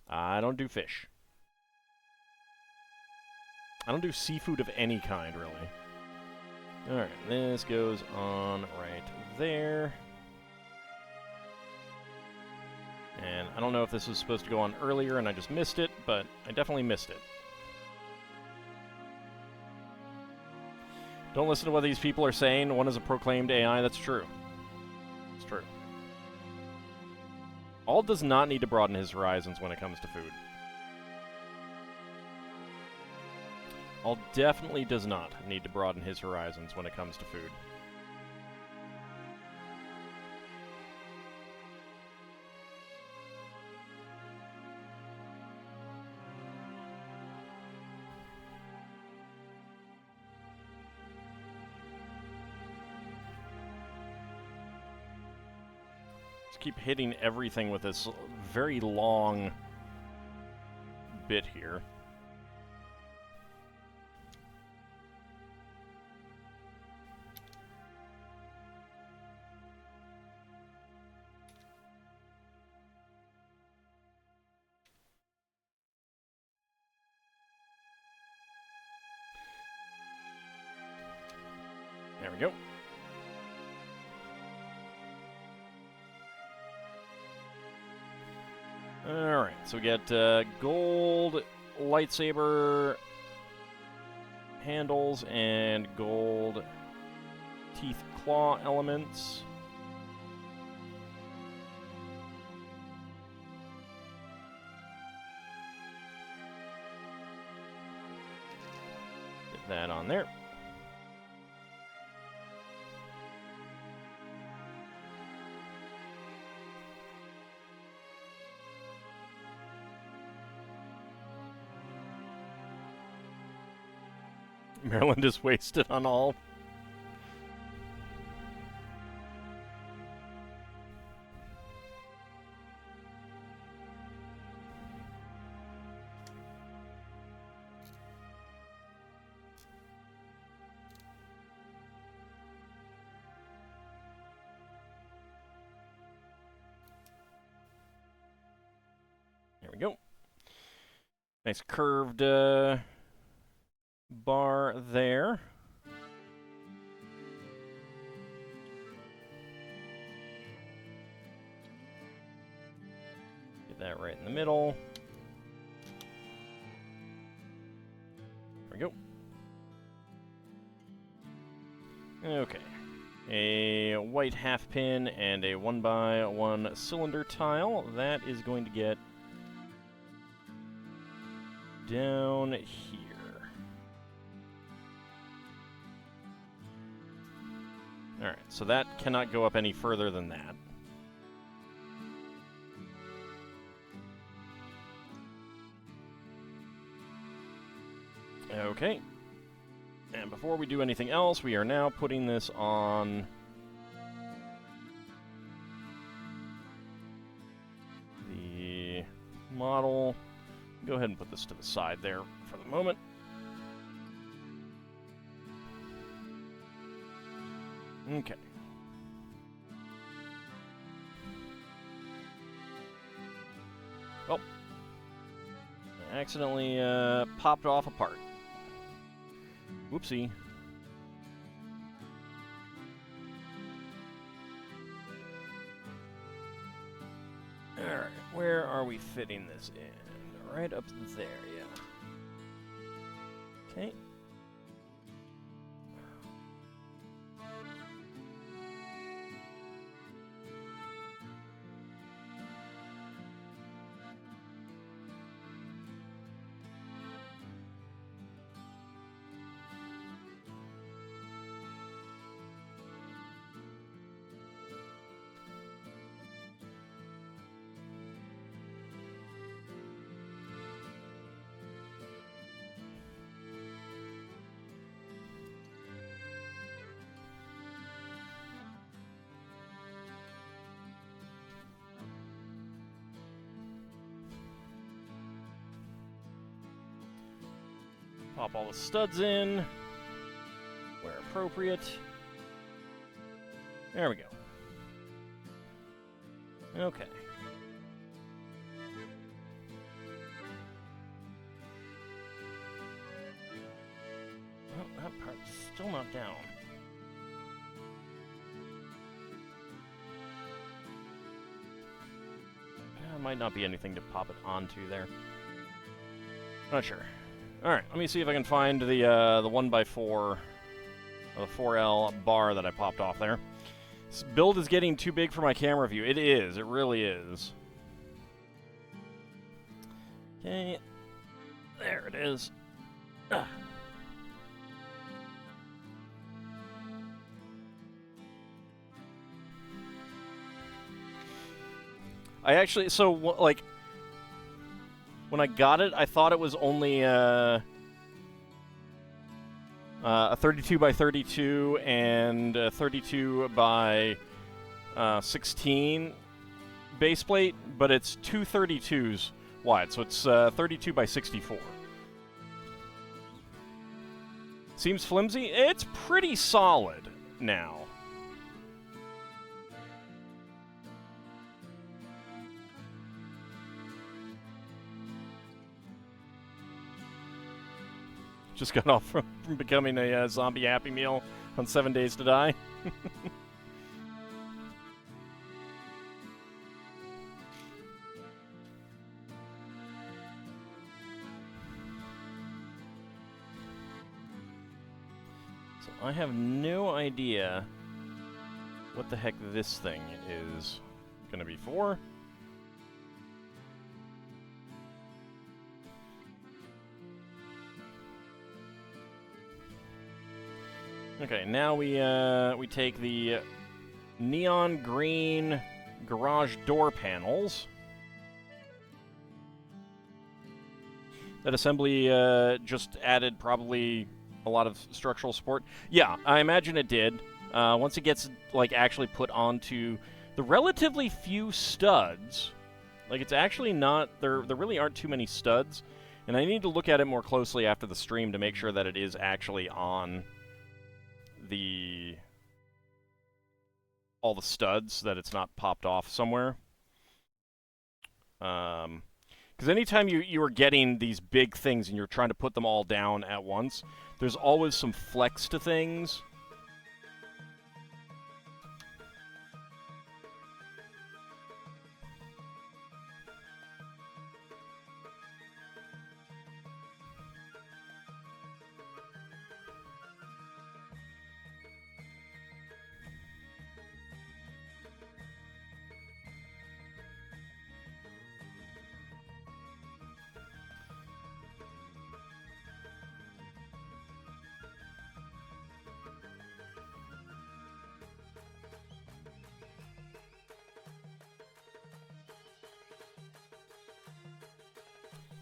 I don't do fish. I don't do seafood of any kind, really. Alright, this goes on right there. And I don't know if this was supposed to go on earlier and I just missed it, but I definitely missed it. Don't listen to what these people are saying. One is a proclaimed AI. That's true. It's true. All does not need to broaden his horizons when it comes to food. All definitely does not need to broaden his horizons when it comes to food. Just keep hitting everything with this very long bit here. we go. Alright, so we get gold lightsaber handles and gold teeth claw elements. Get that on there. Maryland is wasted on all. There we go. Nice curved bar there. Get that right in the middle. There we go. Okay. A white half pin and a 1x1 cylinder tile. That is going to get down here. Alright, so that cannot go up any further than that. Okay. And before we do anything else, we are now putting this on the model. Go ahead and put this to the side there for the moment. Okay. Oh. I accidentally popped off a part. Whoopsie. Alright, where are we fitting this in? Right up there, yeah. Okay. Pop all the studs in, where appropriate. There we go. Okay. Well, that part's still not down. Might not be anything to pop it onto there. Not sure. Alright, let me see if I can find the 1x4, or the 4L bar that I popped off there. This build is getting too big for my camera view. It is. It really is. Okay. There it is. Ah. I actually, so, like, when I got it, I thought it was only a 32x32 and a 32x16 base plate, but it's two 32s wide, so it's 32x64. Seems flimsy? It's pretty solid now. Just got off from becoming a zombie Happy Meal On 7 Days to Die. So I have no idea what the heck this thing is going to be for. Okay, now we take the neon green garage door panels. That assembly just added probably a lot of structural support. Yeah, I imagine it did. Once it gets like actually put onto the relatively few studs, like it's actually not there really aren't too many studs, and I need to look at it more closely after the stream to make sure that it is actually on all the studs, that it's not popped off somewhere. Because anytime you are getting these big things and you're trying to put them all down at once, there's always some flex to things.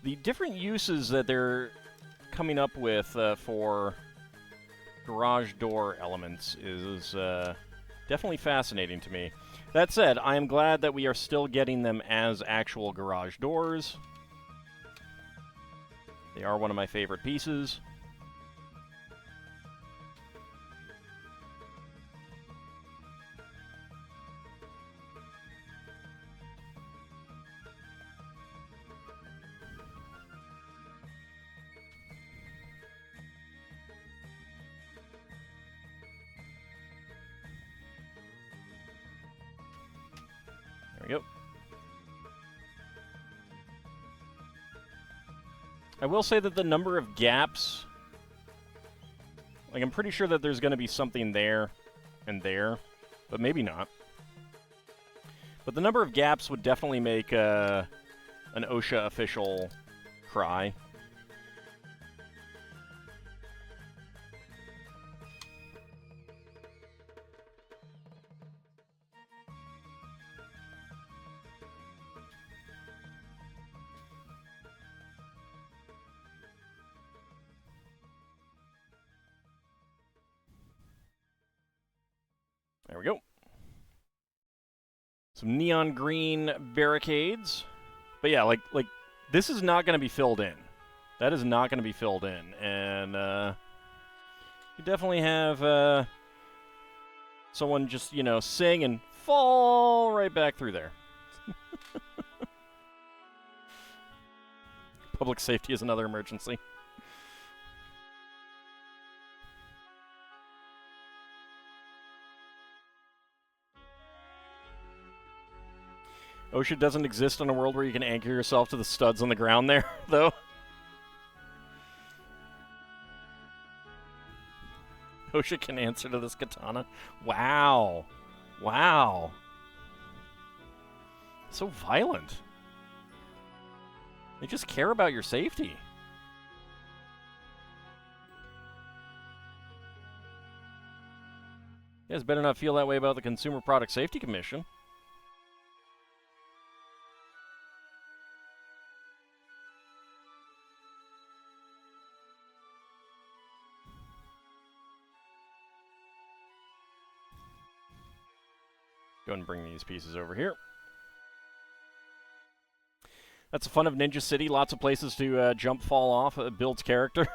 The different uses that they're coming up with for garage door elements is definitely fascinating to me. That said, I am glad that we are still getting them as actual garage doors. They are one of my favorite pieces. There we go. I will say that the number of gaps, like I'm pretty sure that there's going to be something there and there, but maybe not. But the number of gaps would definitely make an OSHA official cry. There we go. Some neon green barricades. But yeah, like this is not going to be filled in. That is not going to be filled in. And you definitely have someone just, you know, sing and fall right back through there. Public safety is another emergency. OSHA doesn't exist in a world where you can anchor yourself to the studs on the ground there, though. OSHA can answer to this katana. Wow. Wow. So violent. They just care about your safety. You guys better not feel that way about the Consumer Product Safety Commission. Go ahead and bring these pieces over here. That's the fun of Ninja City. Lots of places to jump, fall off. It builds character.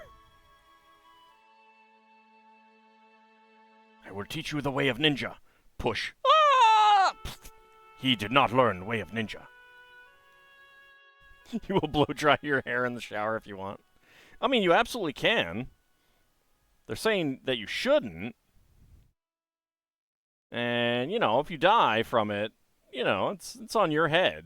I will teach you the way of ninja. Push. Ah! He did not learn the way of ninja. You will blow dry your hair in the shower if you want. I mean, you absolutely can. They're saying that you shouldn't. And, you know, if you die from it, you know, it's on your head.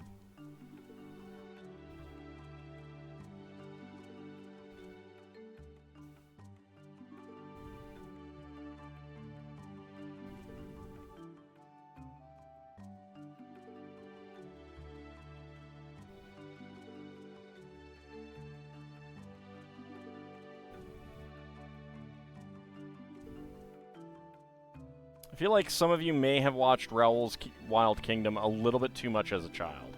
I feel like some of you may have watched Raoul's Wild Kingdom a little bit too much as a child.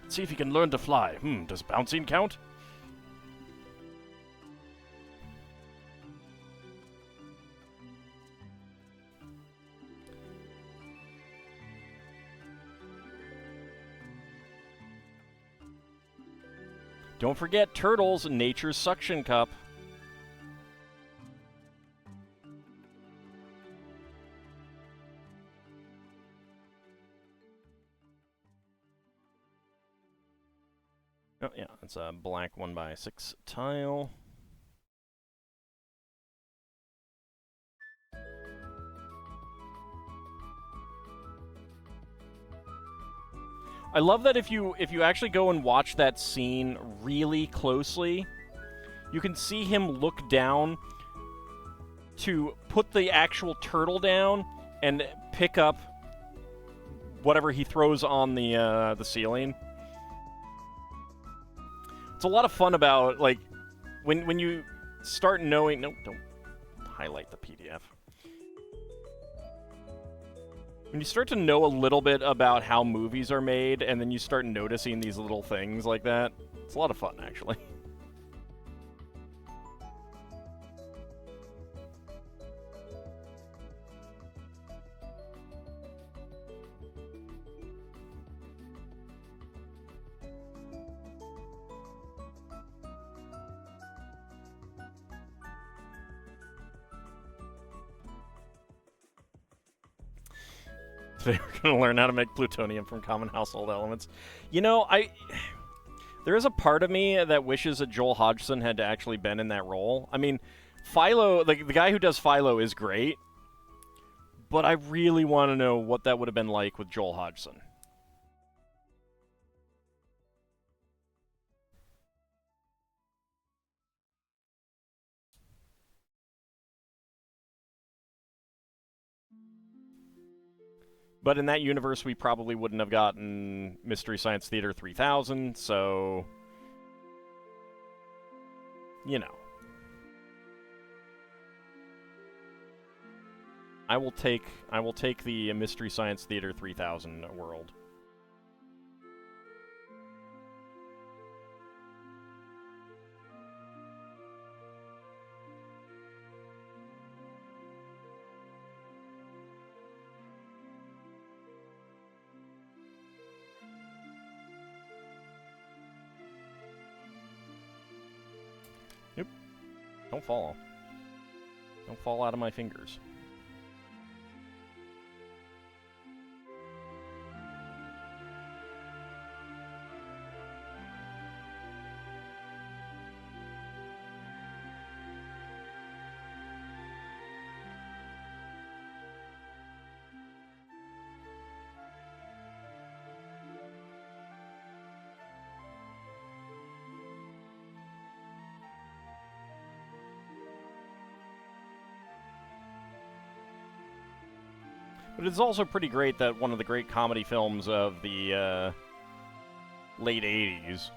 See if you can learn to fly. Does bouncing count? Don't forget Turtles, Nature's Suction Cup. Oh, yeah, it's a black 1x6 tile. I love that if you actually go and watch that scene really closely, you can see him look down to put the actual turtle down and pick up whatever he throws on the ceiling. It's a lot of fun about, like, when you start knowing... No, don't highlight the PDF. When you start to know a little bit about how movies are made, and then you start noticing these little things like that, it's a lot of fun, actually. Today we're going to learn how to make plutonium from common household elements. You know, there is a part of me that wishes that Joel Hodgson had actually been in that role. I mean, Philo, the guy who does Philo is great, but I really want to know what that would have been like with Joel Hodgson. But in that universe, we probably wouldn't have gotten Mystery Science Theater 3000, so... You know. I will take the Mystery Science Theater 3000 world. Nope. Don't fall. Don't fall out of my fingers. But it's also pretty great that one of the great comedy films of the late 80s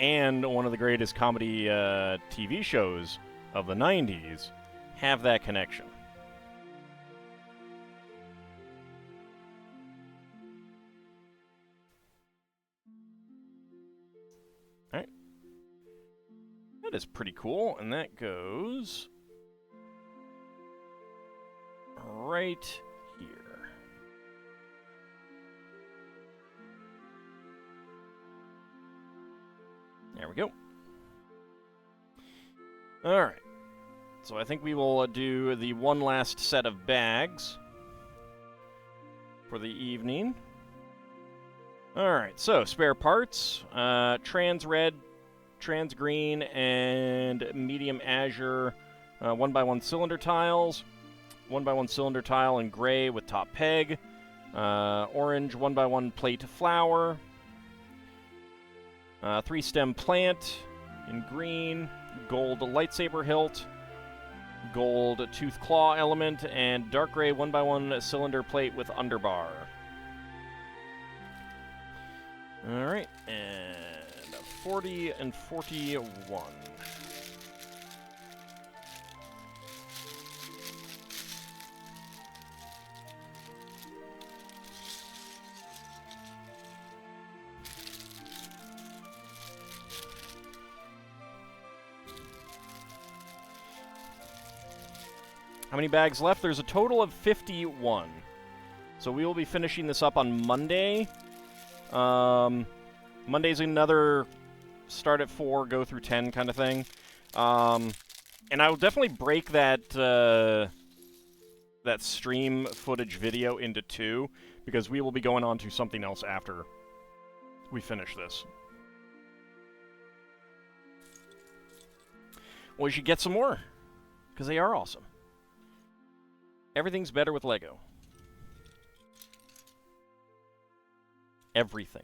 and one of the greatest comedy TV shows of the 90s have that connection. Alright. That is pretty cool, and that goes right here. There we go. Alright. so I think we will do the one last set of bags for the evening. Alright, so spare parts, trans red, trans green, and medium azure 1x1 cylinder tiles, 1x1 cylinder tile in gray with top peg, orange 1x1 plate flower, 3-stem plant in green, gold lightsaber hilt, gold tooth claw element, and dark gray 1x1 cylinder plate with underbar. Alright, and 40 and 41. How many bags left? There's a total of 51. So we will be finishing this up on Monday. Monday's another start at 4, go through 10 kind of thing. And I will definitely break that that stream footage video into 2, because we will be going on to something else after we finish this. Well, you should get some more, because they are awesome. Everything's better with Lego. Everything.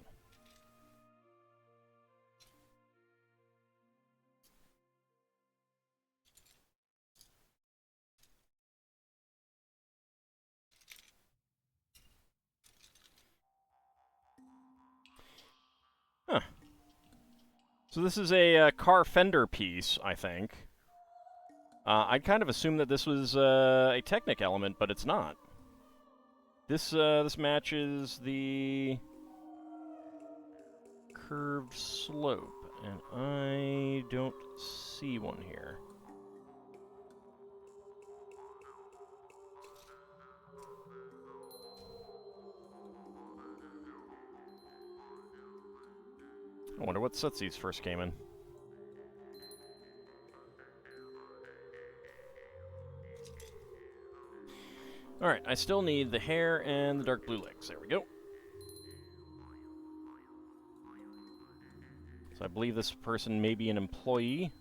Huh. So this is a car fender piece, I think. I'd kind of assume that this was a Technic element, but it's not. This matches the curved slope, and I don't see one here. I wonder what sets these first came in. Alright, I still need the hair and the dark blue legs. There we go. So I believe this person may be an employee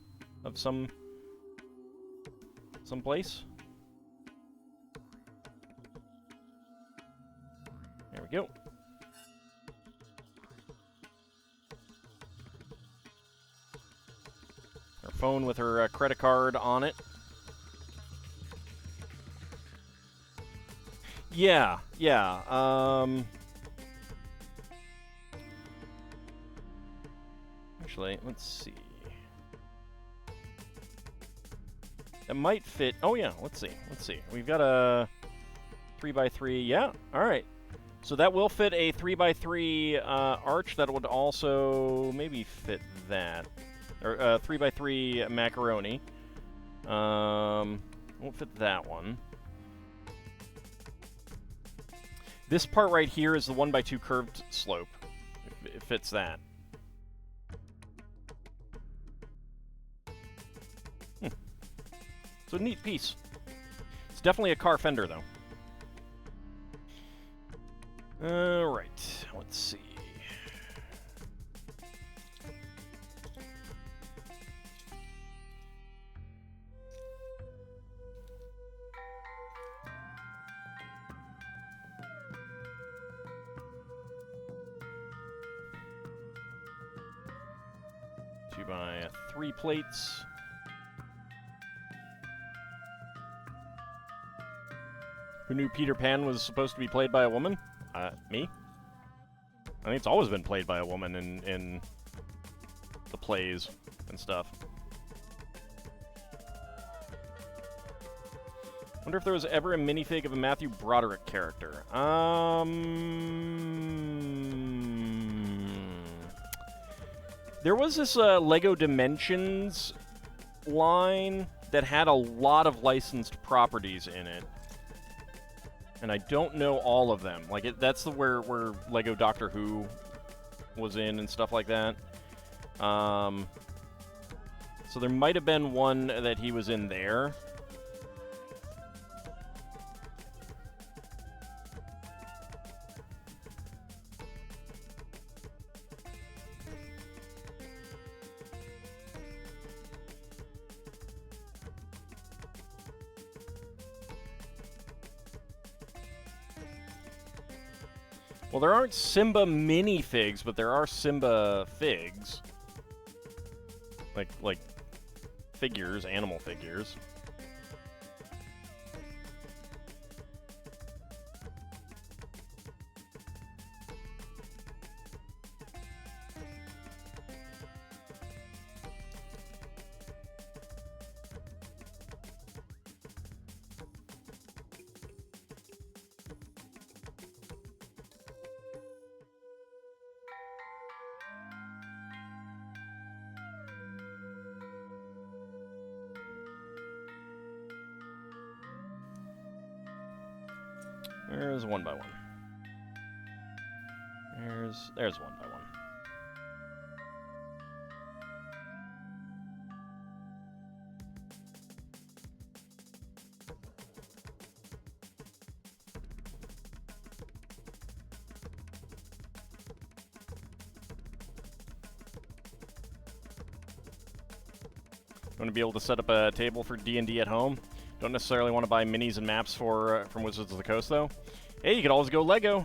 of some place. There we go. Her phone with her credit card on it. Yeah. Actually, let's see. That might fit. Oh yeah, let's see. We've got a 3x3. Yeah, all right. So that will fit a 3x3 arch. That would also maybe fit that. Or 3x3 macaroni. Won't fit that one. This part right here is the 1x2 curved slope. It fits that. It's a neat piece. It's definitely a car fender, though. Alright, let's see. Two by 3 plates. Who knew Peter Pan was supposed to be played by a woman? Me? I think it's always been played by a woman in the plays and stuff. Wonder if there was ever a minifig of a Matthew Broderick character. There was this Lego Dimensions line that had a lot of licensed properties in it. And I don't know all of them. Like, that's where Lego Doctor Who was in and stuff like that. So there might have been one that he was in there. Well, there aren't Simba minifigs, but there are Simba figs. Like figures, animal figures. There's one by one. There's one by one. Want to be able to set up a table for D&D at home? Don't necessarily want to buy minis and maps for from Wizards of the Coast, though. Hey, you could always go Lego.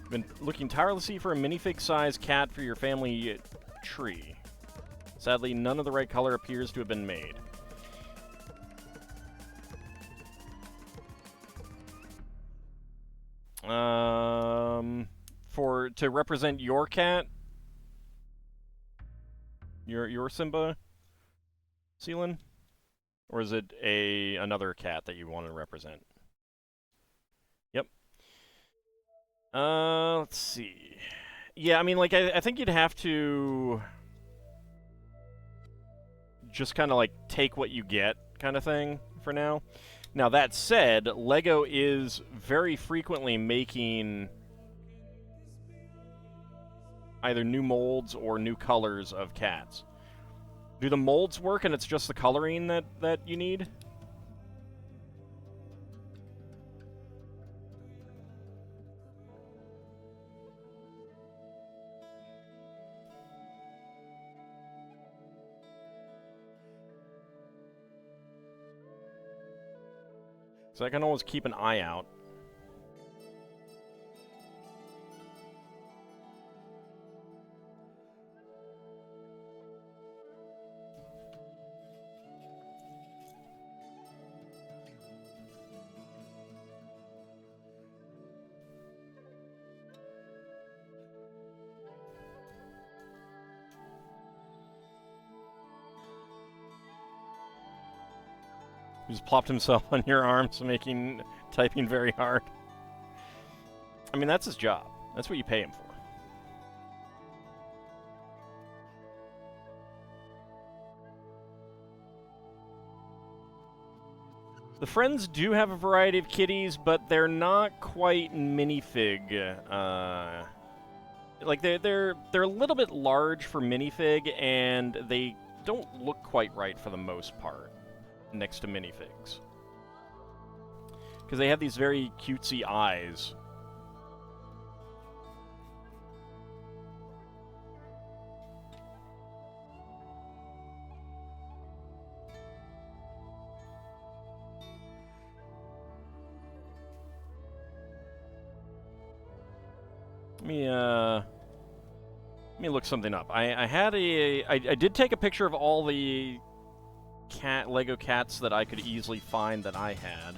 Been looking tirelessly for a minifig-sized cat for your family tree. Sadly, none of the right color appears to have been made. To represent your cat, your Simba, Seelan, or is it another cat that you want to represent? Yep. Let's see. Yeah, I mean, like, I think you'd have to just kind of like take what you get, kind of thing, for now. Now that said, Lego is very frequently making either new molds or new colors of cats. Do the molds work and it's just the coloring that you need? So I can always keep an eye out. He just plopped himself on your arms, typing very hard. I mean, that's his job. That's what you pay him for. The Friends do have a variety of kitties, but they're not quite minifig. Like they're a little bit large for minifig, and they don't look quite right for the most part next to minifigs, because they have these very cutesy eyes. Let me look something up. I did take a picture of all the Lego cats that I could easily find that I had.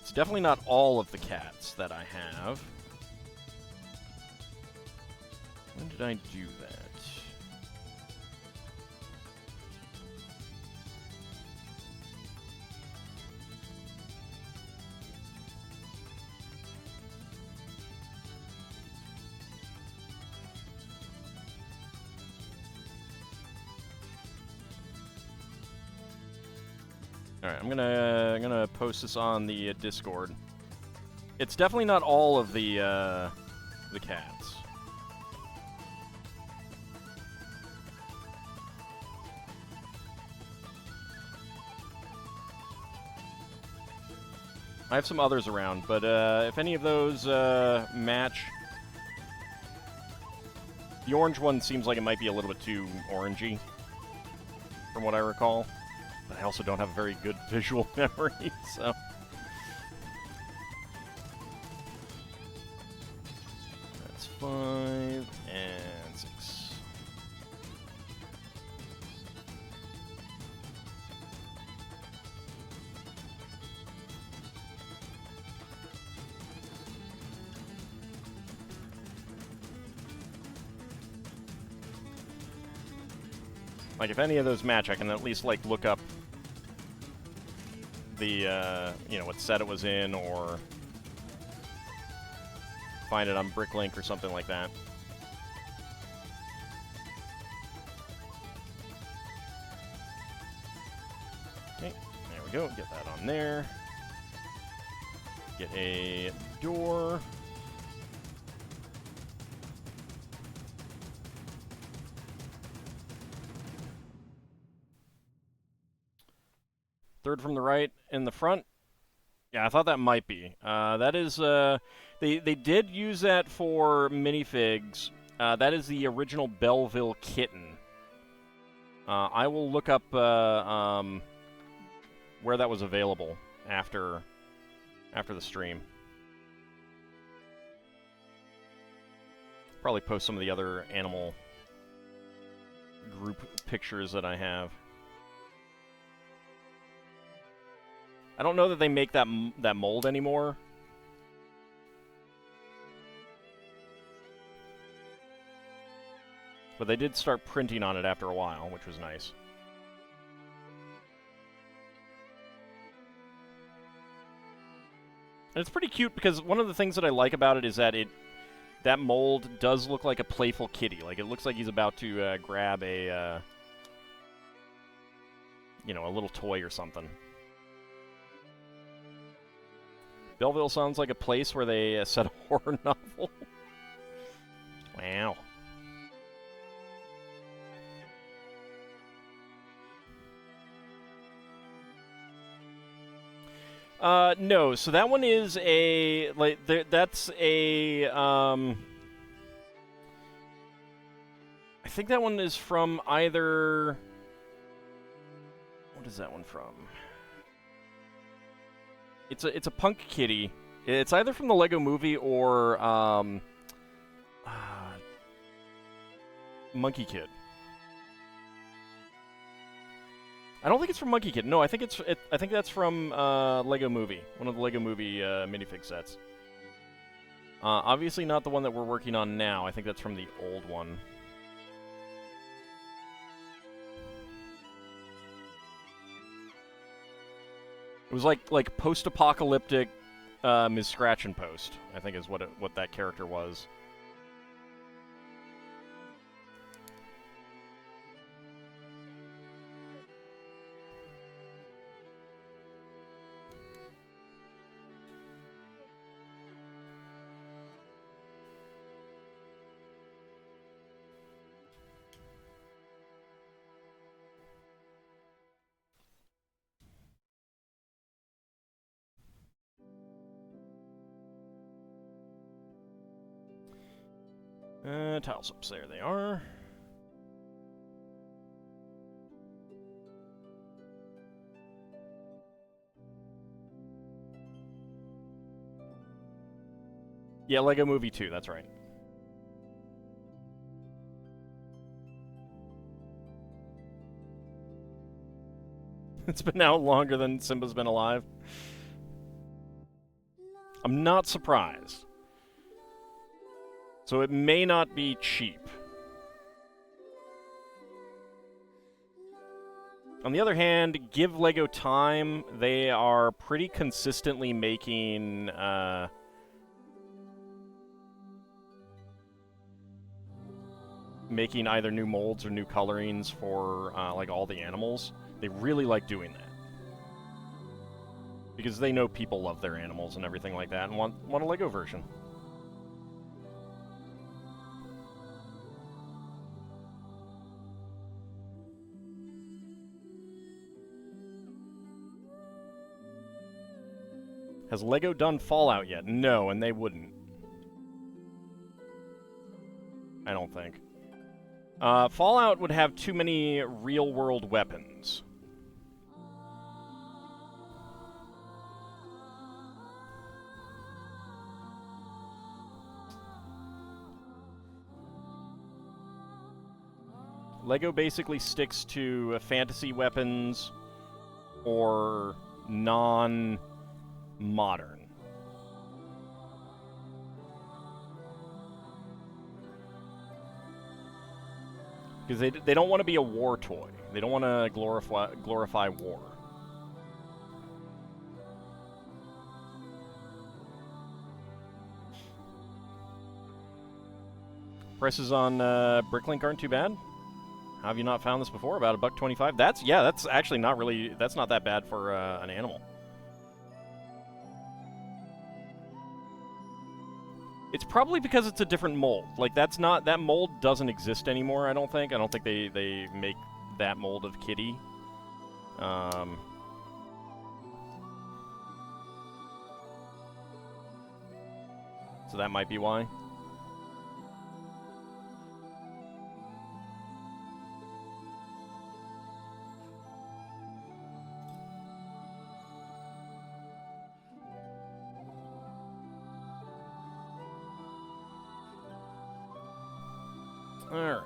It's definitely not all of the cats that I have. When did I do that? Alright, I'm gonna post this on the Discord. It's definitely not all of the cats. I have some others around, but if any of those match... The orange one seems like it might be a little bit too orangey, from what I recall. But I also don't have a very good visual memory, so... That's 5 and 6. Like, if any of those match, I can at least, like, look up the, you know, what set it was in, or find it on Bricklink or something like that. Okay, there we go. Get that on there. Get a door. Third from the right in the front. Yeah, I thought that might be. That is, they did use that for minifigs. That is the original Belleville kitten. I will look up where that was available after the stream. Probably post some of the other animal group pictures that I have. I don't know that they make that mold anymore. But they did start printing on it after a while, which was nice. And it's pretty cute because one of the things that I like about it is that that mold does look like a playful kitty. Like, it looks like he's about to grab a, you know, a little toy or something. Belleville sounds like a place where they set a horror novel. Wow. No, so that one is a, like, that's a, I think that one is from either, what is that one from? It's a punk kitty. It's either from the Lego Movie or Monkey Kid. I don't think it's from Monkey Kid. No, I think I think that's from Lego Movie, one of the Lego Movie minifig sets. Obviously not the one that we're working on now. I think that's from the old one. It was like post-apocalyptic Ms. Scratch and Post, I think is what that character was. Tile slips, there they are. Yeah, Lego Movie 2, that's right. It's been out longer than Simba's been alive. I'm not surprised. So it may not be cheap. On the other hand, give Lego time. They are pretty consistently making either new molds or new colorings for like all the animals. They really like doing that. Because they know people love their animals and everything like that and want a Lego version. Has LEGO done Fallout yet? No, and they wouldn't. I don't think. Fallout would have too many real-world weapons. LEGO basically sticks to fantasy weapons or non-modern. Because they don't want to be a war toy. They don't want to glorify war. Prices on Bricklink aren't too bad. How have you not found this before? About $1.25. That's actually not really. That's not that bad for an animal. It's probably because it's a different mold. Like that mold doesn't exist anymore. I don't think. I don't think they make that mold of Kitty. So that might be why. Alright.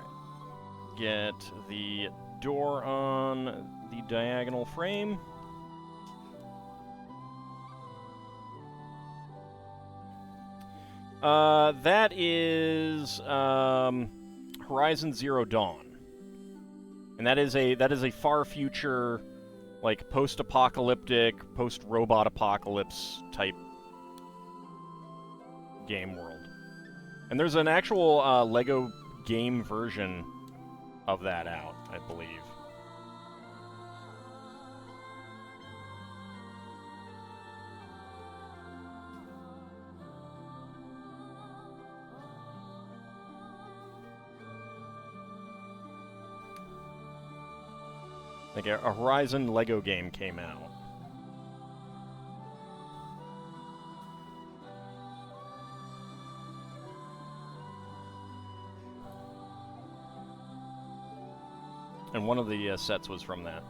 Get the door on the diagonal frame. That is Horizon Zero Dawn. And that is a far future, like post-apocalyptic, post-robot apocalypse type game world. And there's an actual LEGO game version of that out, I believe. Like a Horizon LEGO game came out. And one of the sets was from that.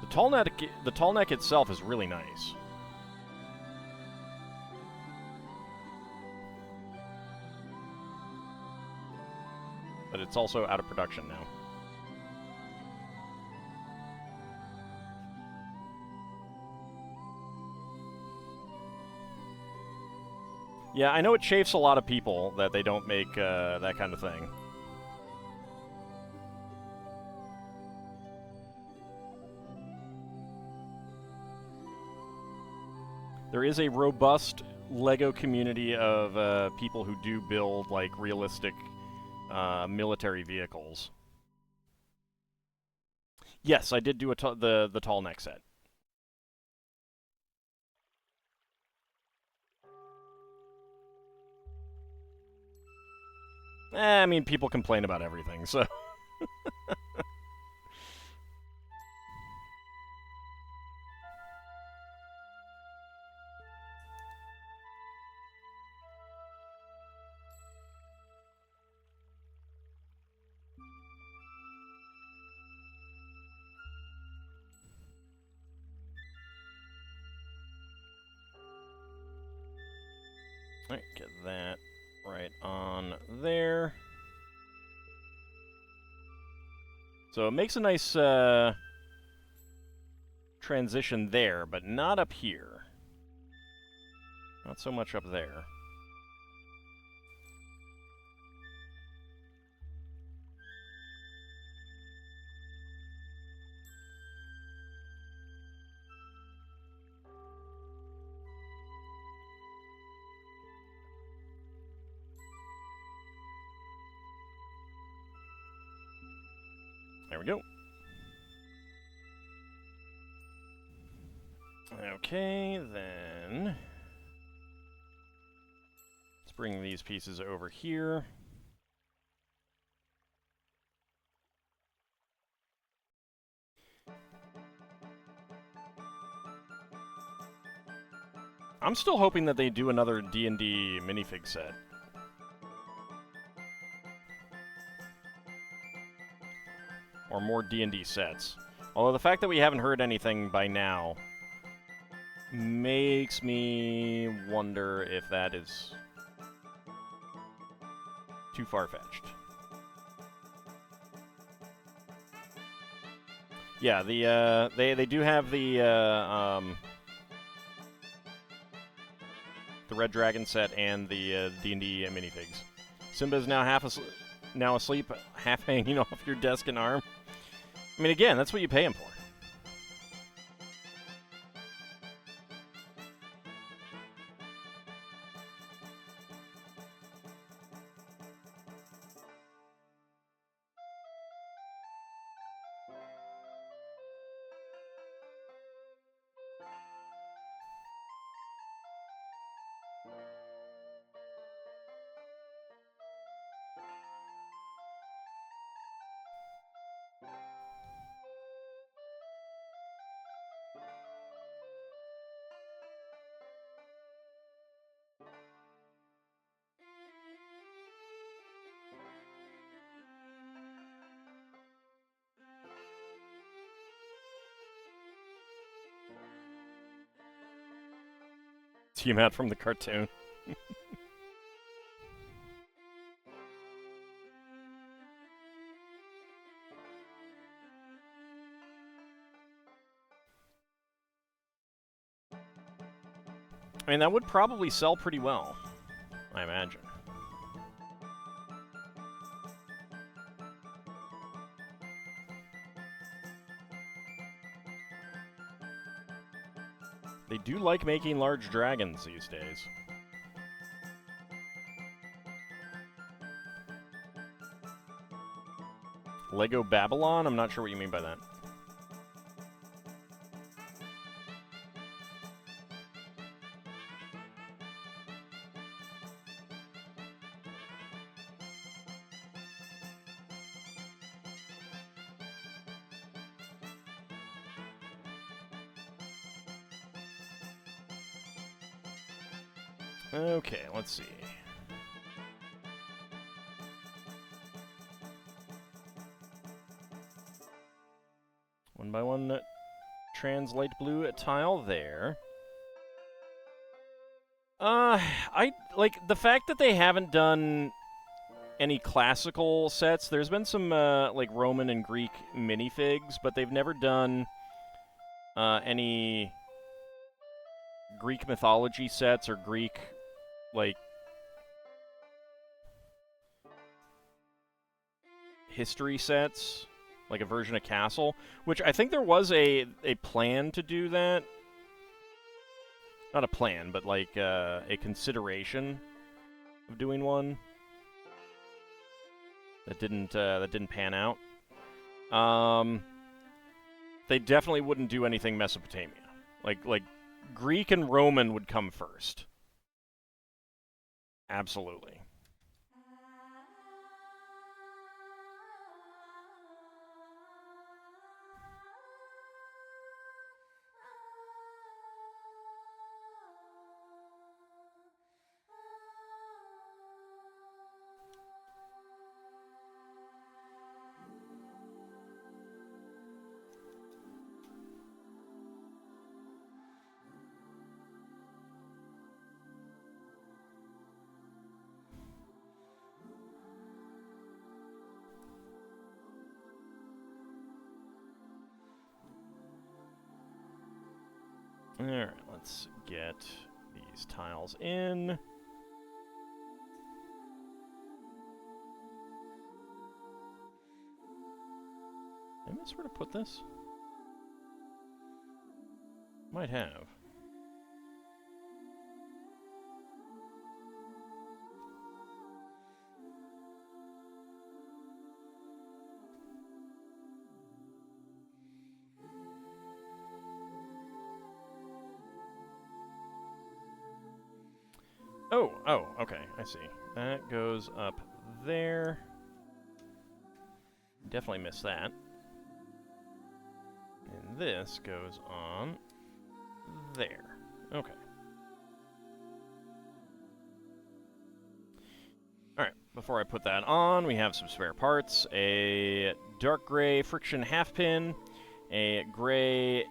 The tall neck itself is really nice. But it's also out of production now. Yeah, I know it chafes a lot of people that they don't make that kind of thing. There is a robust LEGO community of people who do build, like, realistic military vehicles. Yes, I did do the tall neck set. I mean, people complain about everything, so... Alright, get that right on there. So it makes a nice transition there, but not up here. Not so much up there. There we go. Okay, then... let's bring these pieces over here. I'm still hoping that they do another D&D minifig set. Or more D&D sets. Although the fact that we haven't heard anything by now makes me wonder if that is too far-fetched. Yeah, they do have the Red Dragon set and the D&D minifigs. Simba is now now asleep, half hanging off your desk and arm. I mean, again, that's what you pay him for. Team out from the cartoon. I mean, that would probably sell pretty well, I imagine. They do like making large dragons these days. Lego Babylon? I'm not sure what you mean by that. Okay, let's see. One by one, translate blue tile there. I like the fact that they haven't done any classical sets. There's been some like Roman and Greek minifigs, but they've never done any Greek mythology sets or Greek like history sets, like a version of Castle, which I think there was a plan to do that. Not a plan, but like a consideration of doing one that didn't pan out. They definitely wouldn't do anything Mesopotamia. Like Greek and Roman would come first. Absolutely. Alright, let's get these tiles in. Did I miss where to put this? Might have. Oh, okay, I see. That goes up there. Definitely missed that. And this goes on there. Okay. before I put that on, we have some spare parts. A dark gray friction half pin, a gray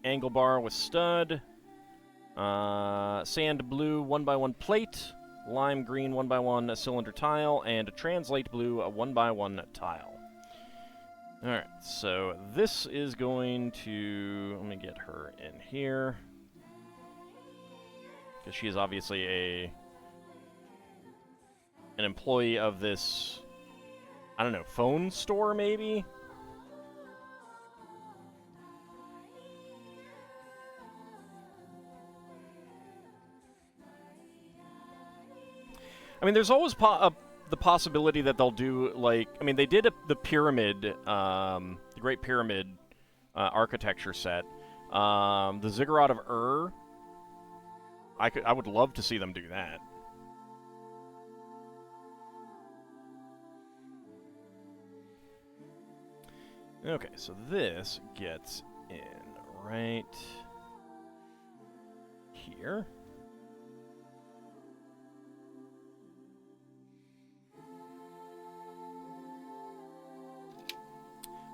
angle bar with stud, sand blue 1x1 plate, lime green 1x1 cylinder tile, and a translate blue 1x1 tile. Alright, so this is going to... Let me get her in here. Because she is obviously an employee of this, I don't know, phone store maybe? I mean, there's always the possibility that they'll do, like... I mean, they did the pyramid, the Great Pyramid architecture set. The Ziggurat of Ur. I would love to see them do that. Okay, so this gets in right here.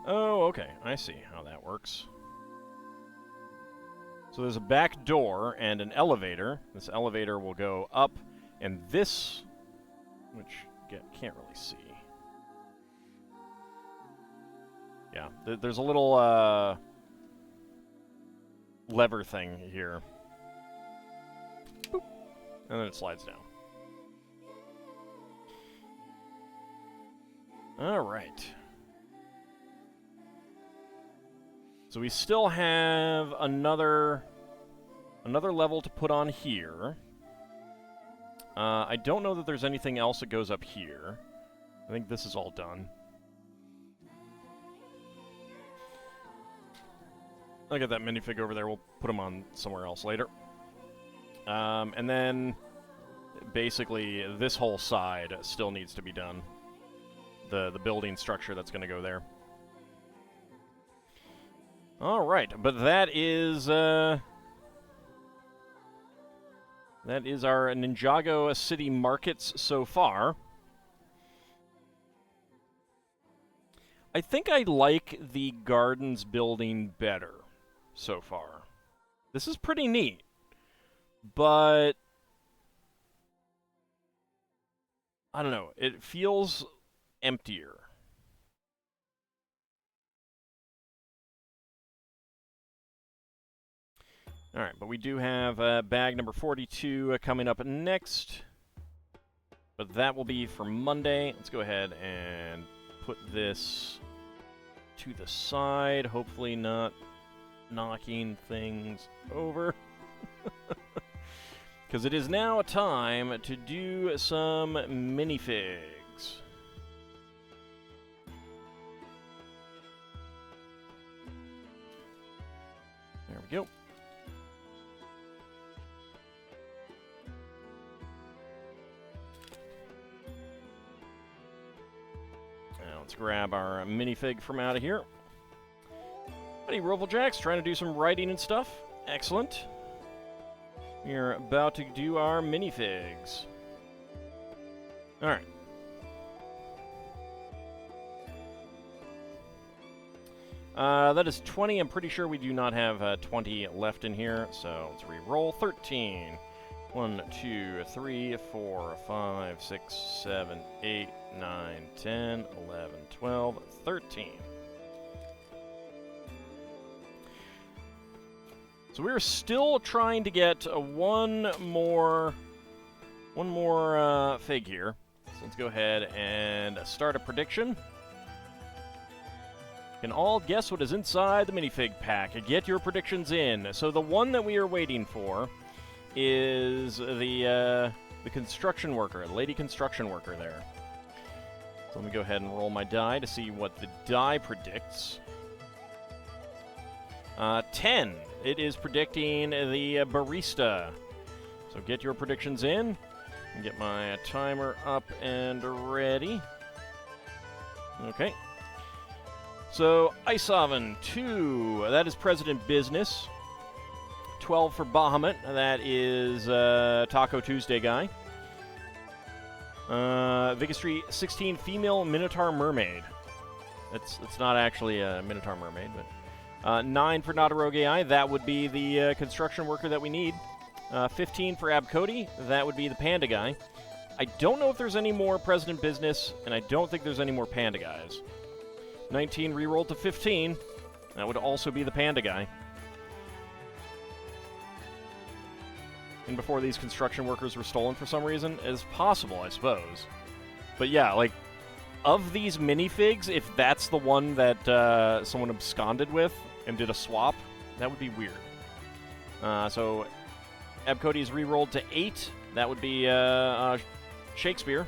Oh, okay. I see how that works. So there's a back door and an elevator. This elevator will go up, and this, which can't really see. Yeah, there's a little lever thing here. Boop. And then it slides down. All right. So we still have another level to put on here. I don't know that there's anything else that goes up here. I think this is all done. I got that minifig over there. We'll put him on somewhere else later. And then, basically, this whole side still needs to be done. The building structure that's going to go there. All right, but that is our Ninjago City Markets so far. I think I like the gardens building better so far. This is pretty neat, but I don't know, it feels emptier. All right, but we do have bag number 42 coming up next. But that will be for Monday. Let's go ahead and put this to the side. Hopefully not knocking things over. Because it is now a time to do some minifigs. There we go. Let's grab our minifig from out of here. Hey, Roblejacks, trying to do some writing and stuff. Excellent. We're about to do our minifigs. Alright. That is 20. I'm pretty sure we do not have 20 left in here, so let's re-roll. 13. 1, 2, 3, 4, 5, 6, 7, 8, 9, 10, 11, 12, 13. So we're still trying to get one more fig here. So let's go ahead and start a prediction. Can all guess what is inside the minifig pack? Get your predictions in. So the one that we are waiting for is the construction worker, lady construction worker there. So let me go ahead and roll my die to see what the die predicts. 10. It is predicting the barista. So get your predictions in. And get my timer up and ready. Okay. So, Ice Oven, 2. That is President Business. 12 for Bahamut. That is Taco Tuesday guy. Vigastry 16 female Minotaur mermaid. It's not actually a Minotaur mermaid, but 9 for Nadaroge AI. That would be the construction worker that we need. 15 for Abcody. That would be the panda guy. I don't know if there's any more President Business, and I don't think there's any more panda guys. 19 rerolled to 15. That would also be the panda guy. And before these construction workers were stolen for some reason, is possible, I suppose. But yeah, like, of these minifigs, if that's the one that someone absconded with and did a swap, that would be weird. So, Abcody's rerolled to 8. That would be Shakespeare.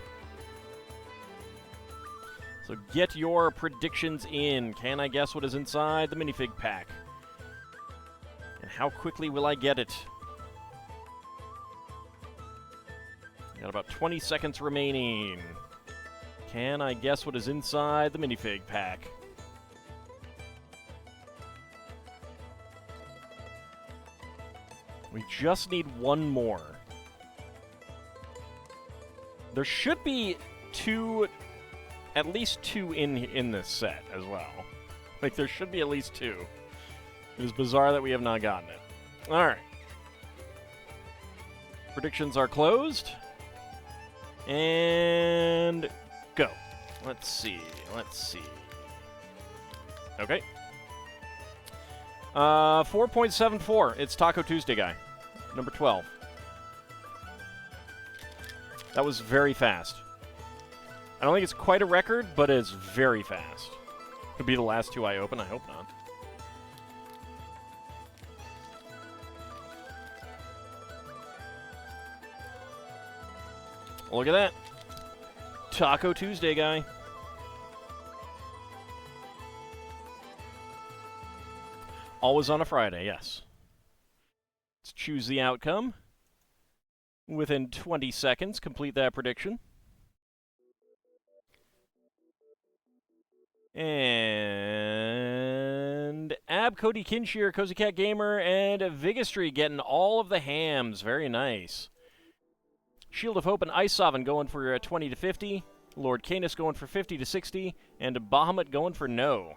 So get your predictions in. Can I guess what is inside the minifig pack? And how quickly will I get it? Got about 20 seconds remaining. Can I guess what is inside the minifig pack? We just need one more. There should be at least two in this set as well. Like, there should be at least 2. It is bizarre that we have not gotten it. All right. Predictions are closed. And go. Let's see. Okay. 4.74. It's Taco Tuesday guy. Number 12. That was very fast. I don't think it's quite a record, but it's very fast. Could be the last 2 I open. I hope not. Look at that. Taco Tuesday guy. Always on a Friday, yes. Let's choose the outcome. Within 20 seconds, complete that prediction. And Abcody, Kinshir, Cozy Cat Gamer, and Vigastry getting all of the hams. Very nice. Shield of Hope and Ice Sovereign going for 20 to 50. Lord Canis going for 50 to 60. And Bahamut going for no.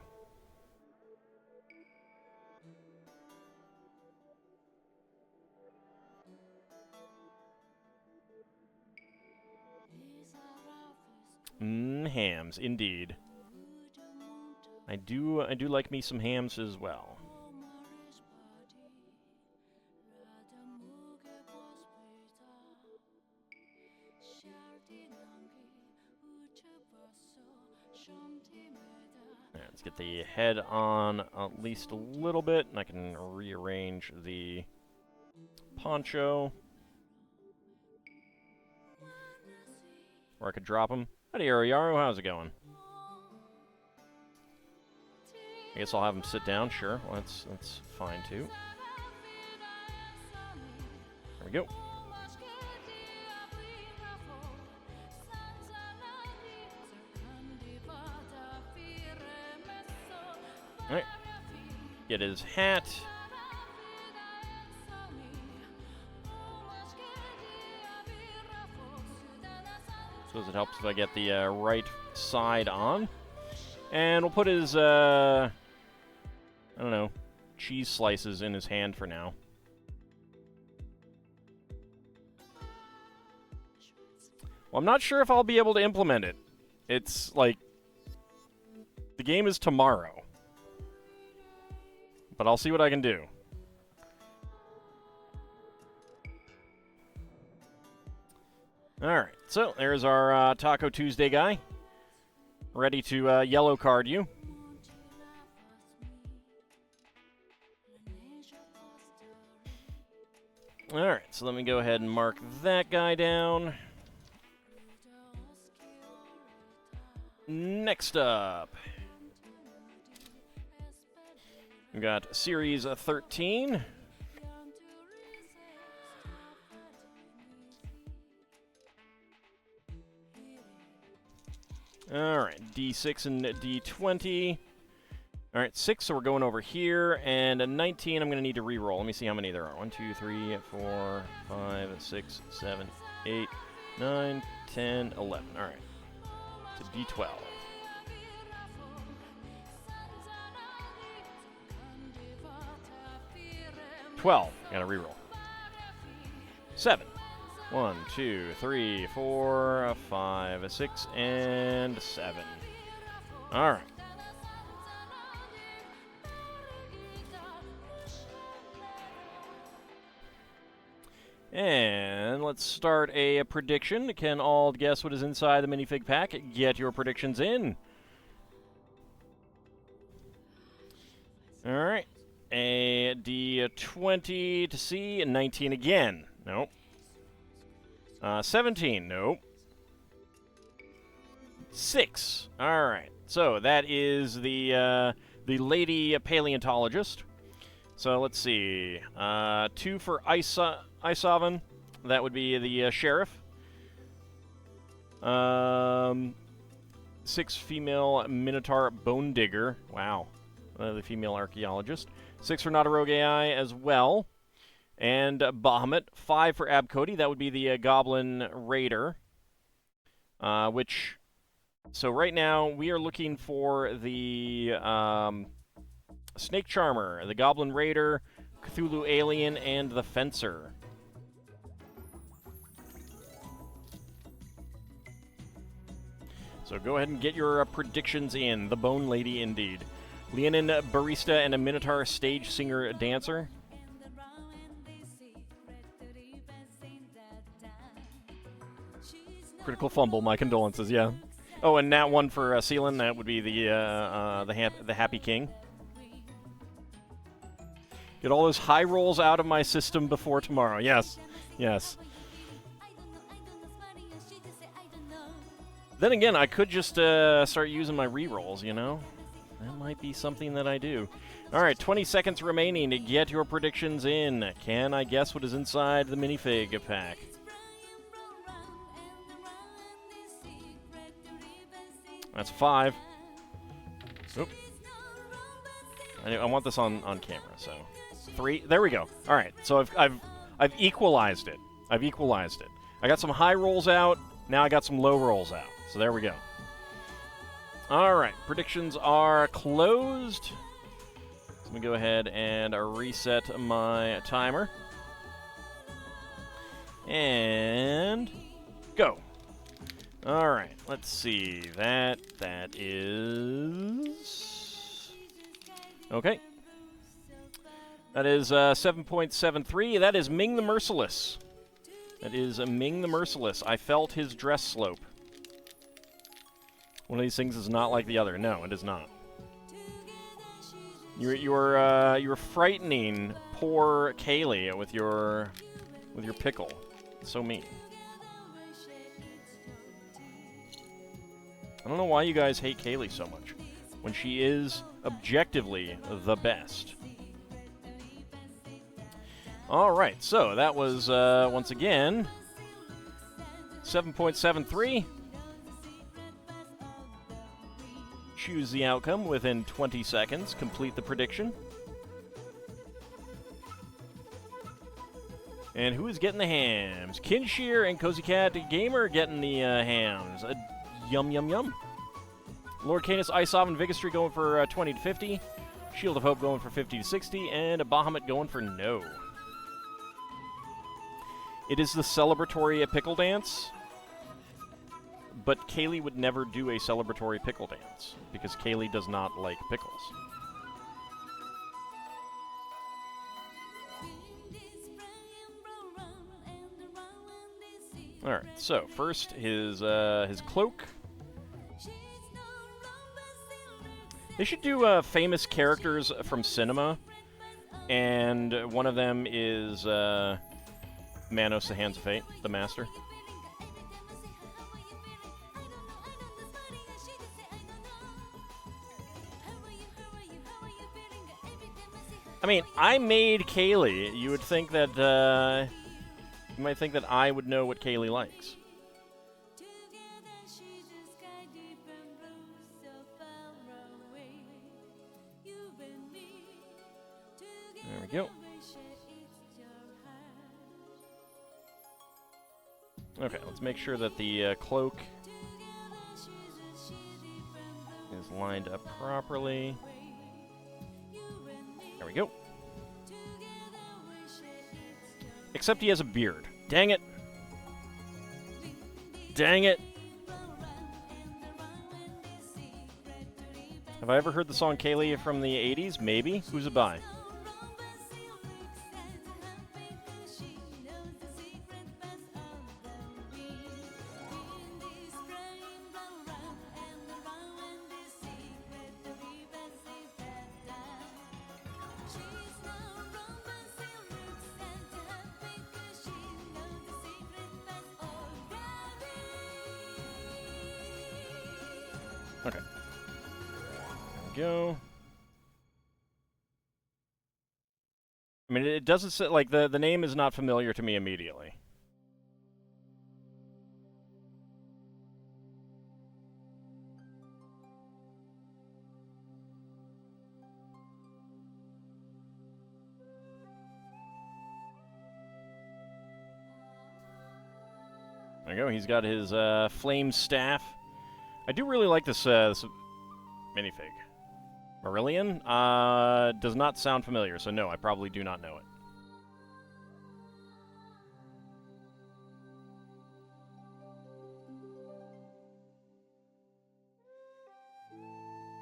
Hams, indeed. I do like me some hams as well. Let's get the head on at least a little bit, and I can rearrange the poncho. Or I could drop him. Howdy, Yaru. How's it going? I guess I'll have him sit down. Sure, well, that's fine too. There we go. All right. Get his hat. Suppose it helps if I get the right side on. And we'll put his, I don't know, cheese slices in his hand for now. Well, I'm not sure if I'll be able to implement it. It's like, the game is tomorrow. But I'll see what I can do. Alright, so there's our Taco Tuesday guy. Ready to yellow card you. Alright, so let me go ahead and mark that guy down. Next up, we got Series 13. Alright, D6 and D20. Alright, 6, so we're going over here. And a 19, I'm going to need to re-roll. Let me see how many there are. 1, 2, 3, 4, 5, 6, 7, 8, 9, 10, 11. All right. It's a D12. 12. Got to reroll. 7. 1, 2, 3, 4, 5, 6, and 7. All right. And let's start a prediction. Can all guess what is inside the minifig pack? Get your predictions in. All right. A D20 to see. 19 again. Nope. 17. Nope. 6. All right. So that is the lady paleontologist. So let's see. 2 for Isovan. That would be the sheriff. 6 female Minotaur Bone Digger. Wow. The female archaeologist. 6 for Not-A-Rogue AI as well. And Bahamut. 5 for Abcody. That would be the Goblin Raider. So right now we are looking for the Snake Charmer, the Goblin Raider, Cthulhu Alien, and the Fencer. So go ahead and get your predictions in. The Bone Lady, indeed. Leonin Barista and a Minotaur Stage Singer Dancer. Critical fumble, my condolences, yeah. Oh, and that one for Seelan, that would be the Happy King. Get all those high rolls out of my system before tomorrow. Yes, yes. Then again, I could just start using my rerolls, you know? That might be something that I do. All right, 20 seconds remaining to get your predictions in. Can I guess what is inside the minifig pack? That's 5. Oop. I want this on camera, so 3. There we go. All right, so I've equalized it. I've equalized it. I got some high rolls out. Now I got some low rolls out. So there we go. All right, predictions are closed. Let me go ahead and reset my timer. And go. All right, let's see. That is... Okay. That is 7.73. That is Ming the Merciless. That is Ming the Merciless. I felt his dress slope. One of these things is not like the other. No, it is not. You're frightening poor Kaylee with your pickle. It's so mean. I don't know why you guys hate Kaylee so much when she is objectively the best. All right, so that was once again 7.73. Choose the outcome within 20 seconds. Complete the prediction. And who is getting the hams? Kinshear and Cozy Cat Gamer getting the hams. Yum, yum, yum. Lord Canis, Isovan, and Vigastry going for 20 to 50. Shield of Hope going for 50 to 60. And a Bahamut going for no. It is the celebratory pickle dance. But Kaylee would never do a celebratory pickle dance, because Kaylee does not like pickles. Alright, so first his cloak. They should do famous characters from cinema, and one of them is Manos, the Hands of Fate, the Master. I mean, I made Kaylee. You would think that, you might think that I would know what Kaylee likes. There we go. Okay, let's make sure that the cloak is lined up properly. There we go. Except he has a beard. Dang it. Dang it. Have I ever heard the song Kaylee from the 80s? Maybe. Who's it by? Okay. There we go. I mean, it doesn't say, like, the name is not familiar to me immediately. There we go. He's got his flame staff. I do really like this, this minifig. Marillion? Does not sound familiar, so no, I probably do not know it.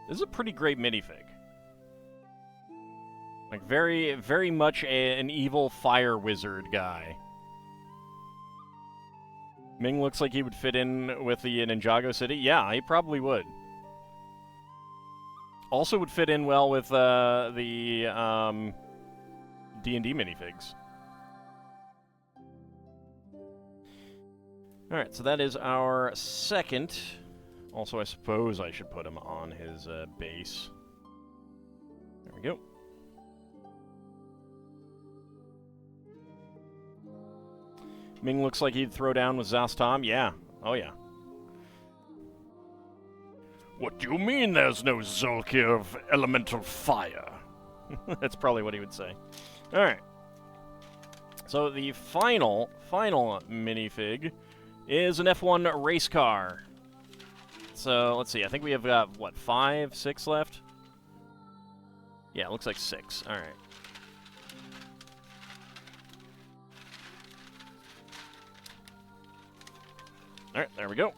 This is a pretty great minifig. Like, very, very much an evil fire wizard guy. Ming looks like he would fit in with the Ninjago City. Yeah, he probably would. Also would fit in well with the D&D minifigs. Alright, so that is our second. Also, I suppose I should put him on his base. There we go. Ming looks like he'd throw down with Zastom. Yeah. Oh, yeah. What do you mean there's no Zolkir of elemental fire? That's probably what he would say. Alright. So the final minifig is an F1 race car. So, let's see. I think we have got, what, 5, 6 left? Yeah, it looks like 6. Alright. Alright, there we go.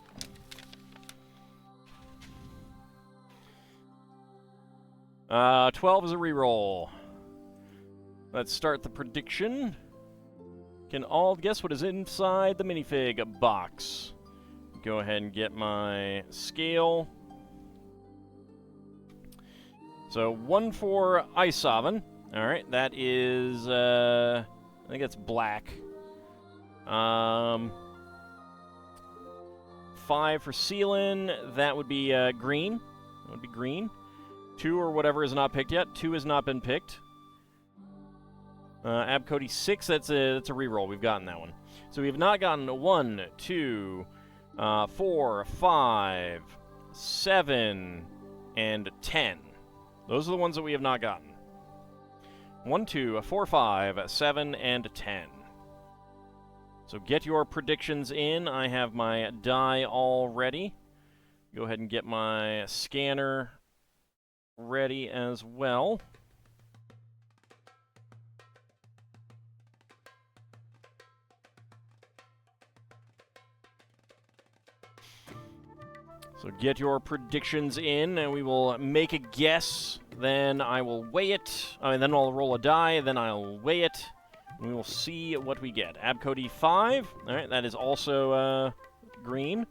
Uh, 12 is a reroll. Let's start the prediction. Can all guess what is inside the minifig box? Go ahead and get my scale. So 1 for Ice Oven. Alright, that is, I think it's black. 5 for Sealin, that would be green. That would be green. 2 or whatever is not picked yet. 2 has not been picked. Abcody 6, that's a reroll. We've gotten that one. So we have not gotten 1, 2, 4, 5, 7, and 10. Those are the ones that we have not gotten. 1, 2, 4, 5, 7, and 10. So get your predictions in. I have my die all ready. Go ahead and get my scanner ready as well. So get your predictions in, and we will make a guess. Then I will weigh it. Then I'll roll a die. Then I'll weigh it. And we will see what we get. Abcody 5. All right, that is also green.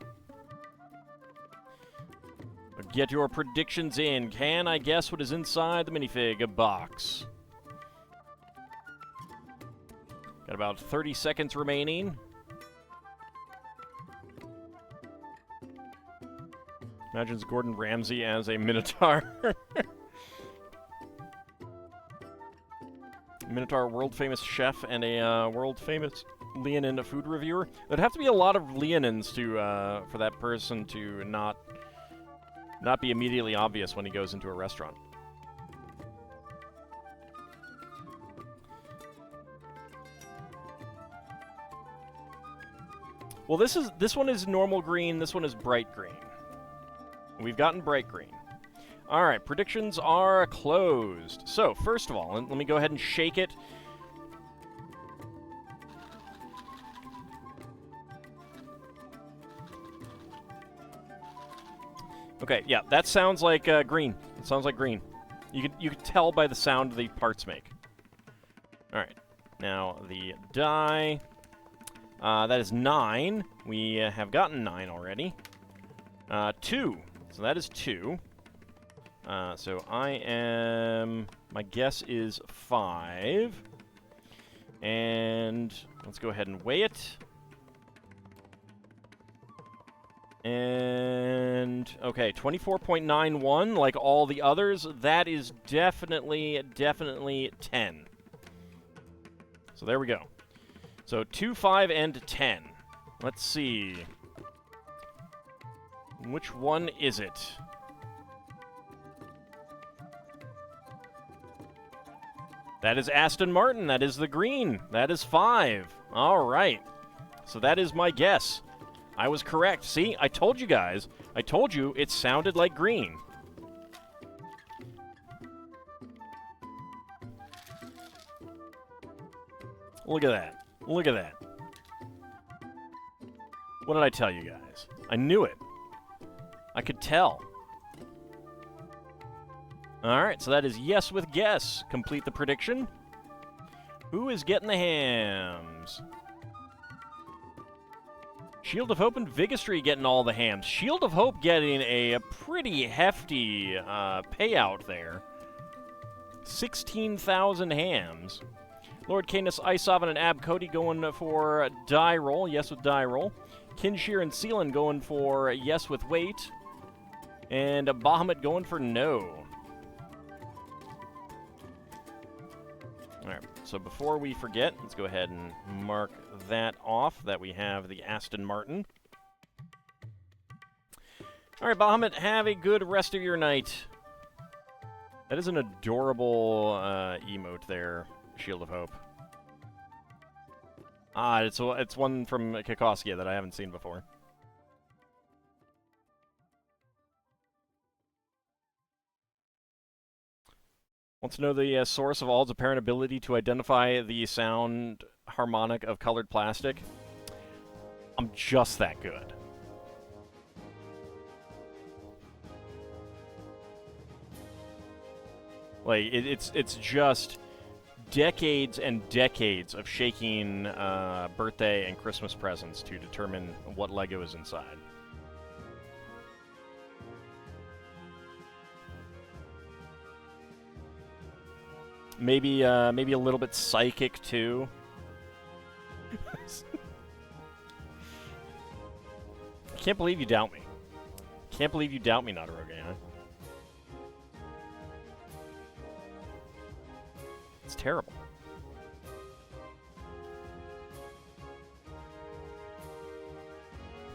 But get your predictions in. Can I guess what is inside the minifig box? Got about 30 seconds remaining. Imagines Gordon Ramsay as a Minotaur. Minotaur, world-famous chef and a world-famous Leonin food reviewer. There'd have to be a lot of Leonins to for that person to not be immediately obvious when he goes into a restaurant. Well, this one is normal green. This one is bright green. We've gotten bright green. All right, predictions are closed. So, first of all, let me go ahead and shake it. Okay, yeah, that sounds like green. It sounds like green. You can tell by the sound the parts make. All right, now the die. That is 9. We have gotten 9 already. 2. So that is 2. So I am... My guess is 5. And let's go ahead and weigh it. And... Okay, 24.91, like all the others. That is definitely 10. So there we go. So 2, 5, and 10. Let's see. Which one is it? That is Aston Martin. That is the green. That is 5. All right. So that is my guess. I was correct. See, I told you guys. I told you it sounded like green. Look at that. Look at that. What did I tell you guys? I knew it. I could tell. Alright, so that is yes with guess. Complete the prediction. Who is getting the hams? Shield of Hope and Vigistry getting all the hams. Shield of Hope getting a pretty hefty payout there. 16,000 hams. Lord Canis, Isovan, and Ab Cody going for die roll. Yes with die roll. Kinshir and Seelan going for yes with weight. And Bahamut going for no. Alright, so before we forget, let's go ahead and mark that off, that we have the Aston Martin. Alright, Bahamut, have a good rest of your night. That is an adorable emote there, Shield of Hope. Ah, it's one from Kikoskia that I haven't seen before. Wants to know the source of Ald's apparent ability to identify the sound harmonic of colored plastic. I'm just that good. Like, it's just decades and decades of shaking birthday and Christmas presents to determine what Lego is inside. Maybe a little bit psychic too. Can't believe you doubt me. Can't believe you doubt me, Nadarogana. It's terrible.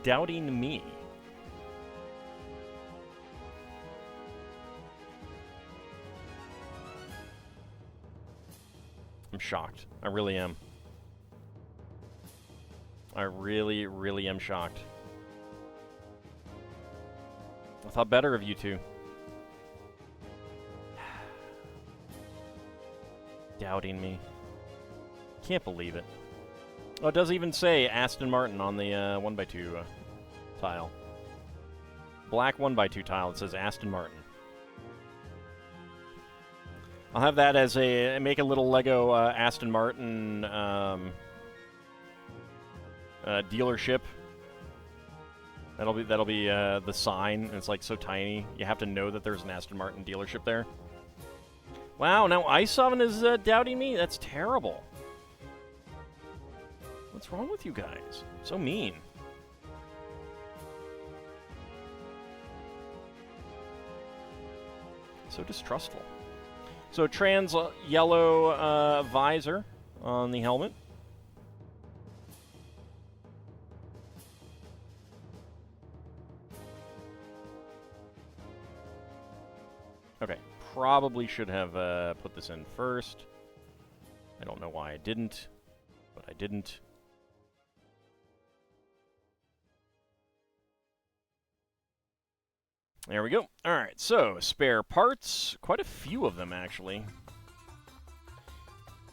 Doubting me. I'm shocked. I really am. I really, really am shocked. I thought better of you two. Doubting me. Can't believe it. Oh, it does even say Aston Martin on the 1x2 tile. Black 1x2 tile, it says Aston Martin. I'll have that as make a little Lego Aston Martin dealership. That'll be the sign, and it's like so tiny. You have to know that there's an Aston Martin dealership there. Wow, now Isovan is doubting me? That's terrible. What's wrong with you guys? So mean. So distrustful. So trans yellow visor on the helmet. Okay, probably should have put this in first. I don't know why I didn't, but I didn't. There we go. All right, so spare parts. Quite a few of them, actually.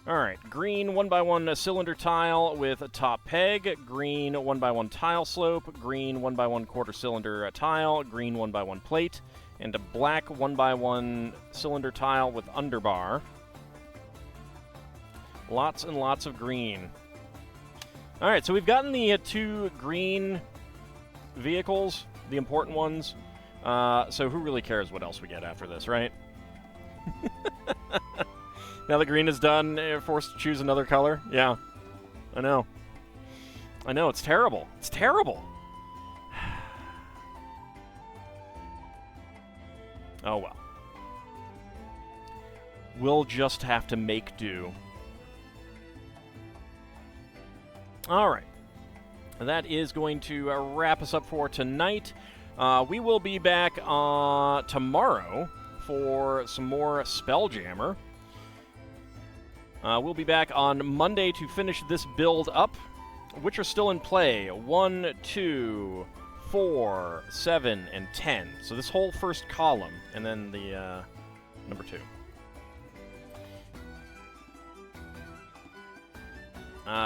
All right, green 1x1 cylinder tile with a top peg, green 1x1 tile slope, green 1x1 quarter cylinder tile, green 1x1 plate, and a black 1x1 cylinder tile with underbar. Lots and lots of green. All right, so we've gotten the 2 green vehicles, the important ones. So who really cares what else we get after this, right? Now the green is done, forced to choose another color. Yeah, I know. I know, it's terrible. It's terrible. Oh well. We'll just have to make do. All right. That is going to wrap us up for tonight. We will be back tomorrow for some more Spelljammer. We'll be back on Monday to finish this build up, which are still in play. 1, 2, 4, 7, and 10. So this whole first column, and then the number 2.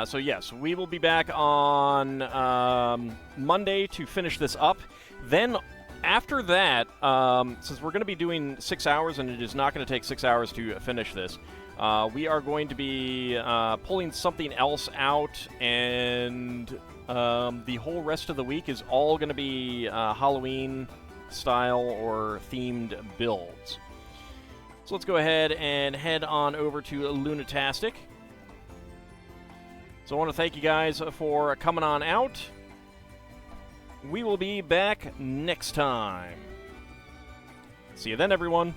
So yes, we will be back on Monday to finish this up. Then after that, since we're going to be doing 6 hours, and it is not going to take 6 hours to finish this, we are going to be pulling something else out, and the whole rest of the week is all going to be Halloween style or themed builds. So let's go ahead and head on over to Lunatastic. So I want to thank you guys for coming on out. We will be back next time. See you then, everyone.